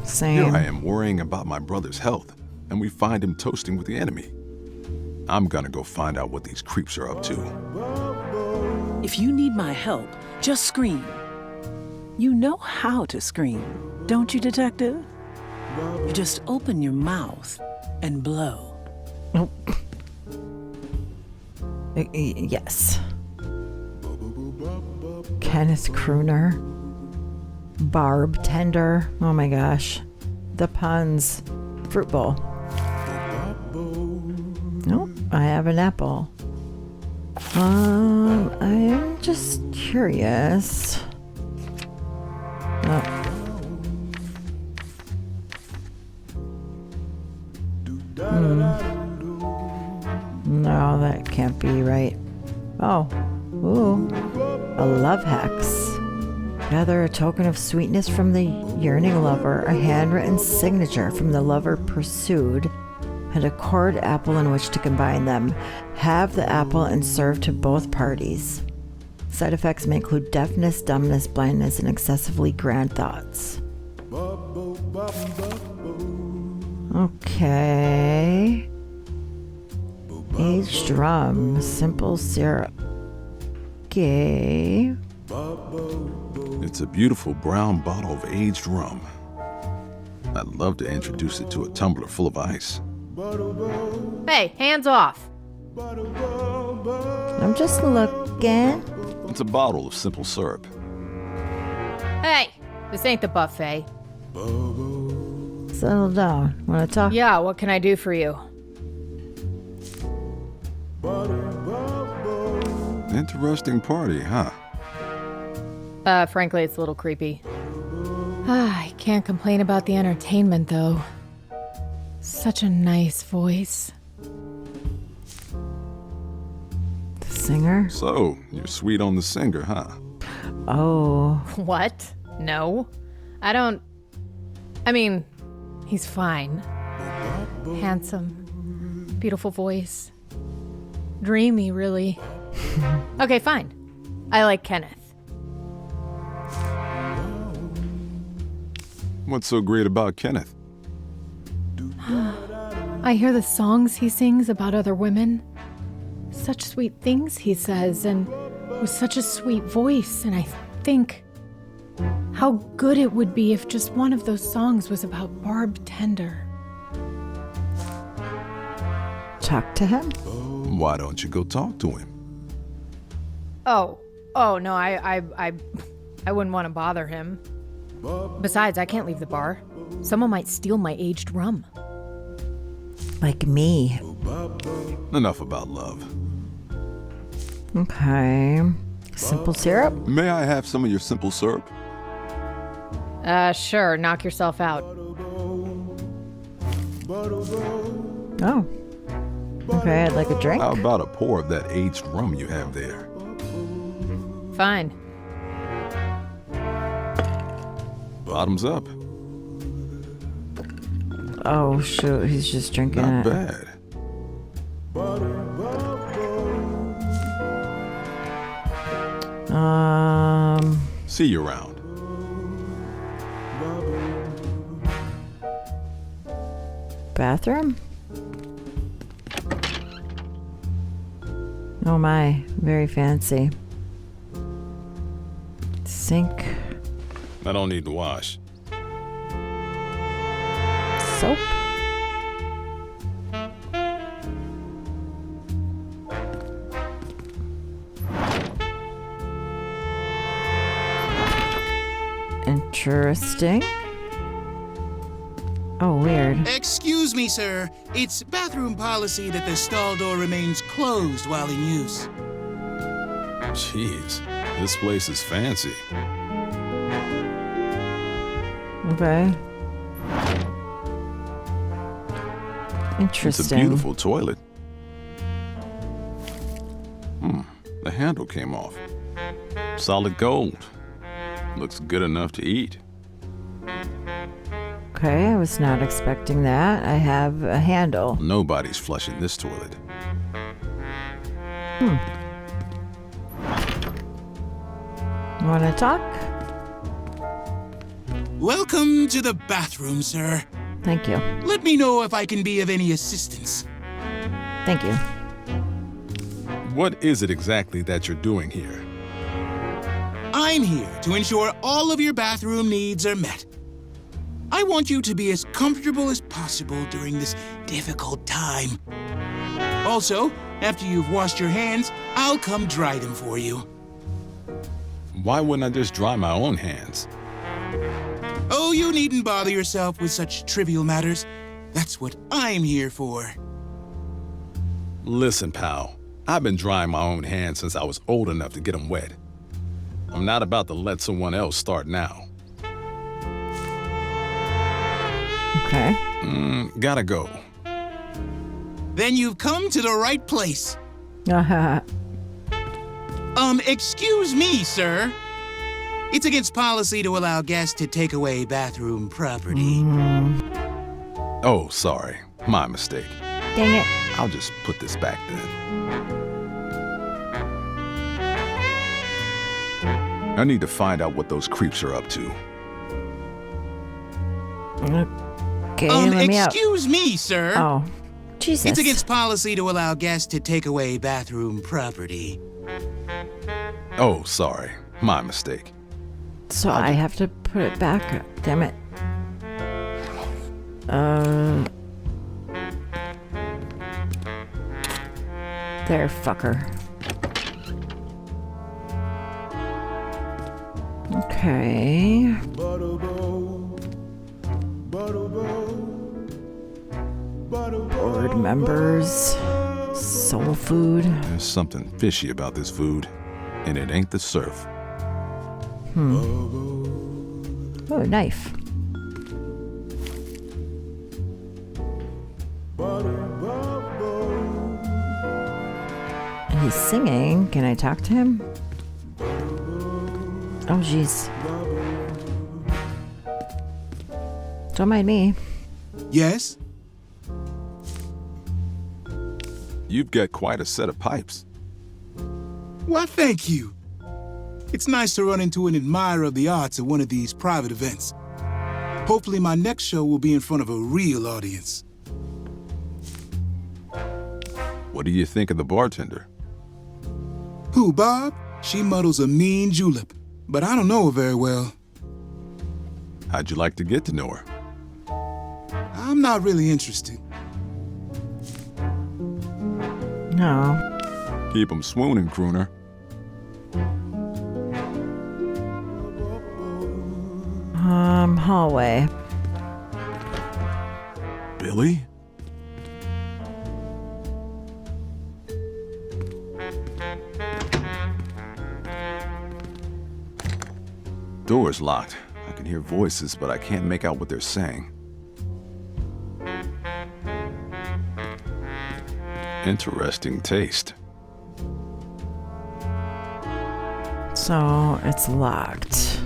Same. Here I am worrying about my brother's health, and we find him toasting with the enemy. I'm gonna go find out what these creeps are up to. If you need my help, just scream. You know how to scream, don't you, Detective? You just open your mouth and blow. Nope. Yes. Kenneth Crooner. Barb Tender. Oh my gosh. The puns. Fruit bowl. Nope. I have an apple. I'm just curious. Oh. No, that can't be right. Oh. Ooh. A love hex. Gather a token of sweetness from the yearning lover, a handwritten signature from the lover pursued, and a cord apple in which to combine them. Have the apple and serve to both parties. Side effects may include deafness, dumbness, blindness, and excessively grand thoughts. Okay. Aged rum, simple syrup. Okay. It's a beautiful brown bottle of aged rum. I'd love to introduce it to a tumbler full of ice. Hey, hands off. I'm just looking. It's a bottle of simple syrup. Hey, this ain't the buffet. Settle down. Want to talk? Yeah, what can I do for you? Interesting party, huh? Frankly, it's a little creepy. I can't complain about the entertainment, though. Such a nice voice. The singer? So, you're sweet on the singer, huh? Oh. What? No. I mean, he's fine. Handsome. Beautiful voice. Dreamy, really. Okay, fine. I like Kenneth. What's so great about Kenneth? I hear the songs he sings about other women. Such sweet things he says, and with such a sweet voice, and I think how good it would be if just one of those songs was about Barb Tender. Talk to him? Why don't you go talk to him? Oh no, I wouldn't want to bother him. Besides, I can't leave the bar. Someone might steal my aged rum. Like me. Enough about love. Okay. Simple syrup? May I have some of your simple syrup? Sure, knock yourself out. Oh. Okay, I'd like a drink. How about a pour of that aged rum you have there? Fine. Bottoms up. Oh, shoot, he's just drinking Not it. bad. See you around. Bathroom? Oh my, very fancy. Sink. I don't need to wash. Soap. Interesting. Oh, weird. Excuse me, sir. It's bathroom policy that the stall door remains closed while in use. Jeez, this place is fancy. Okay. It's Interesting. a beautiful toilet. The handle came off. Solid gold. Looks good enough to eat. Okay, I was not expecting that. I have a handle. Nobody's flushing this toilet. Want to talk? Welcome to the bathroom, sir. Thank you. Let me know if I can be of any assistance. Thank you. What is it exactly that you're doing here? I'm here to ensure all of your bathroom needs are met. I want you to be as comfortable as possible during this difficult time. Also, after you've washed your hands, I'll come dry them for you. Why wouldn't I just dry my own hands? Oh, you needn't bother yourself with such trivial matters. That's what I'm here for. Listen, pal. I've been drying my own hands since I was old enough to get them wet. I'm not about to let someone else start now. Okay. Gotta go. Then you've come to the right place. Excuse me, sir. It's against policy to allow guests to take away bathroom property. Oh, sorry. My mistake. Dang it. I'll just put this back then. I need to find out what those creeps are up to. Okay, let me out. Excuse me, sir. Oh, Jesus. It's against policy to allow guests to take away bathroom property. Oh, sorry. My mistake. So I have to put it back. Damn it. There, fucker. Okay. Board members. Soul food. There's something fishy about this food, and it ain't the surf. Oh, knife. He's singing. Can I talk to him? Oh, jeez. Don't mind me. Yes? You've got quite a set of pipes. Why, thank you. It's nice to run into an admirer of the arts at one of these private events. Hopefully my next show will be in front of a real audience. What do you think of the bartender? Who, Bob? She muddles a mean julep, but I don't know her very well. How'd you like to get to know her? I'm not really interested. No. Keep 'em swooning, crooner. Hallway. Billy? Door's locked. I can hear voices, but I can't make out what they're saying. Interesting taste. So it's locked.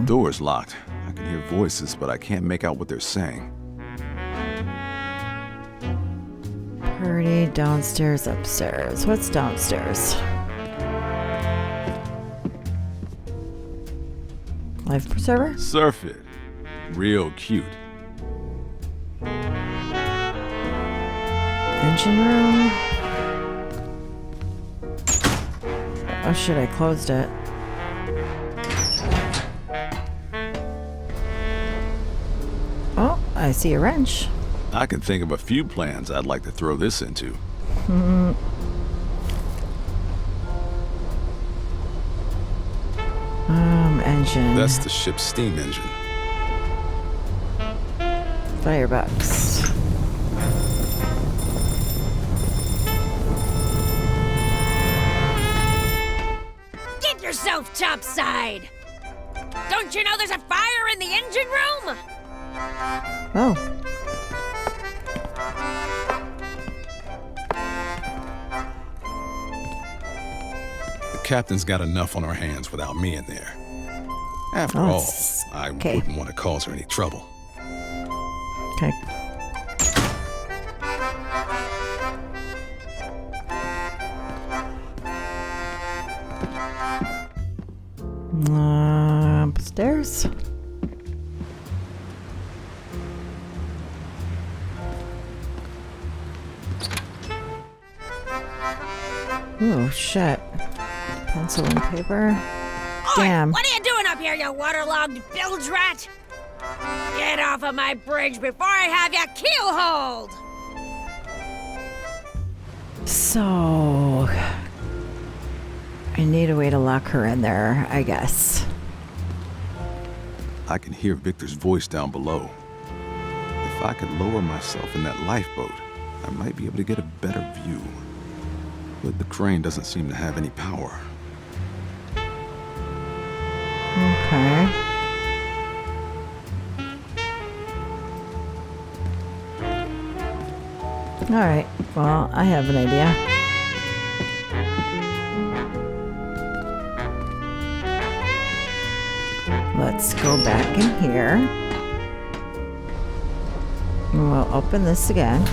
Door's locked. I can hear voices, but I can't make out what they're saying. Party downstairs, upstairs. What's downstairs? Life preserver? Surf it. Real cute. Engine room. Oh shit, I closed it. Oh, I see a wrench. I can think of a few plans I'd like to throw this into. Engine. That's the ship's steam engine. Firebox. Get yourself topside! Don't you know there's a fire in the engine room? Oh. The captain's got enough on her hands without me in there. After Oh, all, I wouldn't want to cause her any trouble. Okay. Upstairs. Oh shit. Pencil and paper. Damn. What are you doing up here, you waterlogged bilge rat? Get off of my bridge before I have you keelhauled! So, I need a way to lock her in there, I guess. I can hear Victor's voice down below. If I could lower myself in that lifeboat, I might be able to get a better view. But the crane doesn't seem to have any power. Okay. Alright, well, I have an idea. Let's go back in here. And we'll open this again.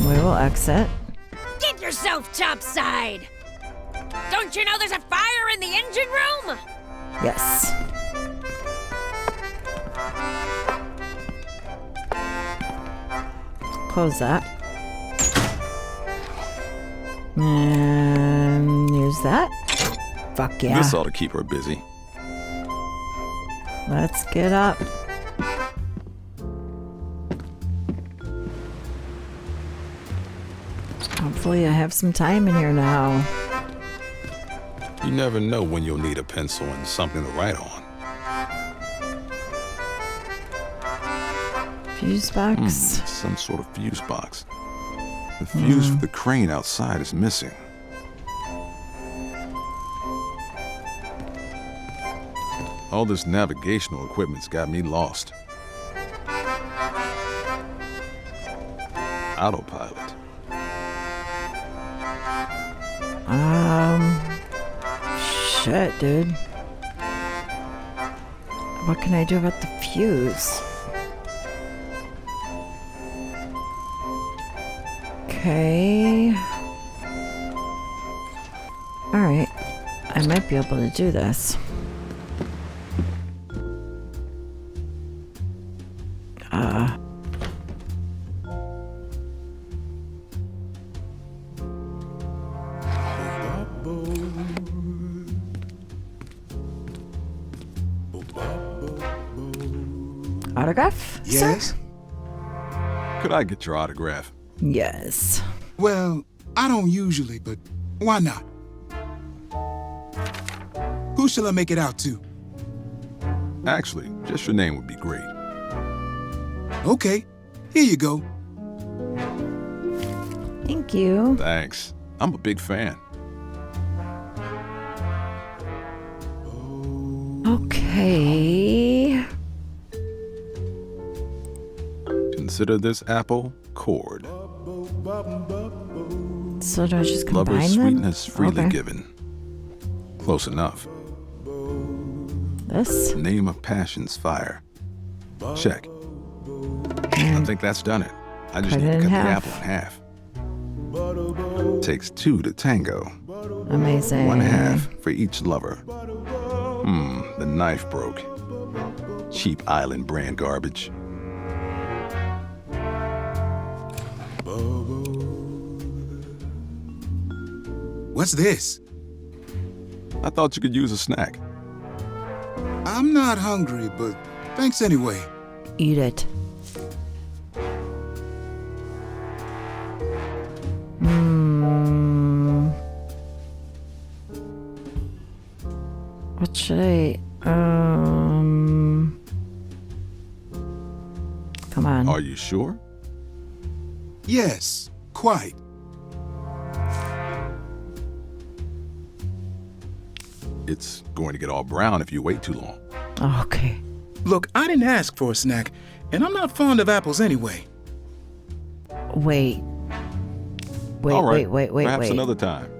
We will exit. Get yourself topside! Don't you know there's a fire in the engine room? Yes. Close that. And use that. Fuck yeah. This ought to keep her busy. Let's get up. Hopefully I have some time in here now. You never know when you'll need a pencil and something to write on. Fuse box? Some sort of fuse box. The fuse for the crane outside is missing. All this navigational equipment's got me lost. Autopilot. Shit, dude. What can I do about the fuse? Okay. Alright. I might be able to do this. Autograph? Yes? Sir? Could I get your autograph? Yes. Well, I don't usually, but why not? Who shall I make it out to? Actually, just your name would be great. Okay, here you go. Thank you. Thanks. I'm a big fan. Okay. Consider this apple cord. So do I just combine Lover's them? sweetness freely Okay. given. Close enough. This? Name of passion's fire. Check. I think that's done it. I just Cut need it to in cut the half. apple in half. Takes two to tango. Amazing. 1/2 for each lover. The knife broke. Cheap island brand garbage. What's this? I thought you could use a snack. I'm not hungry, but thanks anyway. Eat it. What should I... Come on. Are you sure? Yes, quite. It's going to get all brown if you wait too long. Okay. Look, I didn't ask for a snack, and I'm not fond of apples anyway. Wait. All right, Wait. Perhaps another time.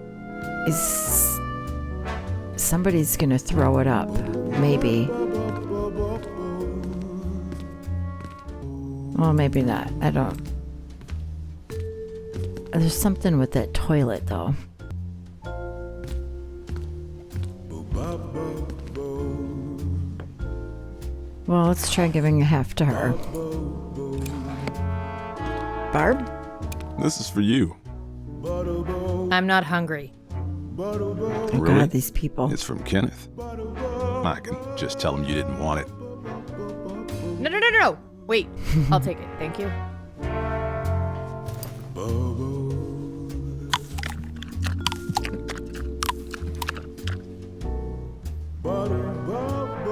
Somebody's gonna throw it up. Maybe. Well, maybe not. I don't... There's something with that toilet, though. Well, let's try giving half to her. Barb? This is for you. I'm not hungry. Oh, Really? God, these people. It's from Kenneth. I can just tell him you didn't want it. No. Wait, I'll take it. Thank you.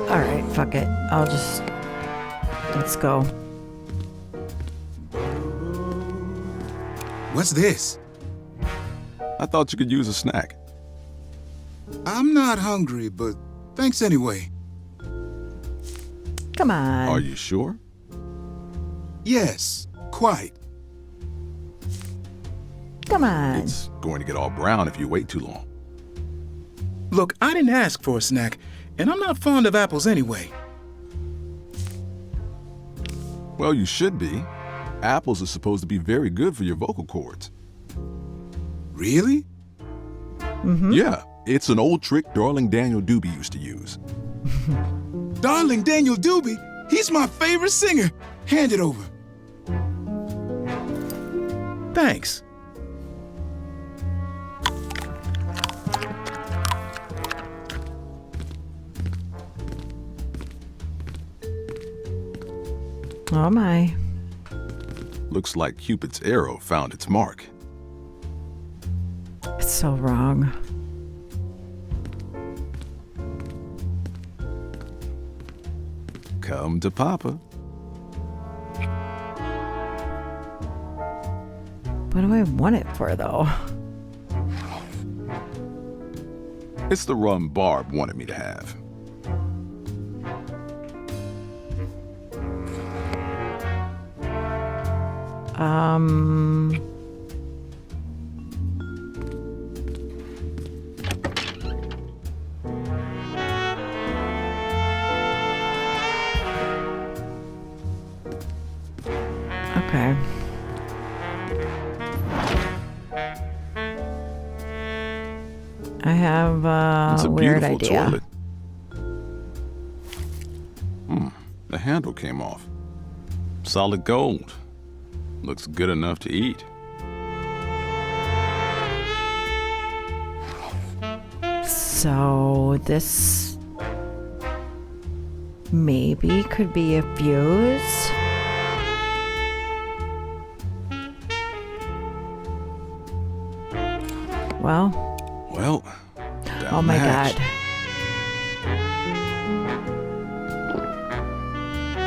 Alright, fuck it. Let's go. What's this? I thought you could use a snack. I'm not hungry, but thanks anyway. Come on. Are you sure? Yes, quite. Come on. It's going to get all brown if you wait too long. Look, I didn't ask for a snack, and I'm not fond of apples anyway. Well, you should be. Apples are supposed to be very good for your vocal cords. Really? Mm-hmm. Yeah, it's an old trick Darling Daniel Doobie used to use. Darling Daniel Doobie? He's my favorite singer. Hand it over. Thanks. Oh my. Looks like Cupid's arrow found its mark. It's so wrong. Come to Papa. What do I want it for, though? It's the rum Barb wanted me to have. Okay. I have It's a a weird beautiful idea. toilet. The handle came off. Solid gold. Looks good enough to eat. So this maybe could be a fuse. Well, down oh my the hatch. God.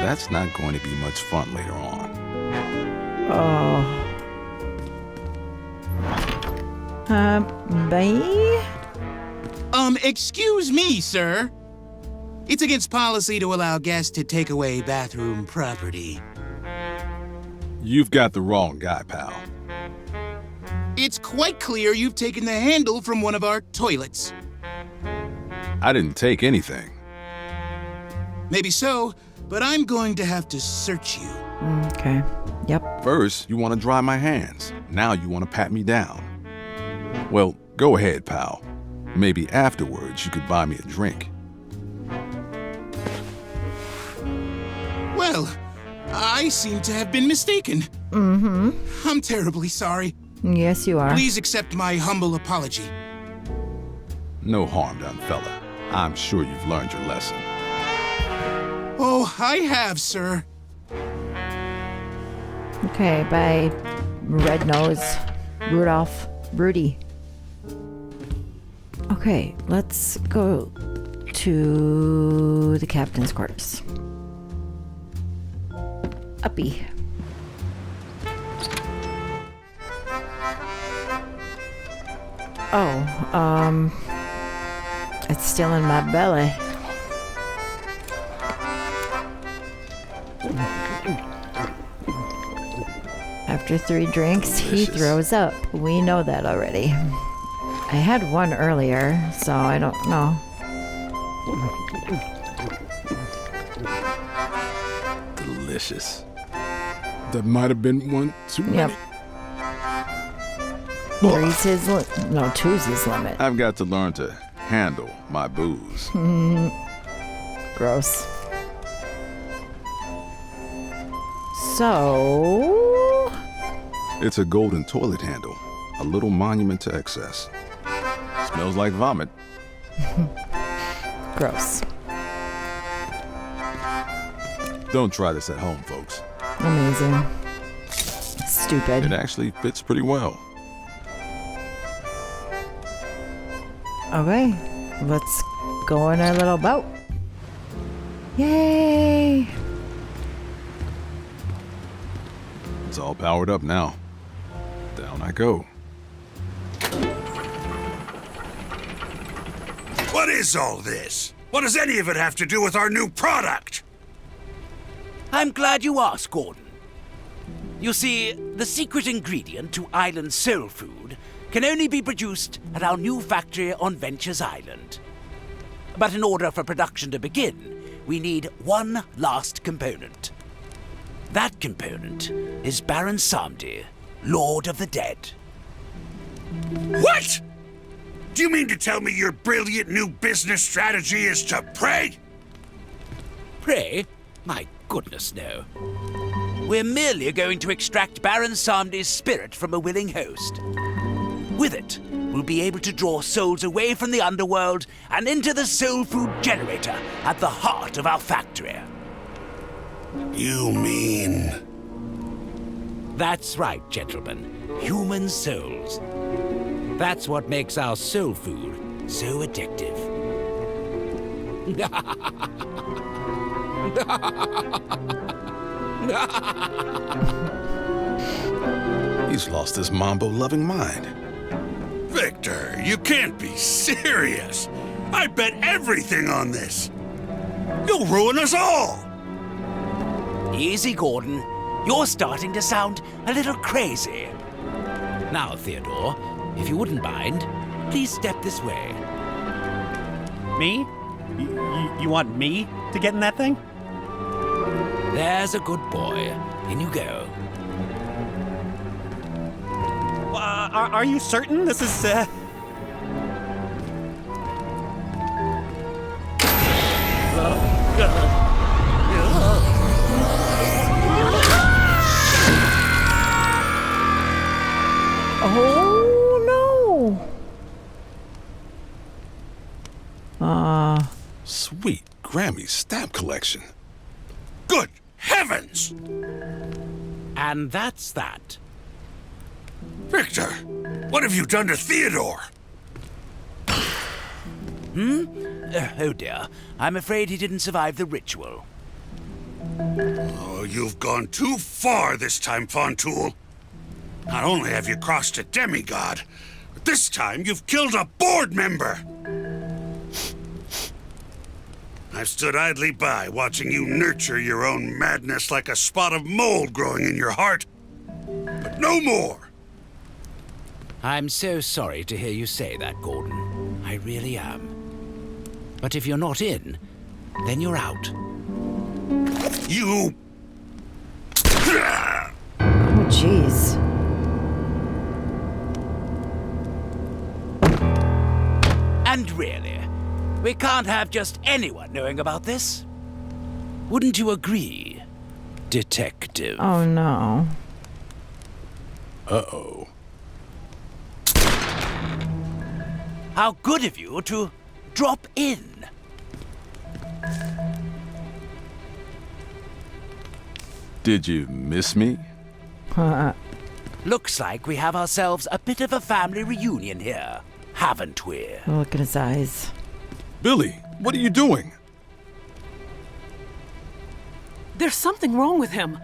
That's not going to be much fun later on. Bye? Excuse me, sir. It's against policy to allow guests to take away bathroom property. You've got the wrong guy, pal. It's quite clear you've taken the handle from one of our toilets. I didn't take anything. Maybe so, but I'm going to have to search you. Okay. Yep. First, you want to dry my hands. Now you want to pat me down. Well, go ahead, pal. Maybe afterwards you could buy me a drink. Well, I seem to have been mistaken. Mm-hmm. I'm terribly sorry. Yes, you are. Please accept my humble apology. No harm done, fella. I'm sure you've learned your lesson. Oh, I have, sir. Okay, by Red Nose, Rudolph, Rudy. Okay, let's go to the captain's quarters. Uppy. Oh, it's still in my belly. After 3 drinks, he throws up. We know that already. I had one earlier, so I don't know. Delicious. That might have been one too many. Yep. 3's his no, 2's his limit. I've got to learn to handle my booze. Gross. So... It's a golden toilet handle. A little monument to excess. Smells like vomit. Gross. Don't try this at home, folks. Amazing. Stupid. It actually fits pretty well. Okay, let's go on our little boat. Yay! It's all powered up now. Down I go. What is all this? What does any of it have to do with our new product? I'm glad you asked, Gordon. You see, the secret ingredient to Island soul food can only be produced at our new factory on Ventures Island. But in order for production to begin, we need one last component. That component is Baron Samedi, Lord of the Dead. What? Do you mean to tell me your brilliant new business strategy is to pray? Pray? My goodness, no. We're merely going to extract Baron Samedi's spirit from a willing host. With it, we'll be able to draw souls away from the underworld and into the soul food generator at the heart of our factory. You mean... That's right, gentlemen. Human souls. That's what makes our soul food so addictive. He's lost his mambo-loving mind. Victor, you can't be serious. I bet everything on this. You'll ruin us all. Easy, Gordon. You're starting to sound a little crazy. Now, Theodore, if you wouldn't mind, please step this way. Me? You want me to get in that thing? There's a good boy. In you go. Are you certain this is, Oh no! Sweet Grammy stamp collection. Good heavens! And that's that. Victor, what have you done to Theodore? Oh dear. I'm afraid he didn't survive the ritual. Oh, you've gone too far this time, Fontoul. Not only have you crossed a demigod, but this time you've killed a board member. I've stood idly by watching you nurture your own madness like a spot of mold growing in your heart. But no more. I'm so sorry to hear you say that, Gordon. I really am. But if you're not in, then you're out. You... Oh, jeez. And really, we can't have just anyone knowing about this. Wouldn't you agree, Detective? Oh no. Uh-oh. How good of you to drop in. Did you miss me? Looks like we have ourselves a bit of a family reunion here, haven't we? Look at his eyes. Billy, what are you doing? There's something wrong with him.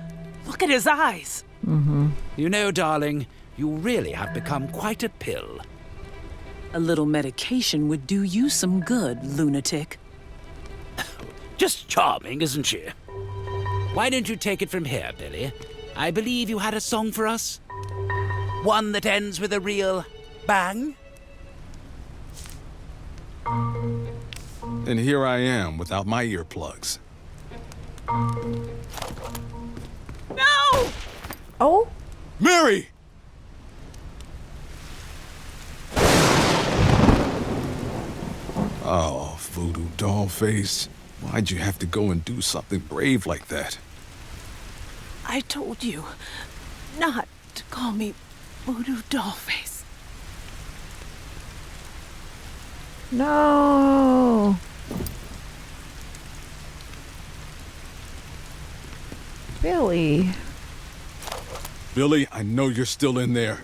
Look at his eyes. You know, darling, you really have become quite a pill. A little medication would do you some good, lunatic. Just charming, isn't she? Why don't you take it from here, Billy? I believe you had a song for us? One that ends with a real bang? And here I am without my earplugs. No! Oh? Mary! Oh, voodoo doll face. Why'd you have to go and do something brave like that? I told you not to call me Voodoo Dollface. No. Billy. Billy, I know you're still in there.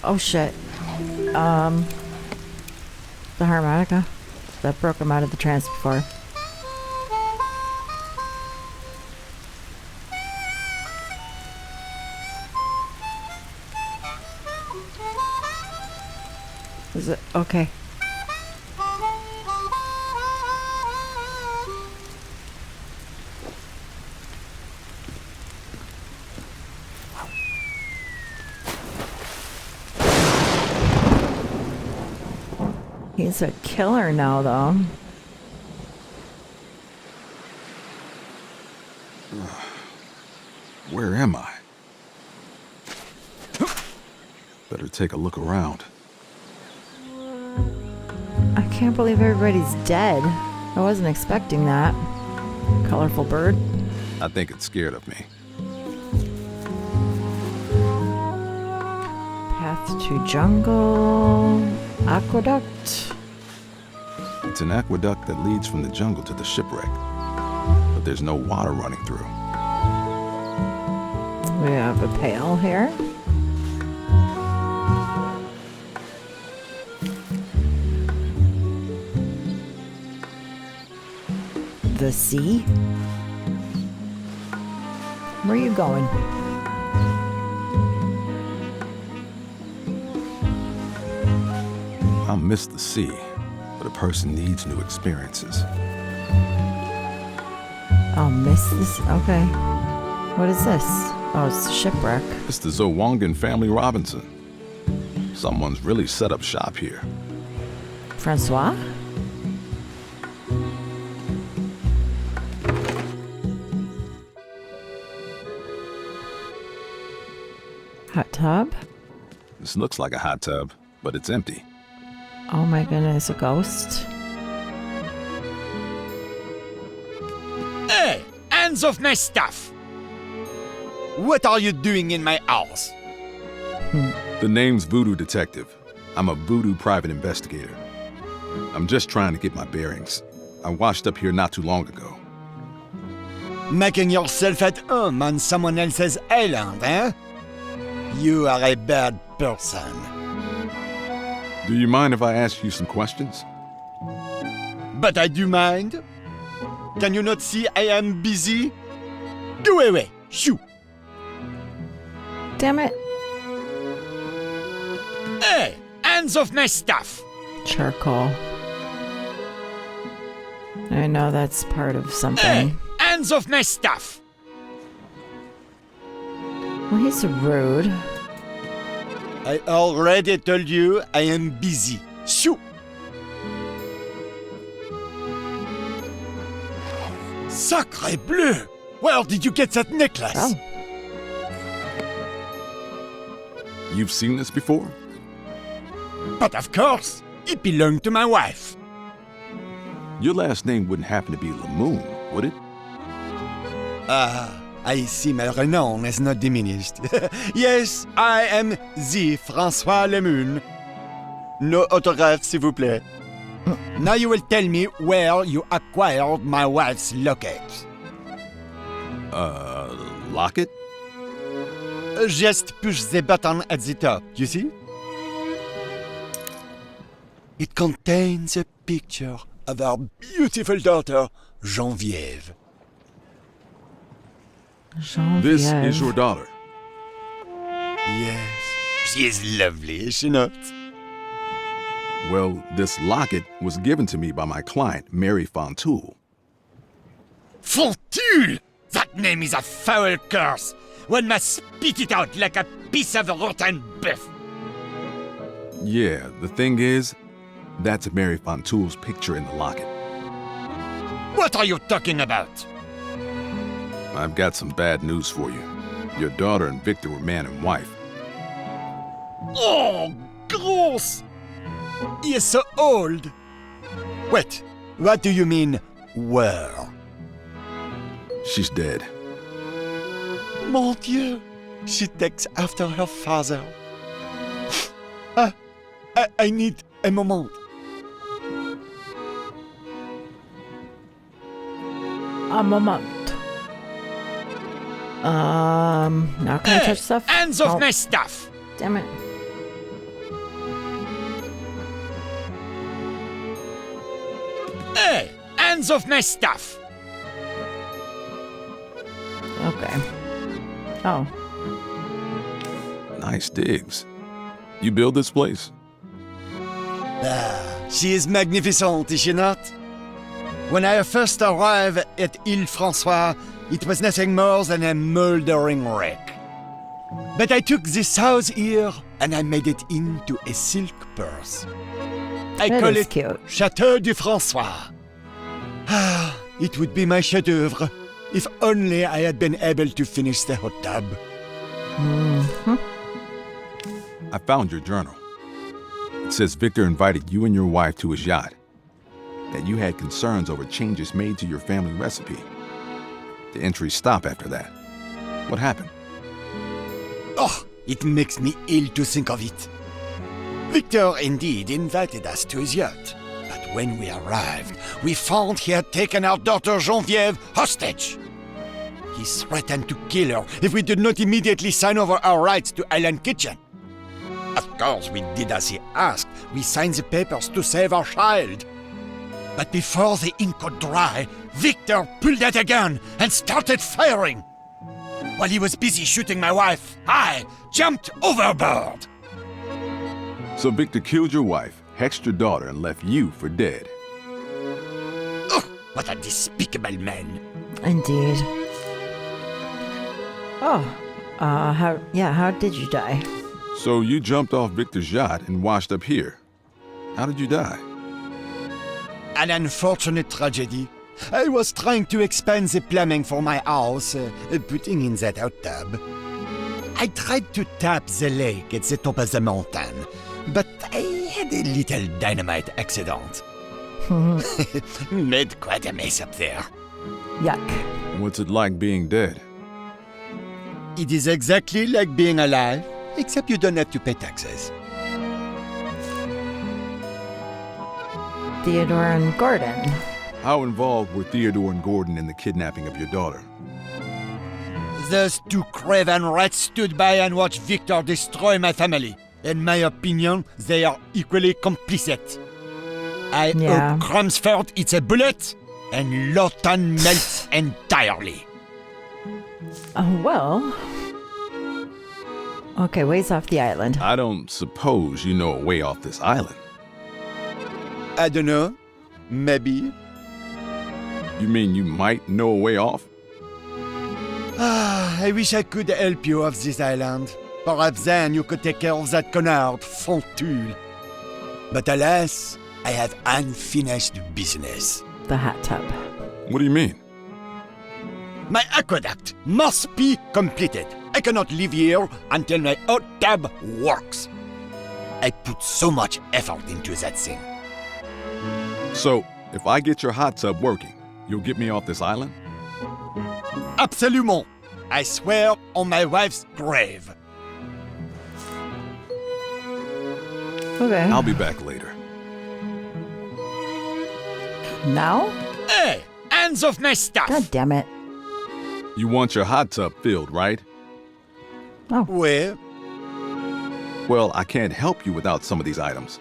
Oh shit. The harmonica that broke him out of the trance before. Is it okay? He's a killer now, though. Where am I? Better take a look around. I can't believe everybody's dead. I wasn't expecting that. Colorful bird. I think it's scared of me. Path to jungle. Aqueduct. It's an aqueduct that leads from the jungle to the shipwreck. But there's no water running through. We have a pail here. The sea? Where are you going? I'll miss the sea, but a person needs new experiences. I'll miss this. Okay. What is this? Oh, it's a shipwreck. It's the Zo Wanga family Robinson. Someone's really set up shop here. Francois? Hot tub? This looks like a hot tub, but it's empty. Oh my goodness, a ghost? Hey, hands off my stuff! What are you doing in my house? The name's Voodoo Detective. I'm a voodoo private investigator. I'm just trying to get my bearings. I washed up here not too long ago. Making yourself at home on someone else's island, eh? You are a bad person. Do you mind if I ask you some questions? But I do mind. Can you not see I am busy? Go away! Shoo! Damn it. Hey! Hands off my stuff! Charcoal. I know that's part of something. Hey! Hands off my stuff! Well, he's rude. I already told you I am busy. Shoo! Sacre bleu! Where did you get that necklace? Oh. You've seen this before? But of course, it belonged to my wife. Your last name wouldn't happen to be Lamoon, would it? I see my renown has not diminished. Yes, I am the François Lemoon. No autograph, s'il vous plaît. Now you will tell me where you acquired my wife's locket. Locket? Just push the button at the top, you see? It contains a picture of our beautiful daughter, Geneviève. This is your daughter. Yes, she is lovely, is she not? Well, this locket was given to me by my client, Mary Fontoul. Fontoul! That name is a foul curse. One must spit it out like a piece of rotten beef. Yeah, the thing is, that's Mary Fontoul's picture in the locket. What are you talking about? I've got some bad news for you. Your daughter and Victor were man and wife. Oh, gross! He is so old. Wait, what do you mean, were? She's dead. Mon Dieu, she takes after her father. I need a moment. A moment. Now can I touch stuff? Hands off my stuff! Damn it. Hey, hands off my stuff! Okay. Oh. Nice digs. You build this place? She is magnificent, is she not? When I first arrived at Ile François, it was nothing more than a mouldering wreck. But I took this house here and I made it into a silk purse. I call it cute. Château du François. Ah, it would be my chef-d'œuvre if only I had been able to finish the hot tub. Mm-hmm. I found your journal. It says Victor invited you and your wife to his yacht, that you had concerns over changes made to your family recipe. The entries stop after that. What happened? Oh, it makes me ill to think of it. Victor indeed invited us to his yacht, but when we arrived, we found he had taken our daughter Geneviève hostage. He threatened to kill her if we did not immediately sign over our rights to Island Kitchen. Of course, we did as he asked. We signed the papers to save our child. But before the ink could dry, Victor pulled out a gun and started firing. While he was busy shooting my wife, I jumped overboard. So Victor killed your wife, hexed your daughter, and left you for dead. Ugh, what a despicable man. Indeed. Oh. How did you die? So you jumped off Victor's yacht and washed up here. How did you die? An unfortunate tragedy. I was trying to expand the plumbing for my house, putting in that hot tub. I tried to tap the lake at the top of the mountain, but I had a little dynamite accident. Made quite a mess up there. Yuck. What's it like being dead? It is exactly like being alive, except you don't have to pay taxes. Theodore and Gordon. How involved were Theodore and Gordon in the kidnapping of your daughter? Those two craven rats stood by and watched Victor destroy my family. In my opinion, they are equally complicit. I hope Cramsford eats a bullet and Lawton melts entirely. Well. Okay, ways off the island. I don't suppose you know a way off this island. I don't know. Maybe. You mean you might know a way off? I wish I could help you off this island. Perhaps then you could take care of that connard, Fontoul. But alas, I have unfinished business. The hot tub. What do you mean? My aqueduct must be completed. I cannot live here until my hot tub works. I put so much effort into that thing. So, if I get your hot tub working, you'll get me off this island? Absolument. I swear on my wife's grave. Okay. I'll be back later. Now? Hey! Hands off my stuff! God damn it. You want your hot tub filled, right? Oh. Where? Well, I can't help you without some of these items.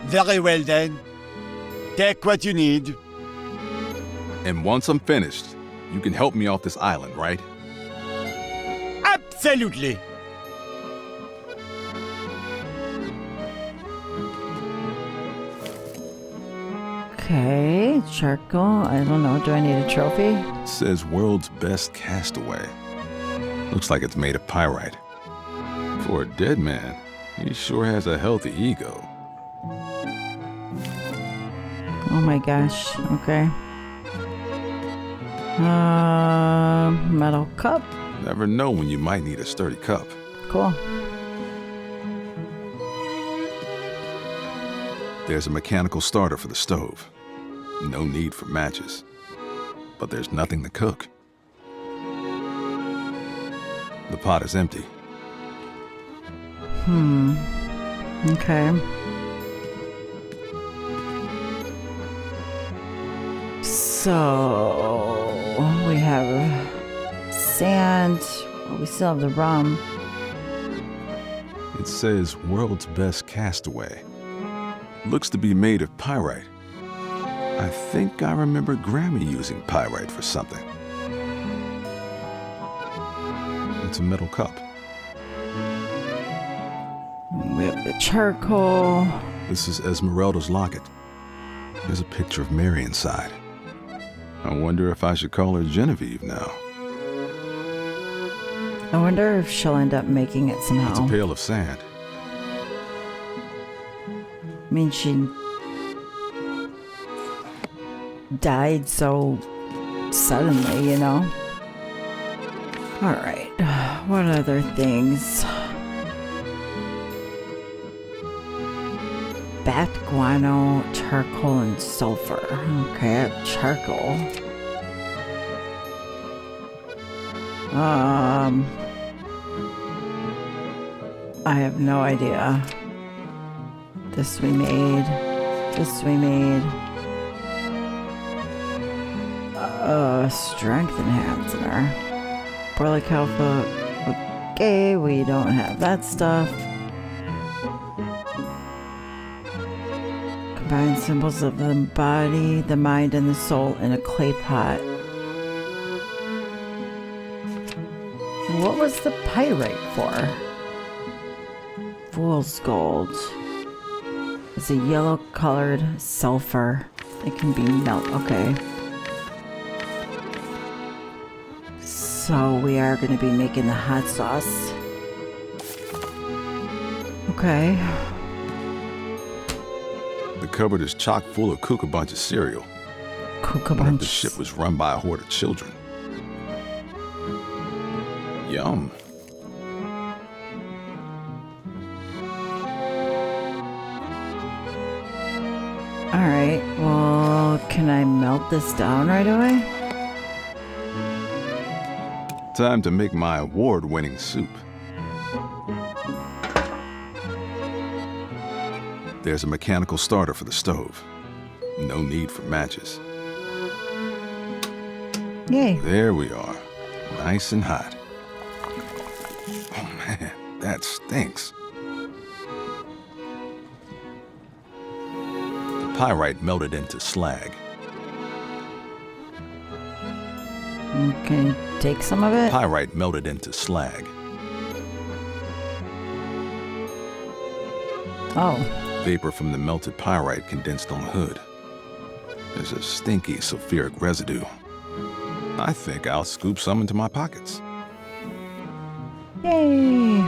Very well then. Take what you need. And once I'm finished, you can help me off this island, right? Absolutely. Okay, charcoal. I don't know. Do I need a trophy? It says world's best castaway. Looks like it's made of pyrite. For a dead man, he sure has a healthy ego. Oh my gosh. Okay. Metal cup. Never know when you might need a sturdy cup. Cool. There's a mechanical starter for the stove. No need for matches. But there's nothing to cook. The pot is empty. Okay. So we have sand. We still have the rum. It says world's best castaway. Looks to be made of pyrite. I think I remember Grammy using pyrite for something. It's a metal cup. We have the charcoal. This is Esmeralda's locket. There's a picture of Mary inside. I wonder if I should call her Genevieve now. I wonder if she'll end up making it somehow. It's a pail of sand. I mean, she died so suddenly, you know? Alright, what other things? Bat guano, charcoal, and sulfur. Okay, I have charcoal. I have no idea. This we made. This we made. Strength enhancer. Barlic alpha. Okay, we don't have that stuff. Combine symbols of the body, the mind, and the soul in a clay pot. What was the pyrite for? Fool's gold. It's a yellow colored sulfur. It can be melt. Okay. So we are going to be making the hot sauce. Okay. The cupboard is chock full of Cook-a-Bunch of cereal. Cook-a-Bunch. The ship was run by a horde of children. Yum. Alright, well, can I melt this down right away? Time to make my award-winning soup. There's a mechanical starter for the stove. No need for matches. Yay. There we are. Nice and hot. Oh man, that stinks. The pyrite melted into slag. Can you take some of it? Pyrite melted into slag. Oh. Vapor from the melted pyrite condensed on the hood. There's a stinky sulfuric residue. I think I'll scoop some into my pockets. Yay!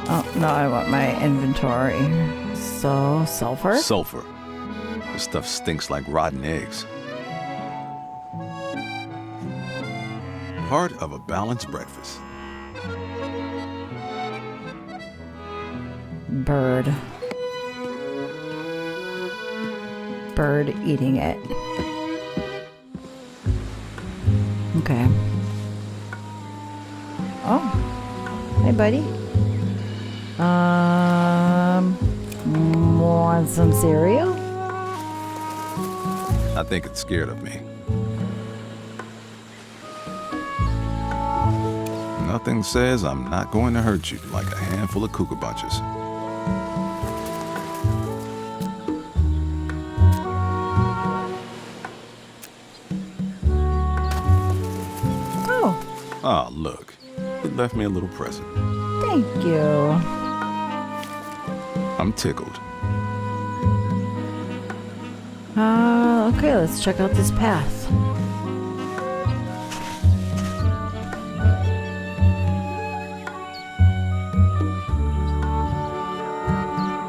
Oh, no, I want my inventory. So, sulfur? Sulfur. This stuff stinks like rotten eggs. Part of a balanced breakfast. Bird. Bird eating it. Okay. Oh. Hey, buddy. Want some cereal? I think it's scared of me. Nothing says I'm not going to hurt you like a handful of cougar bunches. Oh. Ah, look. It left me a little present. Thank you. I'm tickled. Okay, let's check out this path.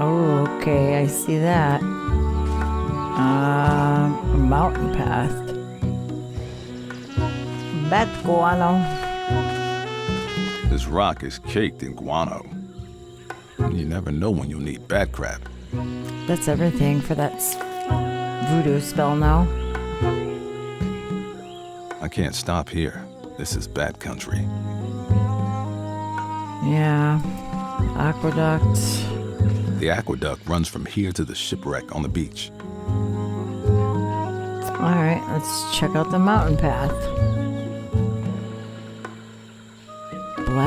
Oh, okay, I see that. A mountain path. Bat guano. This rock is caked in guano. You never know when you'll need bat crap. That's everything for that voodoo spell now. I can't stop here. This is bat country. Yeah. Aqueduct. The aqueduct runs from here to the shipwreck on the beach. Alright, let's check out the mountain path.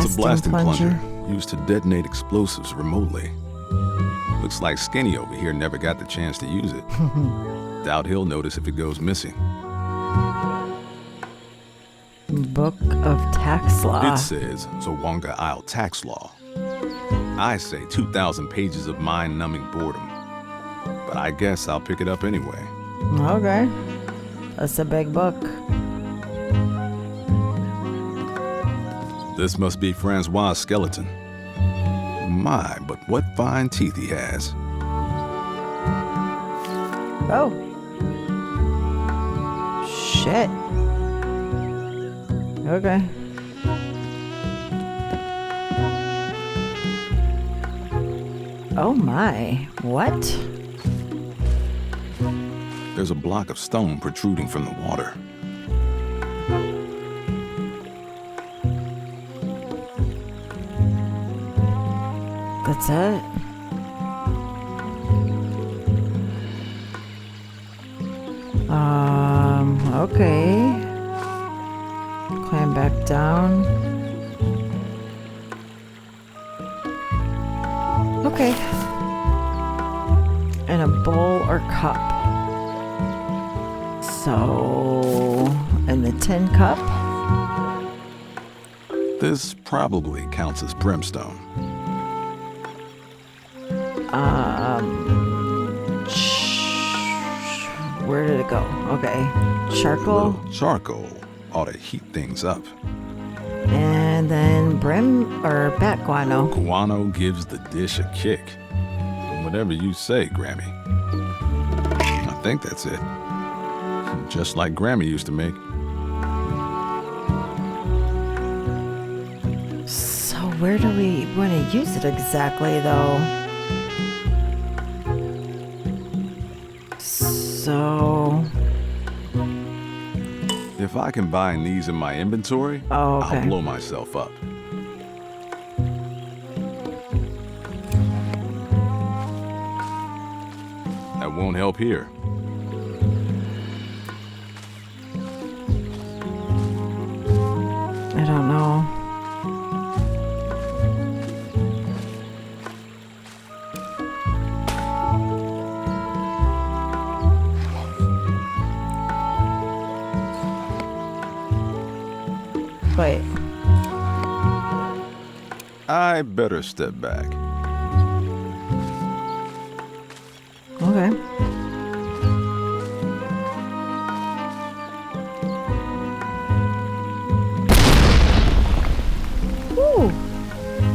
It's a blasting plunger used to detonate explosives remotely. Looks like Skinny over here never got the chance to use it. Doubt he'll notice if it goes missing. Book of Tax Law. It says Zo Wanga Isle tax law. I say 2,000 pages of mind-numbing boredom. But I guess I'll pick it up anyway. Okay. That's a big book. This must be Francois' skeleton. My, but what fine teeth he has. Oh. Shit. Okay. Oh my. What? There's a block of stone protruding from the water. That's it? Okay. Climb back down. Okay. And a bowl or cup. So, and the tin cup? This probably counts as brimstone. Where did it go? Okay. Charcoal. Charcoal ought to heat things up. And then brim or bat guano. Guano gives the dish a kick. Whatever you say, Grammy. I think that's it. Just like Grammy used to make. So where do we want to use it exactly, though? So... If I combine these in my inventory, oh, okay. I'll blow myself up. That won't help here. I don't know. Wait. I better step back. Okay. Woo.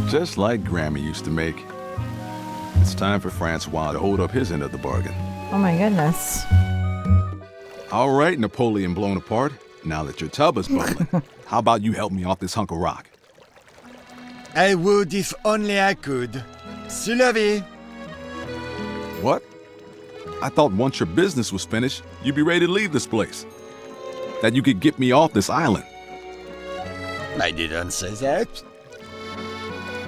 Just like Grammy used to make. It's time for Francois to hold up his end of the bargain. Oh my goodness. All right, Napoleon blown apart. Now that your tub is bubbling, how about you help me off this hunk of rock? I would if only I could. C'est la vie. What? I thought once your business was finished, you'd be ready to leave this place. That you could get me off this island. I didn't say that.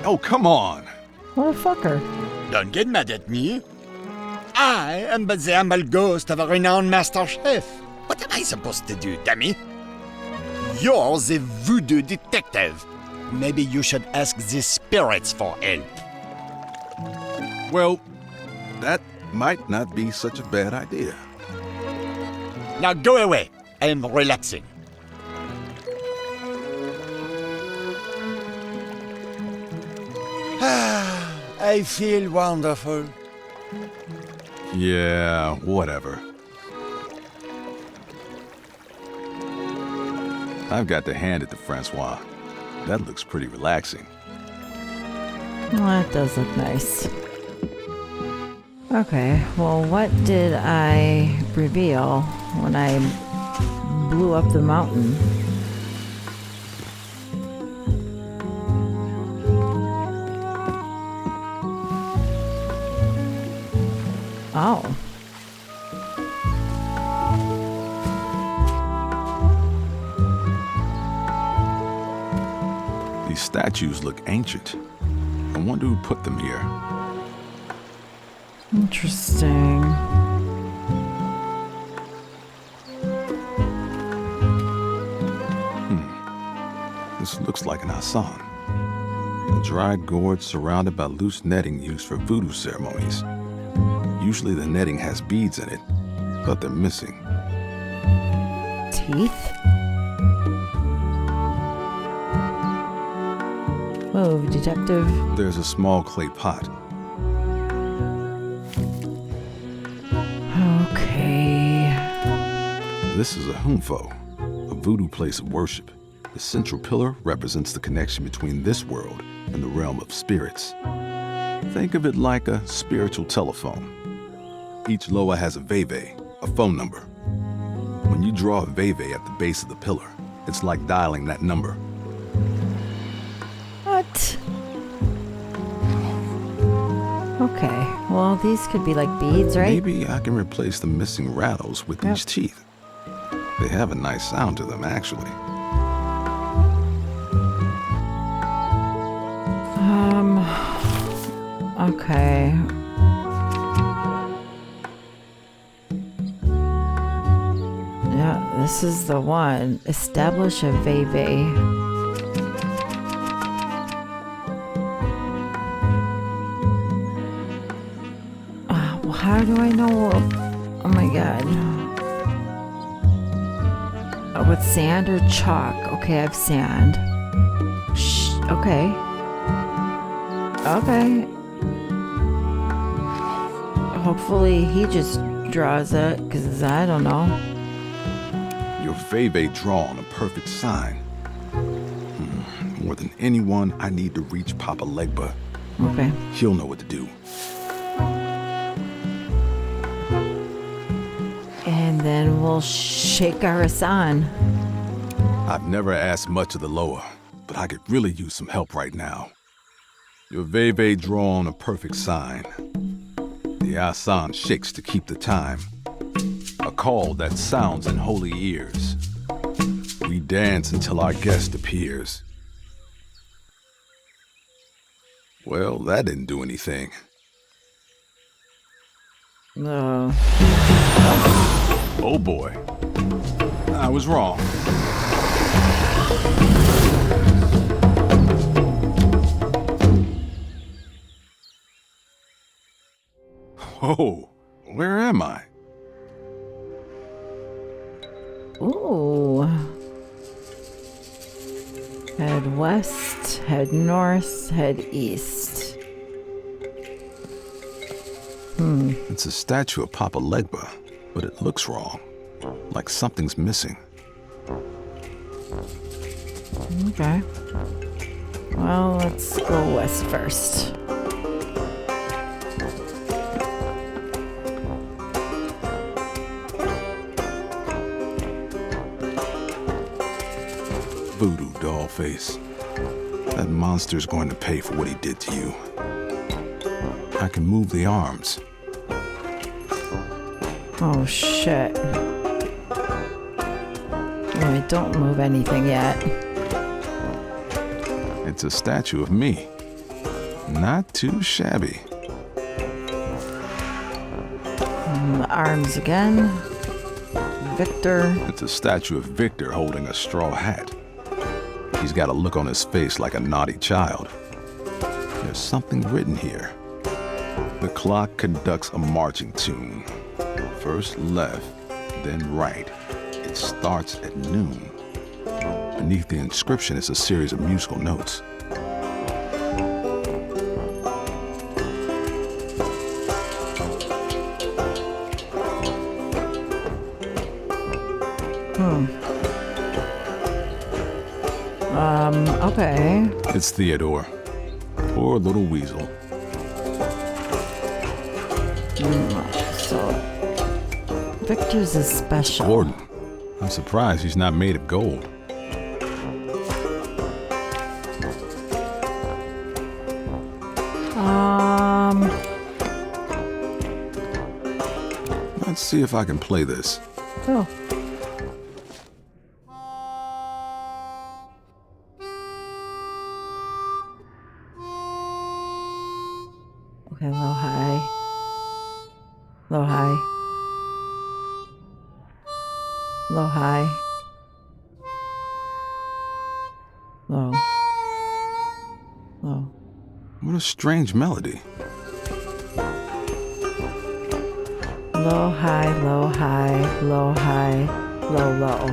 Oh, come on. What a fucker. Don't get mad at me. I am but the humble ghost of a renowned master chef. What am I supposed to do, dummy? You're the Voodoo Detective. Maybe you should ask the spirits for help. Well, that might not be such a bad idea. Now go away. I am relaxing. I feel wonderful. Yeah, whatever. I've got to hand it to Francois. That looks pretty relaxing. Well, that does look nice. Okay, well, what did I reveal when I blew up the mountain? Oh. These statues look ancient. I wonder who put them here. Interesting. This looks like an asan. A dried gourd surrounded by loose netting used for voodoo ceremonies. Usually the netting has beads in it, but they're missing. Teeth? Move, detective. There's a small clay pot. Okay. This is a humfo, a voodoo place of worship. The central pillar represents the connection between this world and the realm of spirits. Think of it like a spiritual telephone. Each loa has a veve, a phone number. When you draw a veve at the base of the pillar, it's like dialing that number. What? Okay, well, these could be like beads, right? Maybe I can replace the missing rattles with these teeth. They have a nice sound to them, actually. Okay. Yeah, this is the one. Establish a veve. Well, how do I know? Oh my god. With sand or chalk? Okay, I have sand. Okay. Okay. Hopefully he just draws it, because I don't know. Your veve drawn a perfect sign. More than anyone, I need to reach Papa Legba. Okay. He'll know what to do. And then we'll shake our asan. I've never asked much of the loa, but I could really use some help right now. Your veve drawn a perfect sign. The asan shakes to keep the time. A call that sounds in holy ears. We dance until our guest appears. Well, that didn't do anything. No. Oh boy. I was wrong. Whoa, where am I? Ooh. Head west, head north, head east. It's a statue of Papa Legba, but it looks wrong. Like something's missing. Okay. Well, let's go west first. Voodoo doll face. That monster's going to pay for what he did to you. I can move the arms. Oh, shit. Wait, don't move anything yet. It's a statue of me. Not too shabby. The arms again. Victor. It's a statue of Victor holding a straw hat. He's got a look on his face like a naughty child. There's something written here. The clock conducts a marching tune. First left, then right. It starts at noon. Beneath the inscription is a series of musical notes. Okay. It's Theodore. Poor little weasel. So, Victor's is special. Gordon. I'm surprised he's not made of gold. Let's see if I can play this. Oh. Okay, low, high. Low, high. Low, high. Low. Low. What a strange melody. Low, high, low, high, low, high, low, low.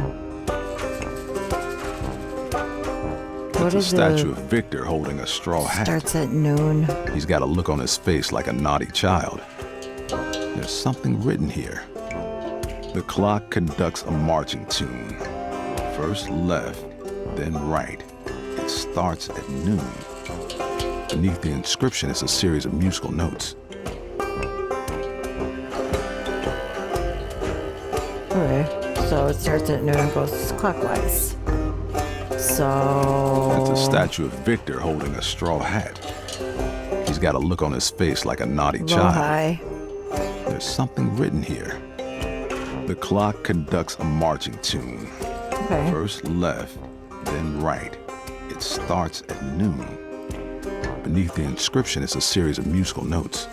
It's a statue of Victor holding a straw hat. Starts at noon. He's got a look on his face like a naughty child. There's something written here. The clock conducts a marching tune. First left, then right. It starts at noon. Beneath the inscription is a series of musical notes. Okay, so it starts at noon and goes clockwise. So... It's a statue of Victor holding a straw hat. He's got a look on his face like a naughty child. High. There's something written here. The clock conducts a marching tune. Okay. First left, then right. It starts at noon. Beneath the inscription is a series of musical notes.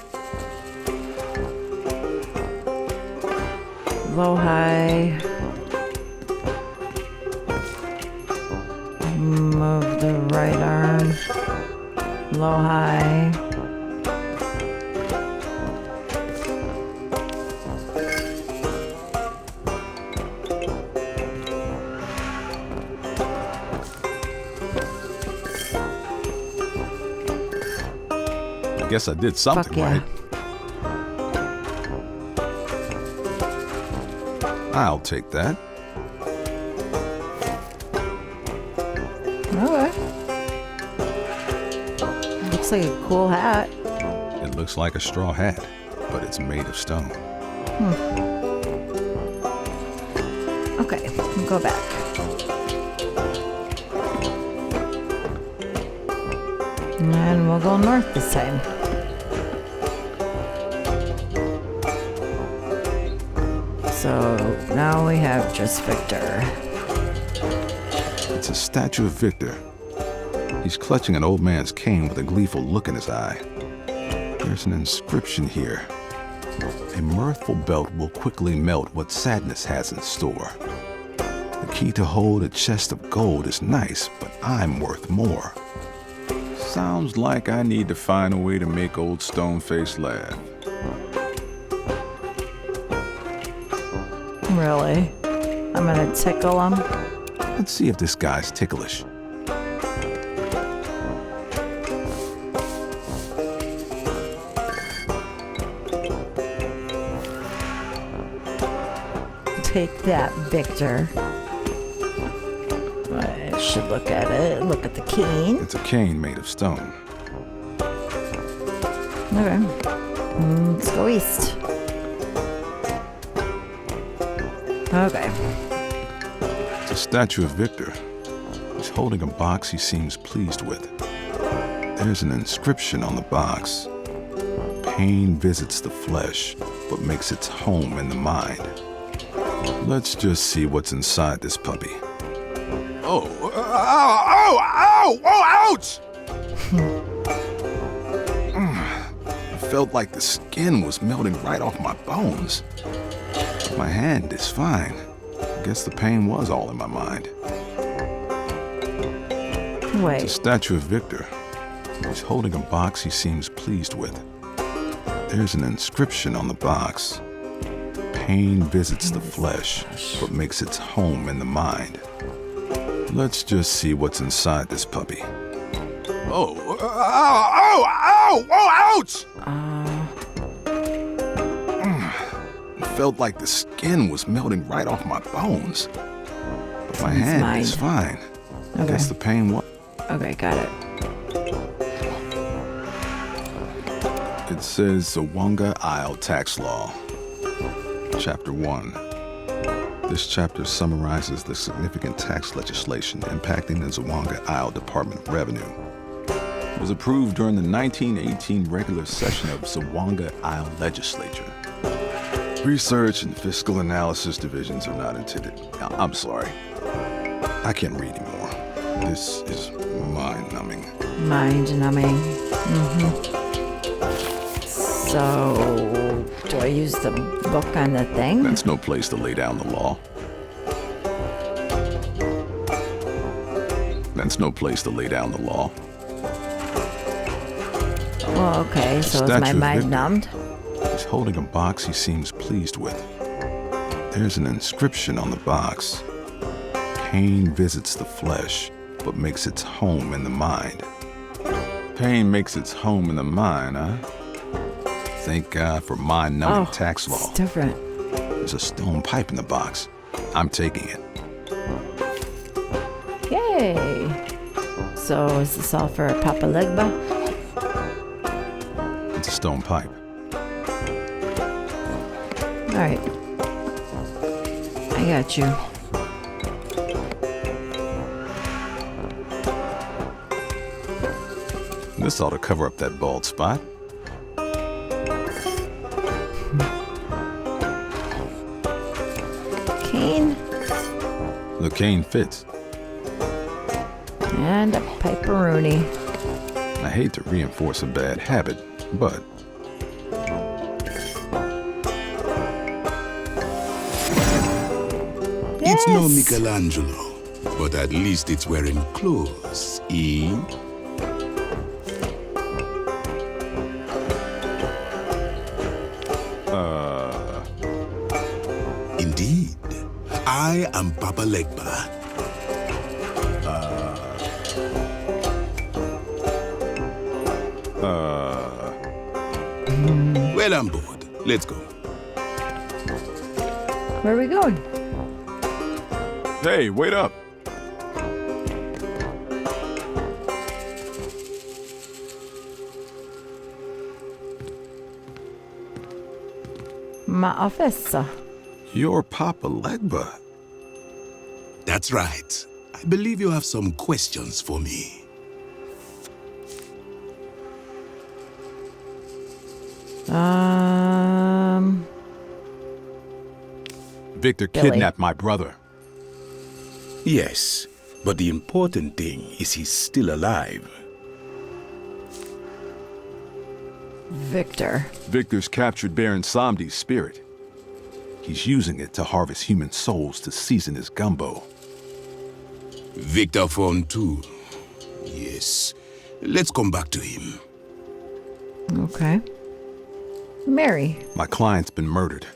Low, high. Move the right arm. Low, high. I guess I did something right. I'll take that. Okay. Looks like a cool hat. It looks like a straw hat, but it's made of stone. Okay, we'll go back. And we'll go north this time. So now we have just Victor. It's a statue of Victor. He's clutching an old man's cane with a gleeful look in his eye. There's an inscription here. A mirthful belt will quickly melt what sadness has in store. The key to hold a chest of gold is nice, but I'm worth more. Sounds like I need to find a way to make old Stoneface laugh. Really? I'm gonna tickle him? Let's see if this guy's ticklish. Take that, Victor. I should look at it. Look at the cane. It's a cane made of stone. Okay. Let's go east. Okay. It's a statue of Victor. He's holding a box he seems pleased with. There's an inscription on the box. Pain visits the flesh, but makes its home in the mind. Let's just see what's inside this puppy. Ouch! I felt like the skin was melting right off my bones. My hand is fine. I guess the pain was all in my mind. Wait. It's a statue of Victor. He's holding a box he seems pleased with. There's an inscription on the box. Pain visits the flesh, but makes its home in the mind. Let's just see what's inside this puppy. Ouch! It felt like the skin was melting right off my bones. But my hand is fine. I guess the pain was... Okay, got it. It says Zo Wanga Isle Tax Law, Chapter 1. This chapter summarizes the significant tax legislation impacting the Zo Wanga Isle Department of Revenue. It was approved during the 1918 regular session of Zo Wanga Isle Legislature. Research and fiscal analysis divisions are not intended. I'm sorry. I can't read anymore. This is mind-numbing. Mind-numbing. So, do I use the book on the thing? That's no place to lay down the law. That's no place to lay down the law. Well, okay, so is my mind numbed? He's holding a box he seems pleased with. There's an inscription on the box. Pain visits the flesh, but makes its home in the mind. Pain makes its home in the mind, huh? Thank God for mind-numbing tax law. It's different. There's a stone pipe in the box. I'm taking it. Yay! So is this all for Papa Legba? It's a stone pipe. Alright. I got you. This ought to cover up that bald spot. Cane. The cane fits. And a piperoonie. I hate to reinforce a bad habit, but... It's no Michelangelo, but at least it's wearing clothes, eh? Indeed. I am Papa Legba. Well, I'm bored. Let's go. Where are we going? Hey, wait up. My office. You're Papa Legba. That's right. I believe you have some questions for me. Victor Billy. kidnapped my brother. Yes, but the important thing is he's still alive. Victor. Victor's captured Baron Samdi's spirit. He's using it to harvest human souls to season his gumbo. Victor Fontoul. Yes. Let's come back to him. Okay. Mary. My client's been murdered.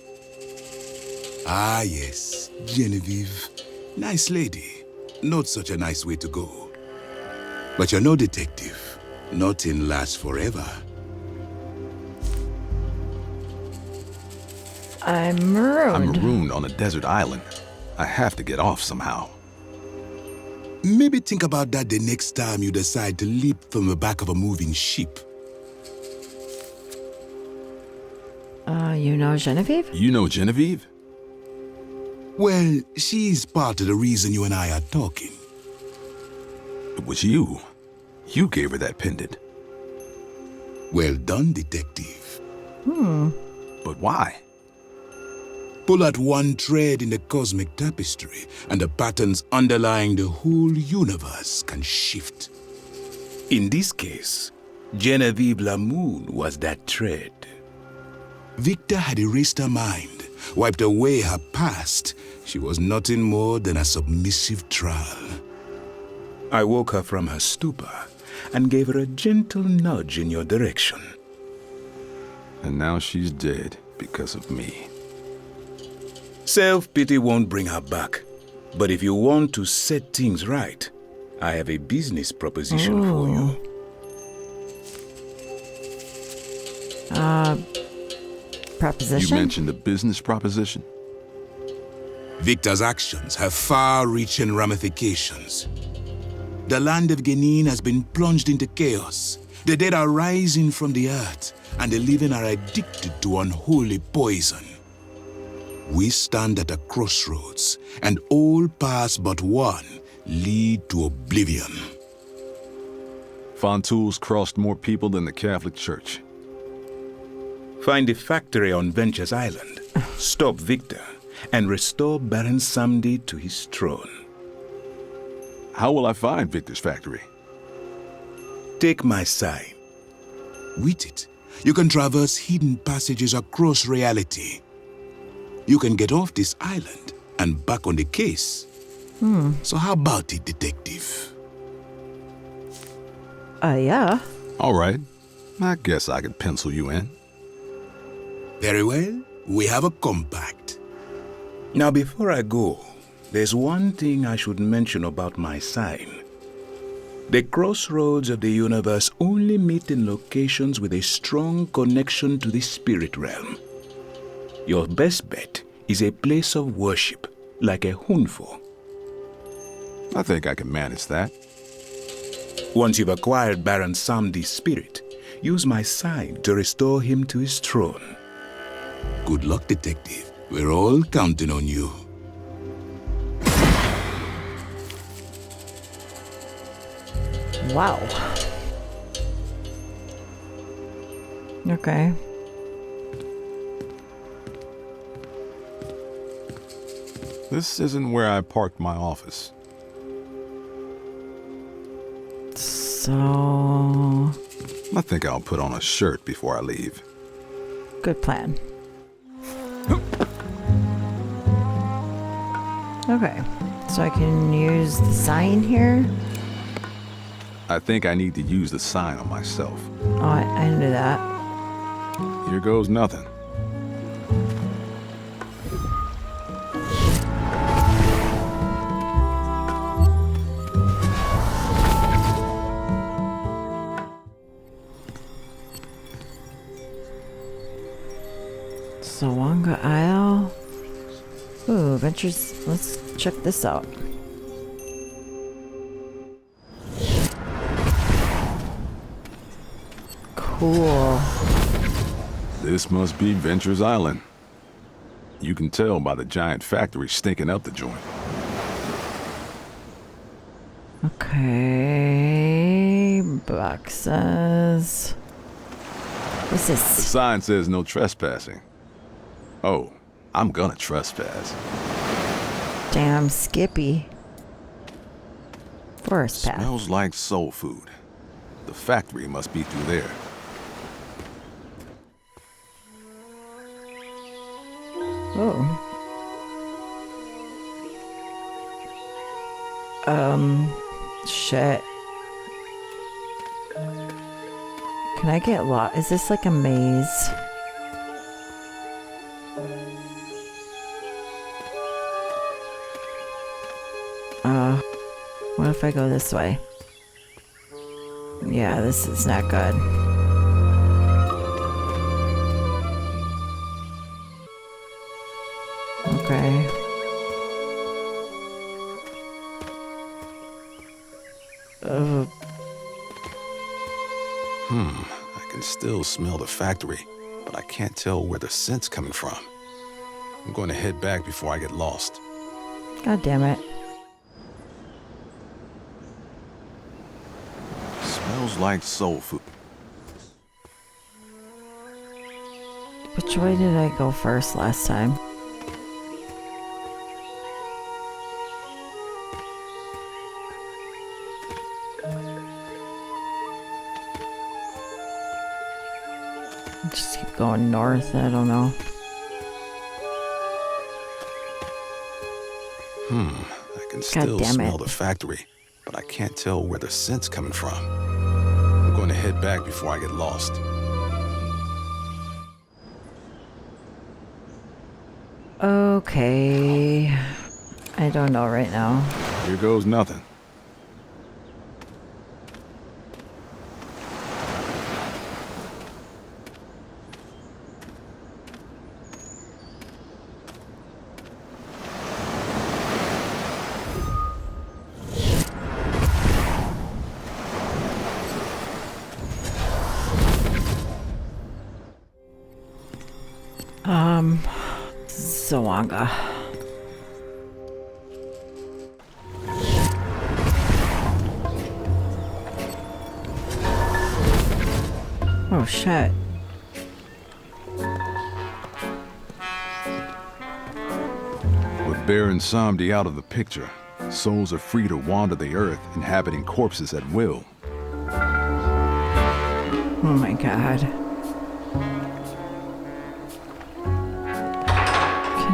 Ah, yes. Genevieve. Nice lady. Not such a nice way to go. But you're no detective. Nothing lasts forever. I'm marooned. I'm marooned on a desert island. I have to get off somehow. Maybe think about that the next time you decide to leap from the back of a moving ship. You know Genevieve? You know Genevieve? Well, she's part of the reason you and I are talking. It was you. You gave her that pendant. Well done, detective. But why? Pull at one thread in the cosmic tapestry, and the patterns underlying the whole universe can shift. In this case, Genevieve Lamoon was that thread. Victor had erased her mind, wiped away her past. She was nothing more than a submissive thrall. I woke her from her stupor and gave her a gentle nudge in your direction. And now she's dead because of me. Self-pity won't bring her back. But if you want to set things right, I have a business proposition for you. Proposition? You mentioned a business proposition? Victor's actions have far-reaching ramifications. The land of Genin has been plunged into chaos. The dead are rising from the earth, and the living are addicted to unholy poison. We stand at a crossroads, and all paths but one lead to oblivion. Fontools crossed more people than the Catholic Church. Find the factory on Ventures Island, stop Victor, and restore Baron Samedi to his throne. How will I find Victor's factory? Take my sign. With it, you can traverse hidden passages across reality. You can get off this island and back on the case. So how about it, detective? Yeah. All right. I guess I could pencil you in. Very well. We have a compact. Now, before I go, there's one thing I should mention about my sign. The crossroads of the universe only meet in locations with a strong connection to the spirit realm. Your best bet is a place of worship, like a hunfo. I think I can manage that. Once you've acquired Baron Samdi's spirit, use my sign to restore him to his throne. Good luck, detective. We're all counting on you. Wow. Okay. This isn't where I parked my office. So... I think I'll put on a shirt before I leave. Good plan. Okay, so I can use the sign here. I think I need to use the sign on myself. Oh, I knew that. Here goes nothing. Zo Wanga Isle. Ooh, adventures. Let's check this out. Cool. This must be Ventures Island. You can tell by the giant factory stinking up the joint. Okay. Boxes. What's The this? sign says no trespassing. Oh, I'm gonna trespass. Damn Skippy. Forest path. Smells like soul food. The factory must be through there. Oh. Shit. Can I get lost? Is this like a maze? What if I go this way? Yeah, this is not good. Okay. I can still smell the factory, but I can't tell where the scent's coming from. I'm going to head back before I get lost. God damn it. Smells like soul food. Which way did I go first last time? going north. I don't know. I can still damn smell it. the factory, but I can't tell where the scent's coming from. I'm going to head back before I get lost. Okay. I don't know right now. Here goes nothing. Zo Wanga. Oh shit. With Baron Samdi out of the picture, souls are free to wander the earth, inhabiting corpses at will. Oh my god.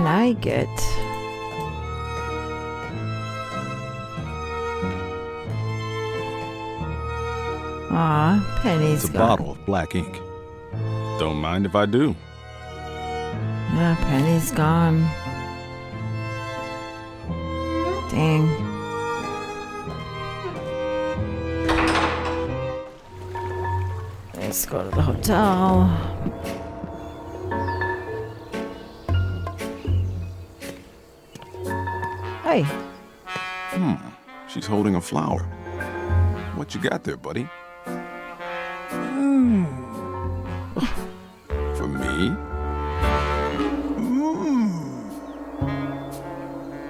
Can I get... Aw, Penny's It's a gone. bottle of black ink. Don't mind if I do. Yeah, Penny's gone. Dang. Let's go to the hotel. Hey. She's holding a flower. What you got there, buddy? For me?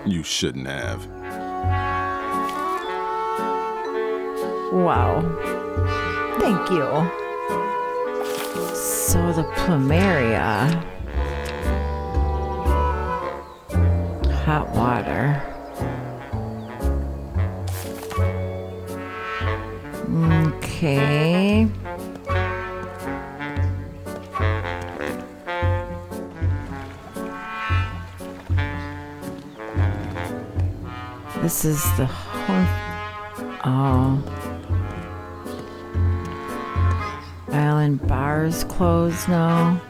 You shouldn't have. Wow. Thank you. So the plumeria. Hot water. Okay. This is the whole... Oh. Island bars closed now.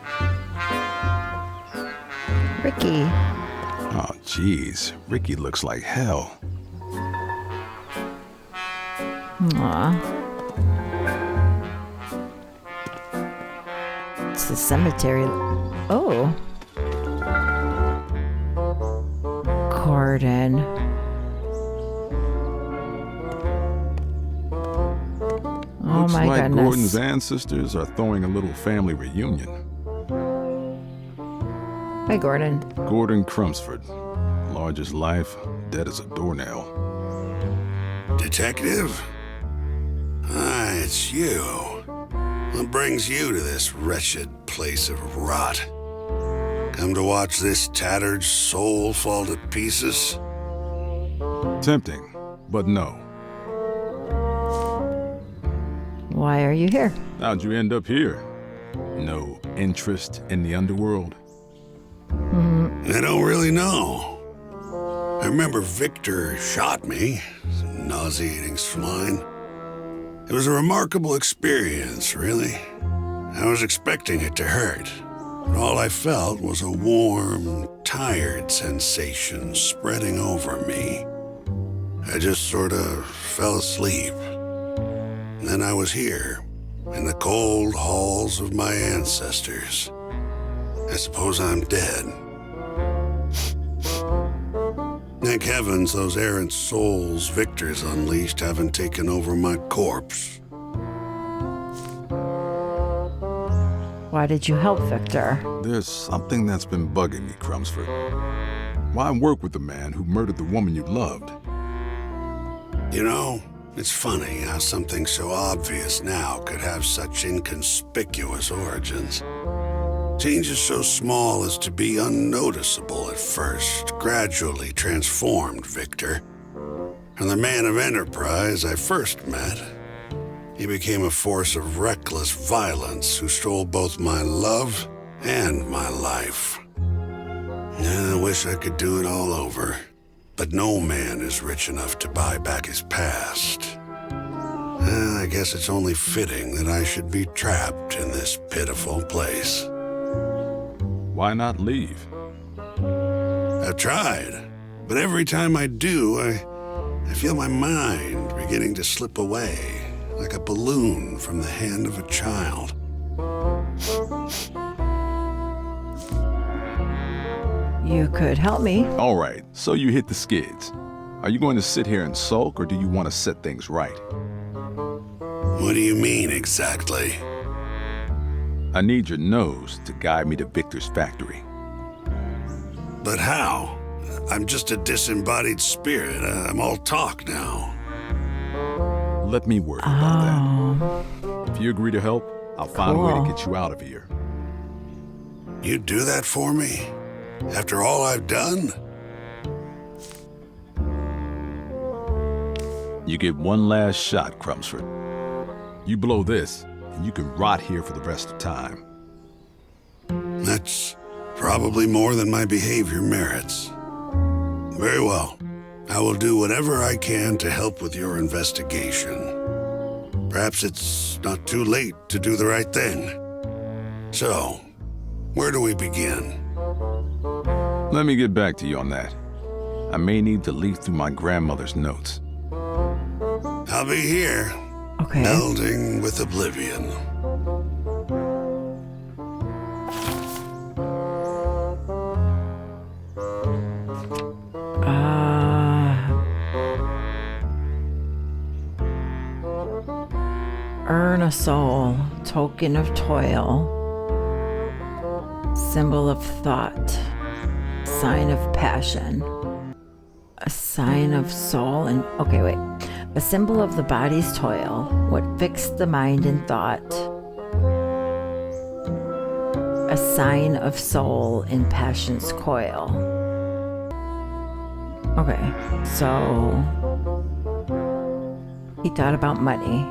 Ricky. Oh, jeez. Ricky looks like hell. Aw. It's the cemetery. Oh. Gordon. Oh Looks my like goodness. Gordon's ancestors are throwing a little family reunion. Hi, Gordon. Gordon Crumsford. Large as life, dead as a doornail. Detective? Ah, it's you. What brings you to this wretched place of rot? Come to watch this tattered soul fall to pieces? Tempting, but no. Why are you here? How'd you end up here? No interest in the underworld? I don't really know. I remember Victor shot me, some nauseating swine. It was a remarkable experience, really. I was expecting it to hurt, but all I felt was a warm, tired sensation spreading over me. I just sort of fell asleep. And then I was here, in the cold halls of my ancestors. I suppose I'm dead. Thank heavens those errant souls Victor's unleashed haven't taken over my corpse. Why did you help Victor? There's something that's been bugging me, Crumsford. Why work with the man who murdered the woman you loved? You know, it's funny how something so obvious now could have such inconspicuous origins. Changes so small as to be unnoticeable at first gradually transformed Victor. From the man of enterprise I first met, he became a force of reckless violence who stole both my love and my life. I wish I could do it all over, but no man is rich enough to buy back his past. I guess it's only fitting that I should be trapped in this pitiful place. Why not leave? I've tried, but every time I do, I feel my mind beginning to slip away, like a balloon from the hand of a child. You could help me. All right, so you hit the skids. Are you going to sit here and sulk, or do you want to set things right? What do you mean exactly? I need your nose to guide me to Victor's factory. But how? I'm just a disembodied spirit. I'm all talk now. Let me worry about that. If you agree to help, I'll find a way to get you out of here. You'd do that for me? After all I've done? You get one last shot, Crumsford. You blow this, and you can rot here for the rest of time. That's probably more than my behavior merits. Very well. I will do whatever I can to help with your investigation. Perhaps it's not too late to do the right thing. So, where do we begin? Let me get back to you on that. I may need to leaf through my grandmother's notes. I'll be here. Okay. Melding with oblivion. Earn a soul, token of toil, symbol of thought, sign of passion, a sign of soul, and okay, wait. A symbol of the body's toil, what fixed the mind and thought. A sign of soul in passion's coil. Okay, so he thought about money.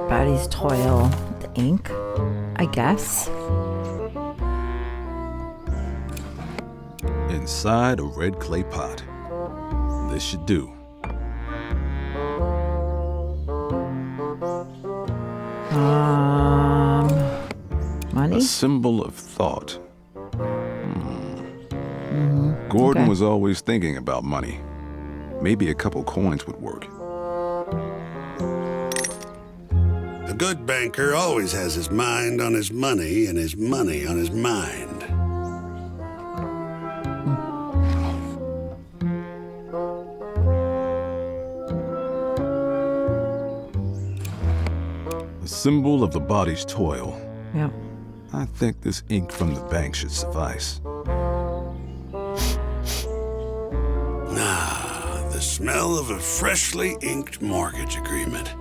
Body's toil, the ink, I guess. Inside a red clay pot. This should do. Money? A symbol of thought. Gordon was always thinking about money. Maybe a couple coins would work. A good banker always has his mind on his money and his money on his mind. A symbol of the body's toil. Yep. I think this ink from the bank should suffice. The smell of a freshly inked mortgage agreement.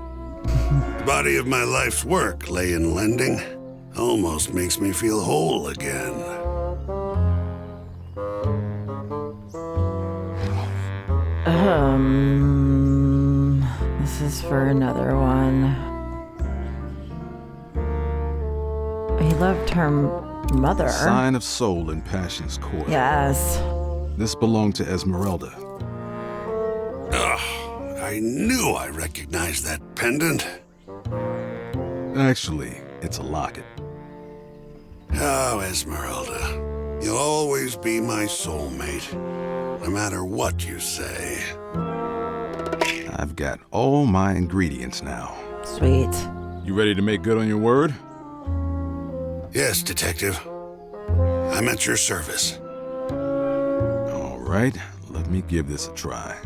The body of my life's work lay in lending. Almost makes me feel whole again. This is for another one. He loved her mother. Sign of soul in passion's coil. Yes. This belonged to Esmeralda. I knew I recognized that pendant. Actually, it's a locket. Oh, Esmeralda, you'll always be my soulmate, no matter what you say. I've got all my ingredients now. Sweet. You ready to make good on your word? Yes, Detective. I'm at your service. All right, let me give this a try.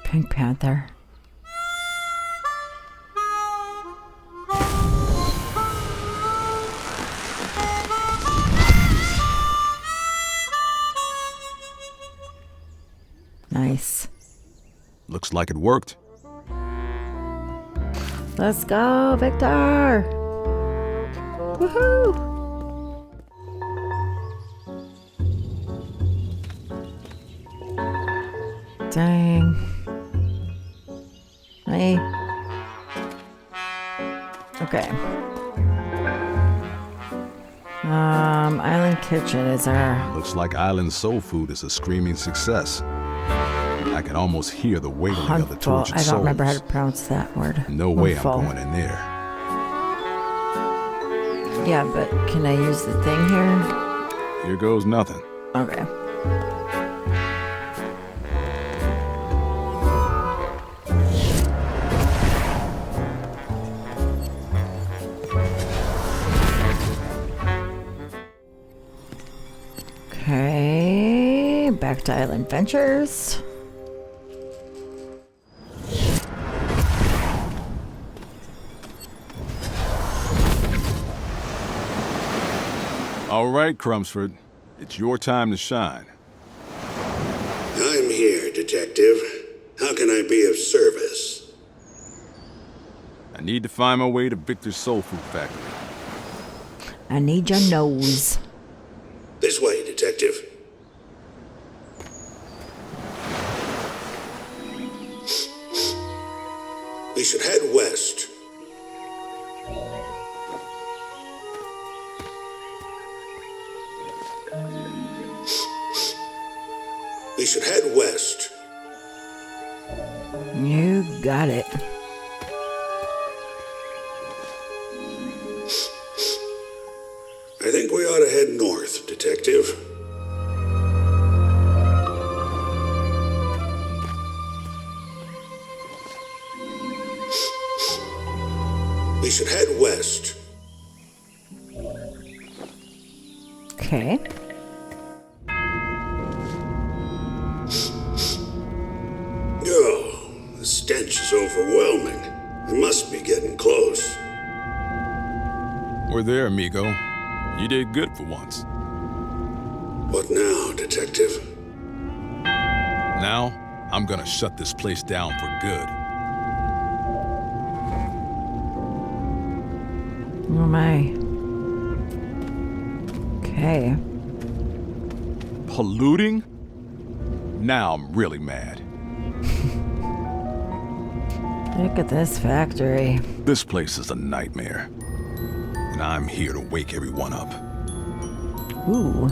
Pink Panther. Nice. Looks like it worked. Let's go, Victor! Woohoo! Dang. Hey. Okay. Island Kitchen is our... Looks like Island Soul Food is a screaming success. I can almost hear the wailing of the tortured I don't souls. remember how to pronounce that word. No way I'm Huntful. going in there. Yeah, but can I use the thing here? Here goes nothing. Okay. Okay, back to Island Ventures. All right, Crumsford. It's your time to shine. I'm here, Detective. How can I be of service? I need to find my way to Victor's Soul Food Factory. I need your nose. This way, Detective. We should head west. We should head west. You got it. I think we ought to head north, Detective. We should head west. Okay. Oh, the stench is overwhelming. We must be getting close. We're there, amigo. You did good for once. What now, Detective? Now, I'm gonna shut this place down for good. Oh my. Okay. Polluting? Now I'm really mad. Look at this factory. This place is a nightmare. And I'm here to wake everyone up. Ooh.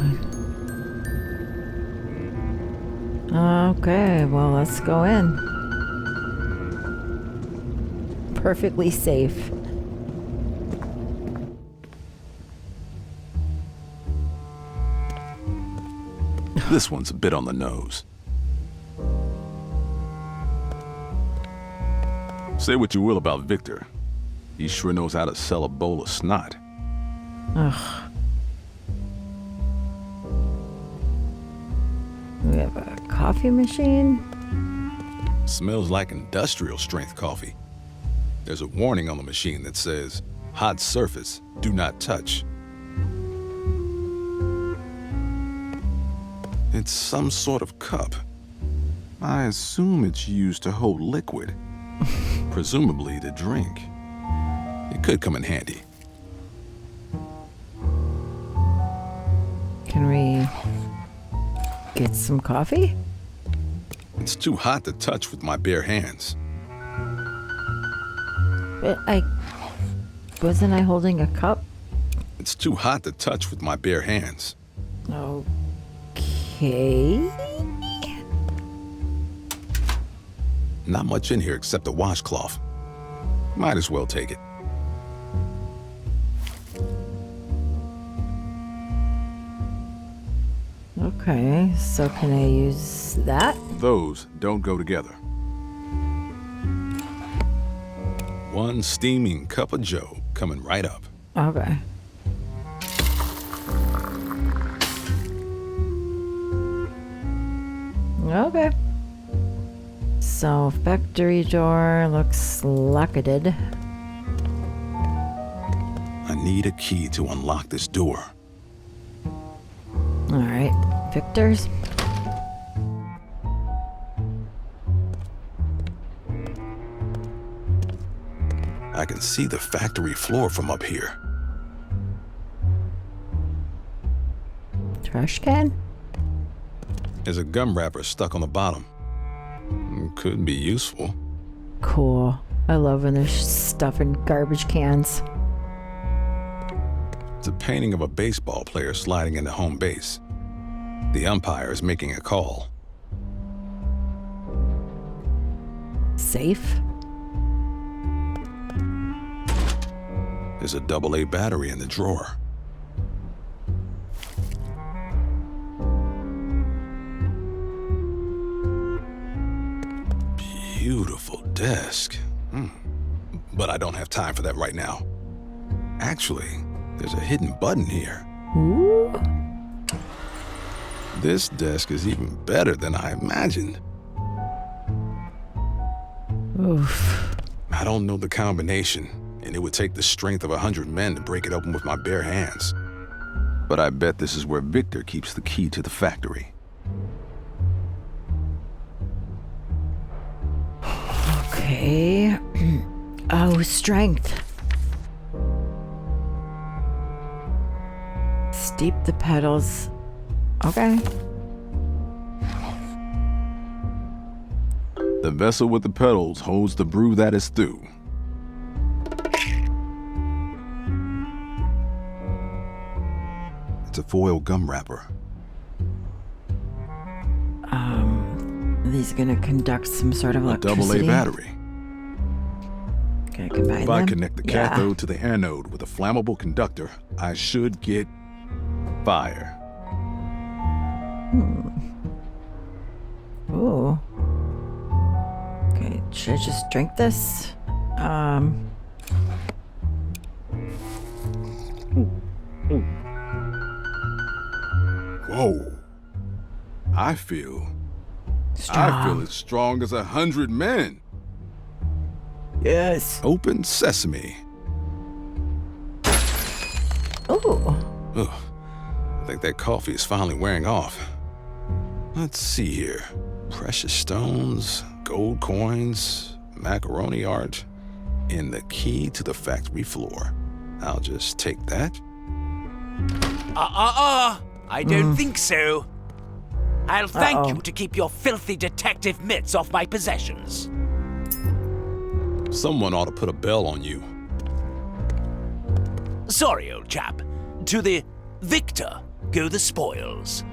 Okay, well, let's go in. Perfectly safe. This one's a bit on the nose. Say what you will about Victor. He sure knows how to sell a bowl of snot. Ugh. We have a coffee machine. Smells like industrial strength coffee. There's a warning on the machine that says, hot surface, do not touch. It's some sort of cup. I assume it's used to hold liquid, presumably to drink. It could come in handy. Can we get some coffee? It's too hot to touch with my bare hands. But wasn't I holding a cup? It's too hot to touch with my bare hands. Okay. Not much in here except a washcloth. Might as well take it. Okay, so can I use that? Those don't go together. One steaming cup of joe coming right up. Okay. Okay. So, factory door looks locketed. I need a key to unlock this door. Alright, Victor's. I can see the factory floor from up here. Trash can? There's a gum wrapper stuck on the bottom. could be useful. Cool. I love when there's stuff in garbage cans. It's a painting of a baseball player sliding into home base. The umpire is making a call. Safe? There's a AA battery in the drawer. Beautiful desk. But I don't have time for that right now. Actually, there's a hidden button here. Ooh. This desk is even better than I imagined. Oof. I don't know the combination, and it would take the strength of 100 men to break it open with my bare hands. But I bet this is where Victor keeps the key to the factory. Okay. Oh, strength. Steep the petals. Okay. The vessel with the petals holds the brew that is through. It's a foil gum wrapper. These are gonna conduct some sort of electricity. A AA battery. Okay, combine If I them. connect the cathode to the anode with a flammable conductor, I should get fire. Ooh. Okay, should I just drink this? Whoa. I feel as strong as 100 men. Yes. Open sesame. Ooh. Ugh. I think that coffee is finally wearing off. Let's see here. Precious stones, gold coins, macaroni art, and the key to the factory floor. I'll just take that. I don't think so. I'll thank you to keep your filthy detective mitts off my possessions. Someone ought to put a bell on you. Sorry, old chap. To the victor go the spoils.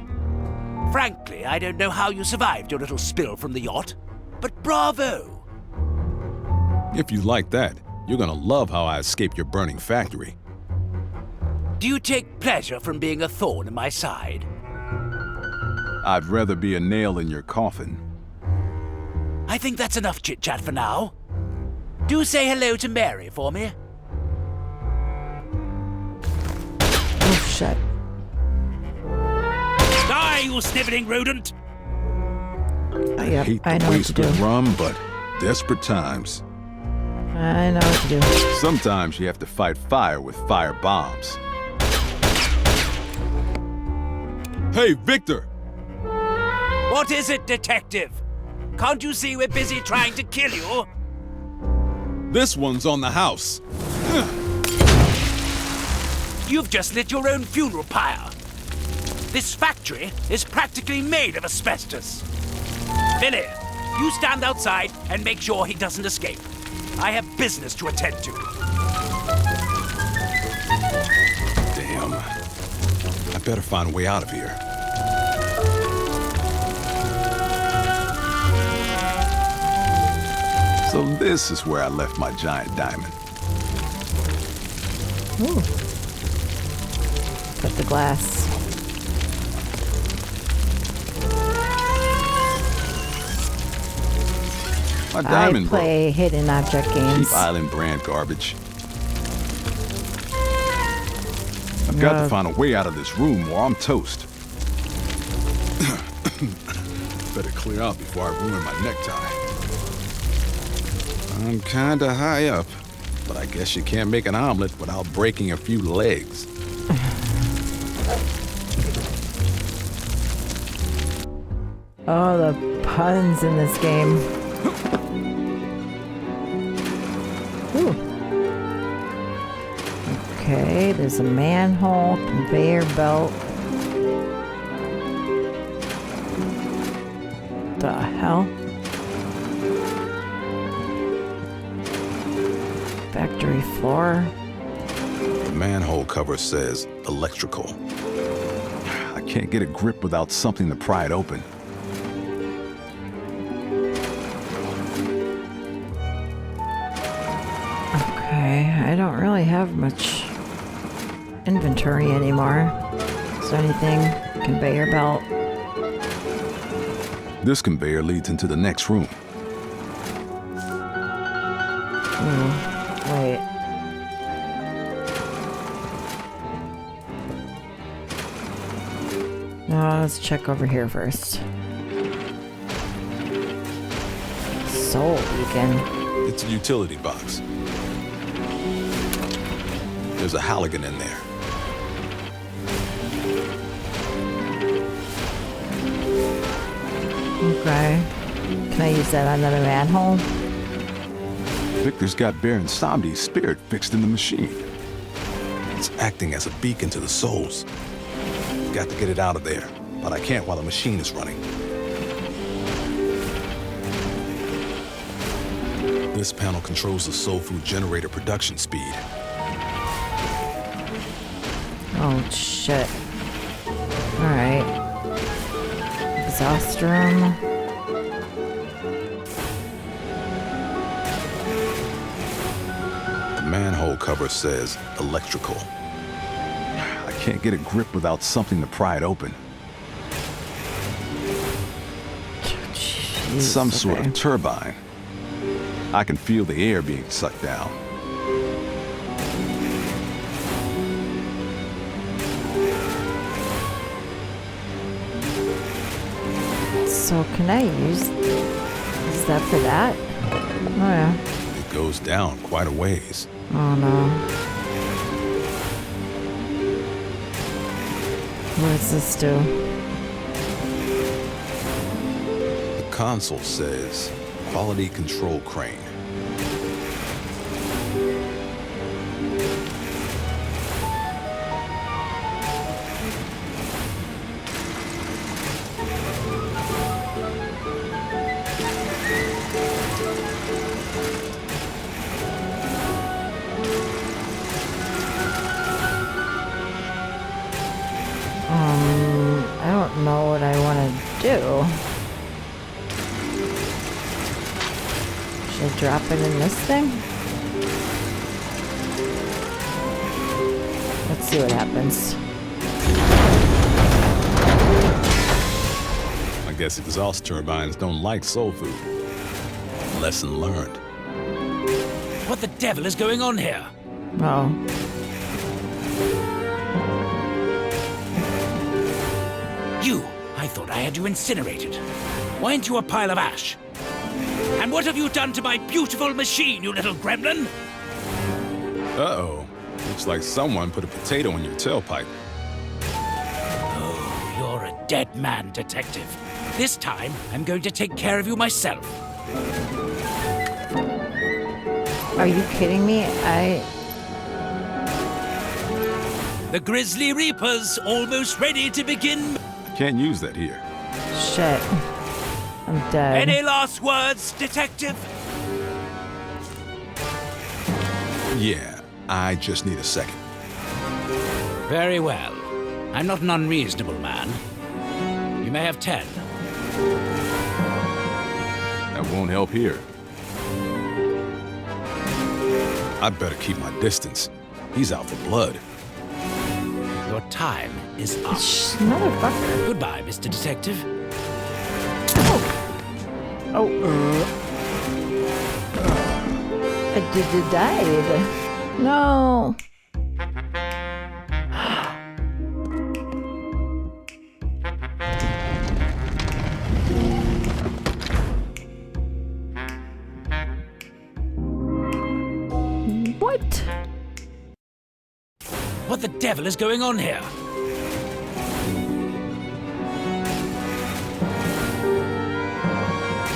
Frankly, I don't know how you survived your little spill from the yacht, but bravo! If you like that, you're gonna love how I escaped your burning factory. Do you take pleasure from being a thorn in my side? I'd rather be a nail in your coffin. I think that's enough chit-chat for now. Do say hello to Mary for me. Oh, shit. Die, you sniveling rodent! I Yep, hate I to know what waste to do. good rum, but desperate times. I know what to do. Sometimes you have to fight fire with fire bombs. Hey, Victor! What is it, detective? Can't you see we're busy trying to kill you? This one's on the house. You've just lit your own funeral pyre. This factory is practically made of asbestos. Billy, you stand outside and make sure he doesn't escape. I have business to attend to. Damn. I better find a way out of here. So this is where I left my giant diamond. Ooh. Cut the glass. My diamond I play hidden object games. Cheap island brand garbage. I've got to find a way out of this room or I'm toast. Better clear out before I ruin my necktie. I'm kinda high up, but I guess you can't make an omelet without breaking a few legs. Oh, the puns in this game. Ooh. Okay, there's a manhole, conveyor belt. The hell? Factory floor. The manhole cover says electrical. I can't get a grip without something to pry it open. Okay, I don't really have much inventory anymore. Is there anything? Conveyor belt. This conveyor leads into the next room. Wait. No, let's check over here first. Soul beacon. It's a utility box. There's a Halligan in there. Okay. Can I use that on another manhole? Victor's got Baron Samdi's spirit fixed in the machine. It's acting as a beacon to the souls. Got to get it out of there, but I can't while the machine is running. This panel controls the soul food generator production speed. Oh, shit. Alright. Exhaust room. The manhole cover says electrical. I can't get a grip without something to pry it open. Jeez, Some sort of turbine. I can feel the air being sucked down. So can I use that for that? Oh yeah. It goes down quite a ways. Oh no. What does this do? The console says quality control crane. I don't know what I want to do. Should I drop it in this thing? Let's see what happens. I guess exhaust turbines don't like soul food. Lesson learned. What the devil is going on here? Oh. You! I thought I had you incinerated. Why aren't you a pile of ash? And what have you done to my beautiful machine, you little gremlin? Uh-oh. Looks like someone put a potato in your tailpipe. Oh, you're a dead man, detective. This time, I'm going to take care of you myself. Are you kidding me? The Grizzly Reaper's almost ready to begin. Can't use that here. Shit. I'm dead. Any last words, detective? Yeah, I just need a second. Very well. I'm not an unreasonable man. You may have 10. That won't help here. I'd better keep my distance. He's out for blood. Your time is up. Motherfucker. Goodbye, Mr. Detective. Oh. I died. No. What? What the devil is going on here?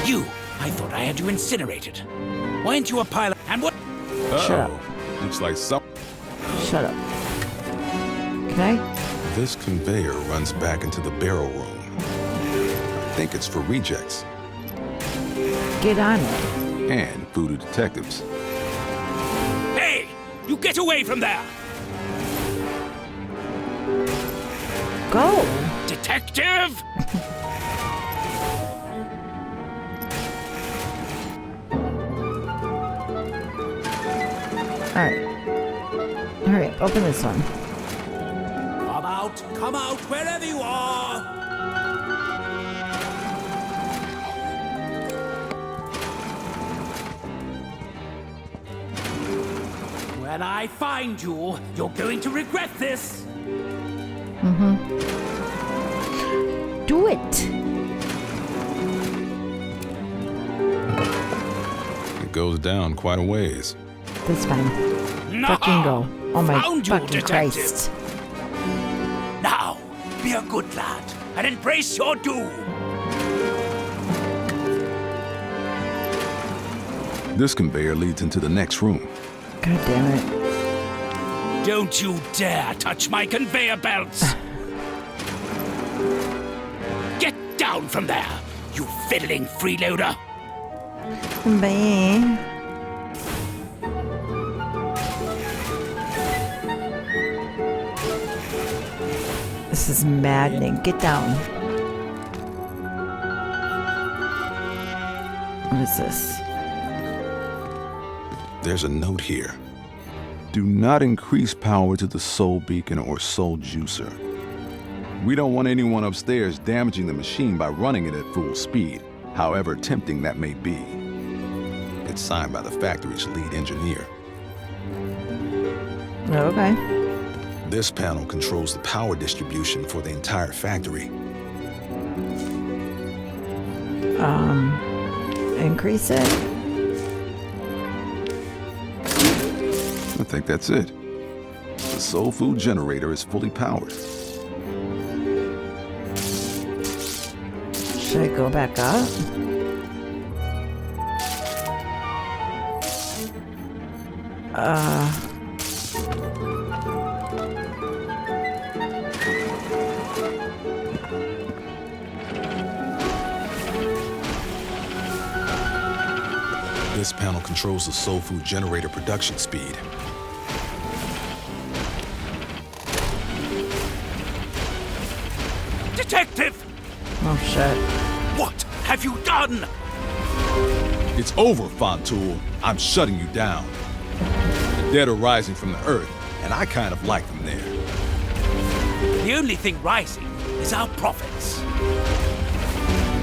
You! I thought I had you incinerated. Why aren't you a pile of... And what... Shut up. Looks like some... Shut up. Can I? This conveyor runs back into the barrel room. I think it's for rejects. Get on it. And Voodoo Detectives. You get away from there! Go! Detective! Alright. Alright, open this one. Come out, wherever you are! When I find you, you're going to regret this! Do it! It goes down quite a ways. That's fine. Fucking go. Oh my fucking Christ. Now, be a good lad and embrace your doom! This conveyor leads into the next room. God damn it. Don't you dare touch my conveyor belts! Get down from there, you fiddling freeloader! Bye. This is maddening. Get down. What is this? There's a note here. Do not increase power to the soul beacon or soul juicer. We don't want anyone upstairs damaging the machine by running it at full speed, however tempting that may be. It's signed by the factory's lead engineer. Okay. This panel controls the power distribution for the entire factory. Increase it? I think that's it. The soul food generator is fully powered. Should I go back up? This panel controls the soul food generator production speed. Detective! Oh shit. What have you done? It's over, Fontoul. I'm shutting you down. The dead are rising from the earth, and I kind of like them there. The only thing rising is our profits.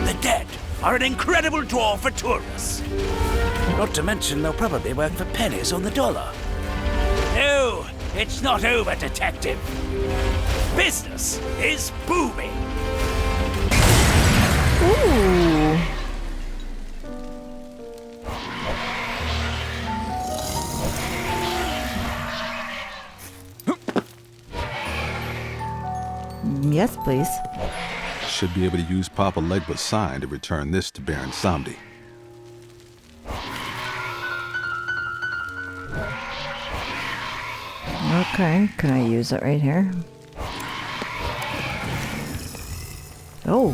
The dead are an incredible draw for tourists. Not to mention they'll probably work for pennies on the dollar. No, it's not over, Detective. Business is booming. Ooh. Yes, please. Should be able to use Papa Legba's sign to return this to Baron Samdi. Okay, can I use it right here? Oh.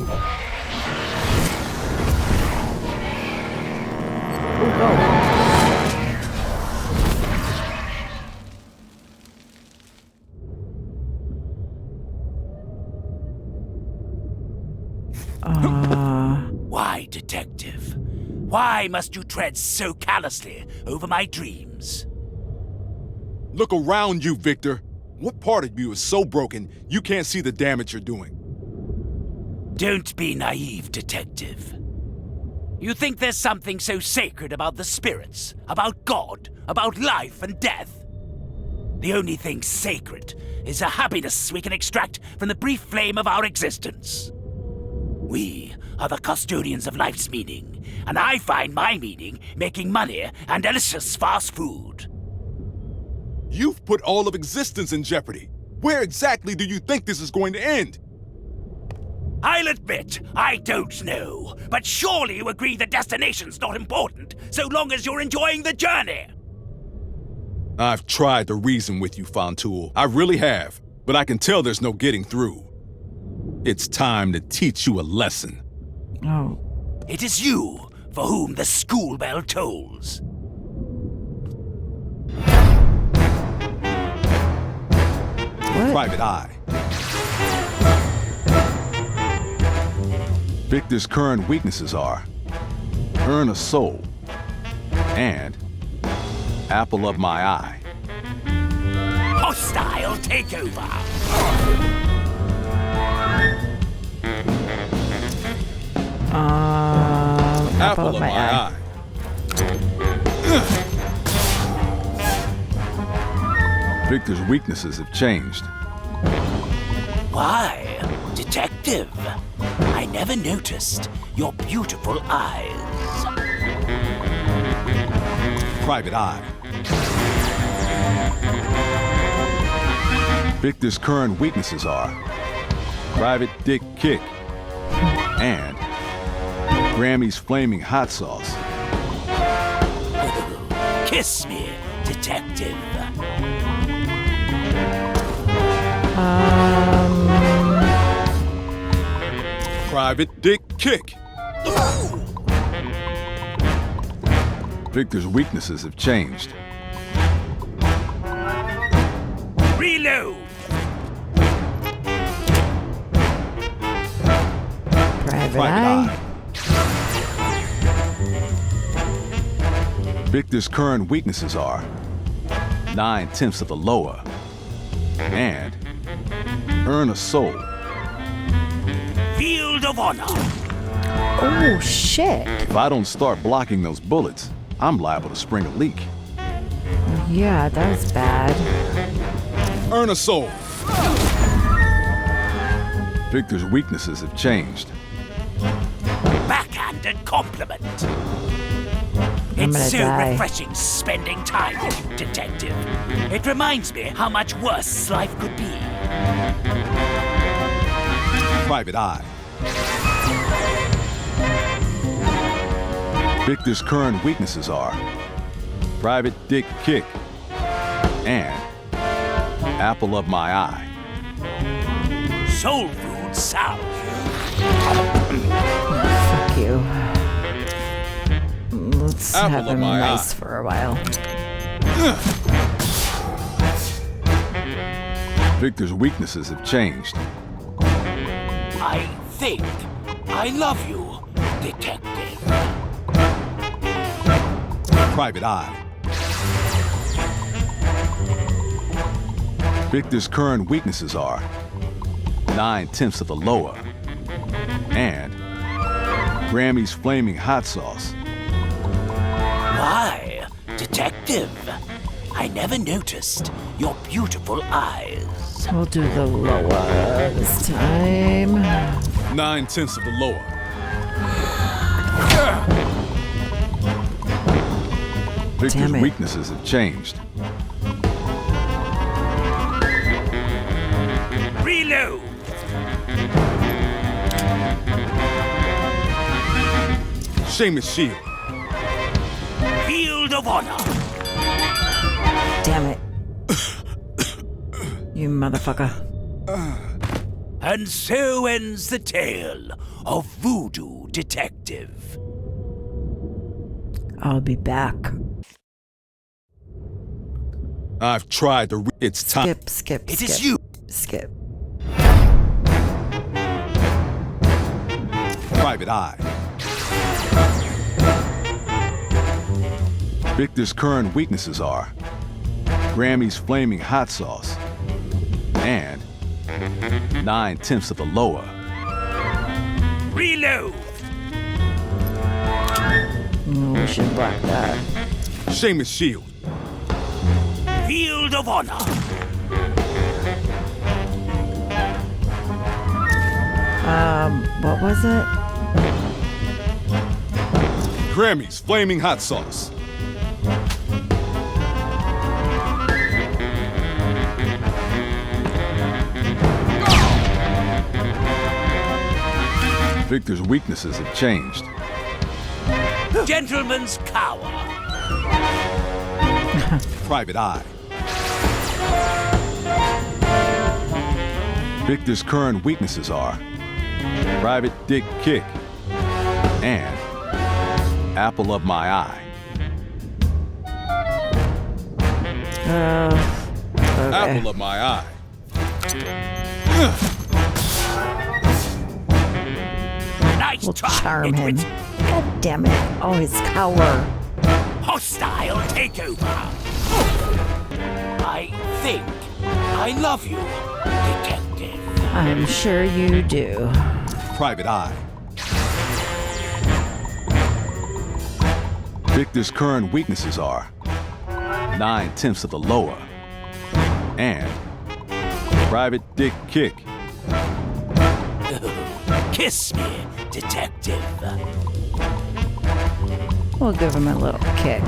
Oh, go. Why, Detective? Why must you tread so callously over my dreams? Look around you, Victor. What part of you is so broken you can't see the damage you're doing? Don't be naive, Detective. You think there's something so sacred about the spirits, about God, about life and death? The only thing sacred is the happiness we can extract from the brief flame of our existence. We are the custodians of life's meaning, and I find my meaning making money and delicious fast food. You've put all of existence in jeopardy. Where exactly do you think this is going to end? I'll admit, I don't know, but surely you agree the destination's not important, so long as you're enjoying the journey. I've tried to reason with you, Fontoul. I really have, but I can tell there's no getting through. It's time to teach you a lesson. Oh. It is you for whom the school bell tolls. What? Private Eye. Victor's current weaknesses are Earn a Soul and Apple of My Eye. Hostile takeover. Apple of my eye. Victor's weaknesses have changed. Why, Detective? I never noticed your beautiful eyes. Private Eye. Victor's current weaknesses are Private Dick Kick and Grammy's Flaming Hot Sauce. Kiss me, Detective. Private Dick Kick. Victor's weaknesses have changed. Reload. Private Eye. Victor's current weaknesses are 9/10 of the lower and Earn a Soul. Field of Honor. Oh, shit. If I don't start blocking those bullets, I'm liable to spring a leak. Yeah, that was bad. Earn a Soul. Victor's weaknesses have changed. Backhanded compliment. I'm It's gonna so die. refreshing spending time with you, Detective. It reminds me how much worse life could be. Private Eye. Victor's current weaknesses are Private Dick Kick and Apple of My Eye. Soul food salad. Fuck you. Let's Apple have of him my nice eye. for a while. Victor's weaknesses have changed. I think I love you, Detective. Private Eye. Victor's current weaknesses are 9/10 of the lower and Grammy's Flaming Hot Sauce. Why, Detective? I never noticed your beautiful eyes. We'll do the lower this time. 9/10 of the lower. Victor's Damn it. weaknesses have changed. Reload. Seamus Shield. Field of Honor. Damn it. You motherfucker. And so ends the tale of Voodoo Detective. I'll be back. I've tried to. It's time. Skip. It is you. Skip. Private Eye. Victor's current weaknesses are Grammy's Flaming Hot Sauce and 9/10 of the lower. Reload. We should block that. Seamus Shield. Field of Honor. What was it? Grammy's Flaming Hot Sauce. Victor's weaknesses have changed. Gentleman's Cower. Private Eye. Victor's current weaknesses are Private Dick Kick and Apple of My Eye. Okay. Apple of My Eye. Nice We'll try, charm him. nitwit. God damn it. Oh, his cower. Hostile takeover. I think I love you, Detective. I'm sure you do. Private Eye. Victor's current weaknesses are 9/10 of the lower and Private Dick Kick. Kiss me, Detective. We'll give him a little kick.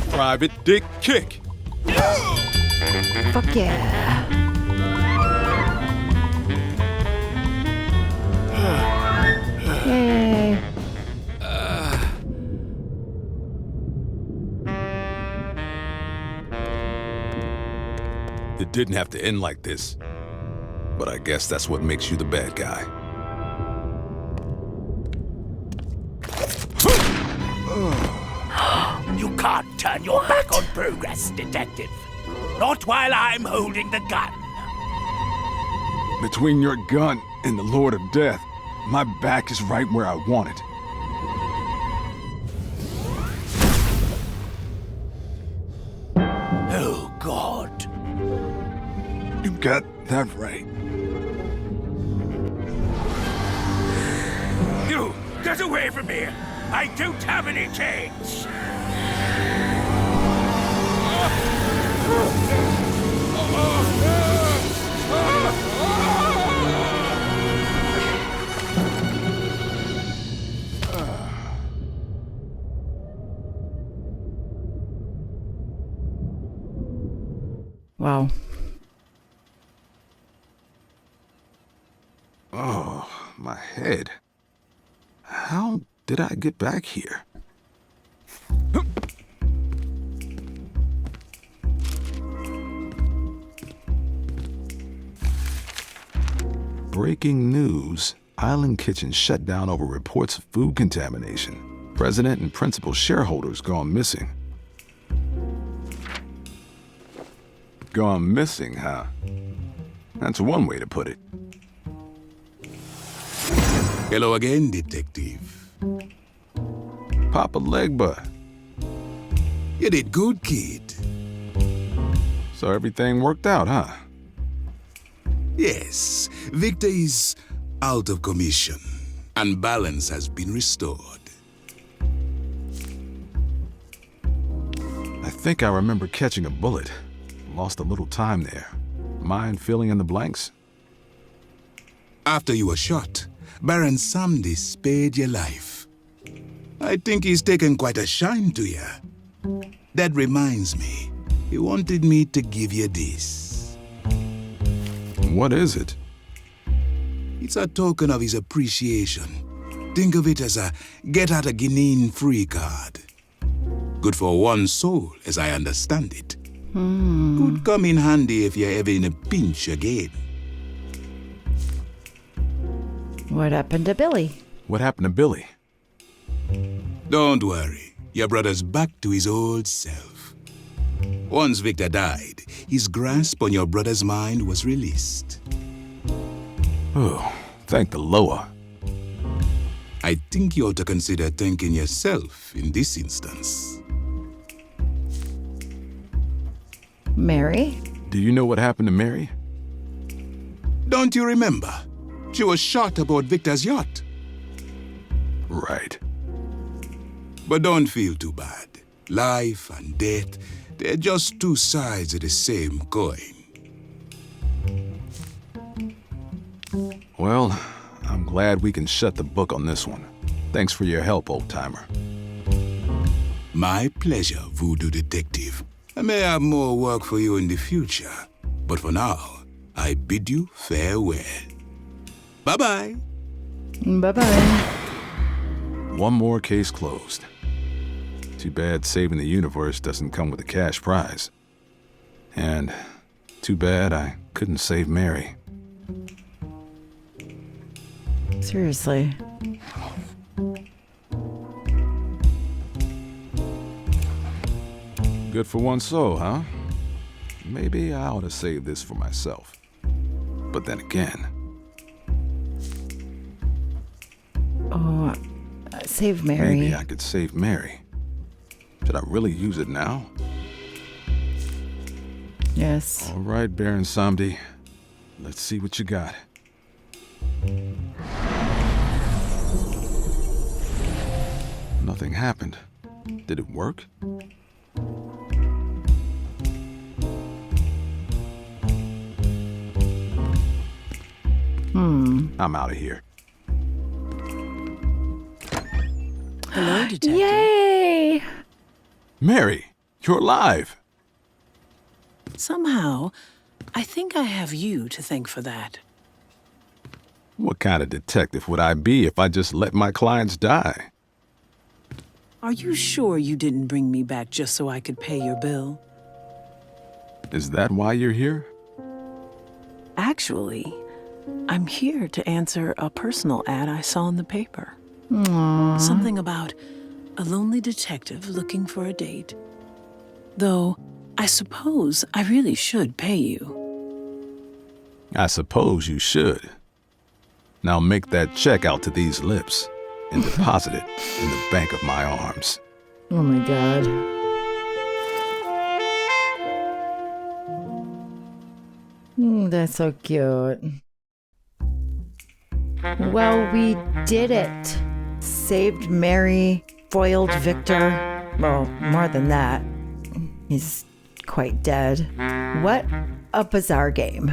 Private Dick Kick. Fuck yeah. Yay. It didn't have to end like this, but I guess that's what makes you the bad guy. You can't turn your back on progress, Detective. Not while I'm holding the gun. Between your gun and the Lord of Death, my back is right where I want it. Oh, God. You got that right. You, get away from me! I don't have any chains! Wow. Oh, my head. How did I get back here? Breaking news. Island Kitchen shut down over reports of food contamination. President and principal shareholders gone missing. Gone missing, huh? That's one way to put it. Hello again, Detective. Papa Legba. You did good, kid. So everything worked out, huh? Yes, Victor is out of commission, and balance has been restored. I think I remember catching a bullet. Lost a little time there. Mind filling in the blanks? After you were shot, Baron Samdi spared your life. I think he's taken quite a shine to you. That reminds me, he wanted me to give you this. What is it? It's a token of his appreciation. Think of it as a get-out-of-Guinea free card. Good for one soul, as I understand it. Could come in handy if you're ever in a pinch again. What happened to Billy? What happened to Billy? Don't worry. Your brother's back to his old self. Once Victor died, his grasp on your brother's mind was released. Oh, thank the Loa. I think you ought to consider thanking yourself in this instance. Mary? Do you know what happened to Mary? Don't you remember? She was shot aboard Victor's yacht. Right. But don't feel too bad. Life and death, they're just two sides of the same coin. Well, I'm glad we can shut the book on this one. Thanks for your help, old-timer. My pleasure, Voodoo Detective. I may have more work for you in the future, but for now, I bid you farewell. Bye-bye. Bye-bye. One more case closed. Too bad saving the universe doesn't come with a cash prize. And too bad I couldn't save Mary. Seriously. Good for one soul, huh? Maybe I ought to save this for myself. But then again... Oh, save Mary. Maybe I could save Mary. Should I really use it now? Yes. All right, Baron Samdi. Let's see what you got. Nothing happened. Did it work? I'm out of here. Hello, Detective. Yay! Mary, you're alive. Somehow, I think I have you to thank for that. What kind of detective would I be if I just let my clients die? Are you sure you didn't bring me back just so I could pay your bill? Is that why you're here? Actually, I'm here to answer a personal ad I saw in the paper. Aww. Something about a lonely detective looking for a date. Though, I suppose I really should pay you. I suppose you should. Now make that check out to these lips and deposit it in the bank of my arms. Oh my god. That's so cute. Well, we did it. Saved Mary, foiled Victor. Well, more than that. He's quite dead. What a bizarre game.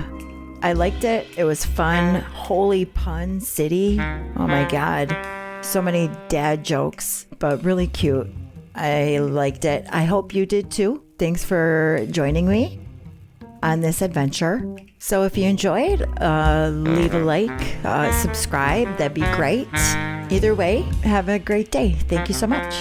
I liked it. It was fun. Holy Pun City. Oh my god. So many dad jokes, but really cute. I liked it. I hope you did too. Thanks for joining me on this adventure. So if you enjoyed, leave a like, subscribe. That'd be great. Either way, have a great day. Thank you so much.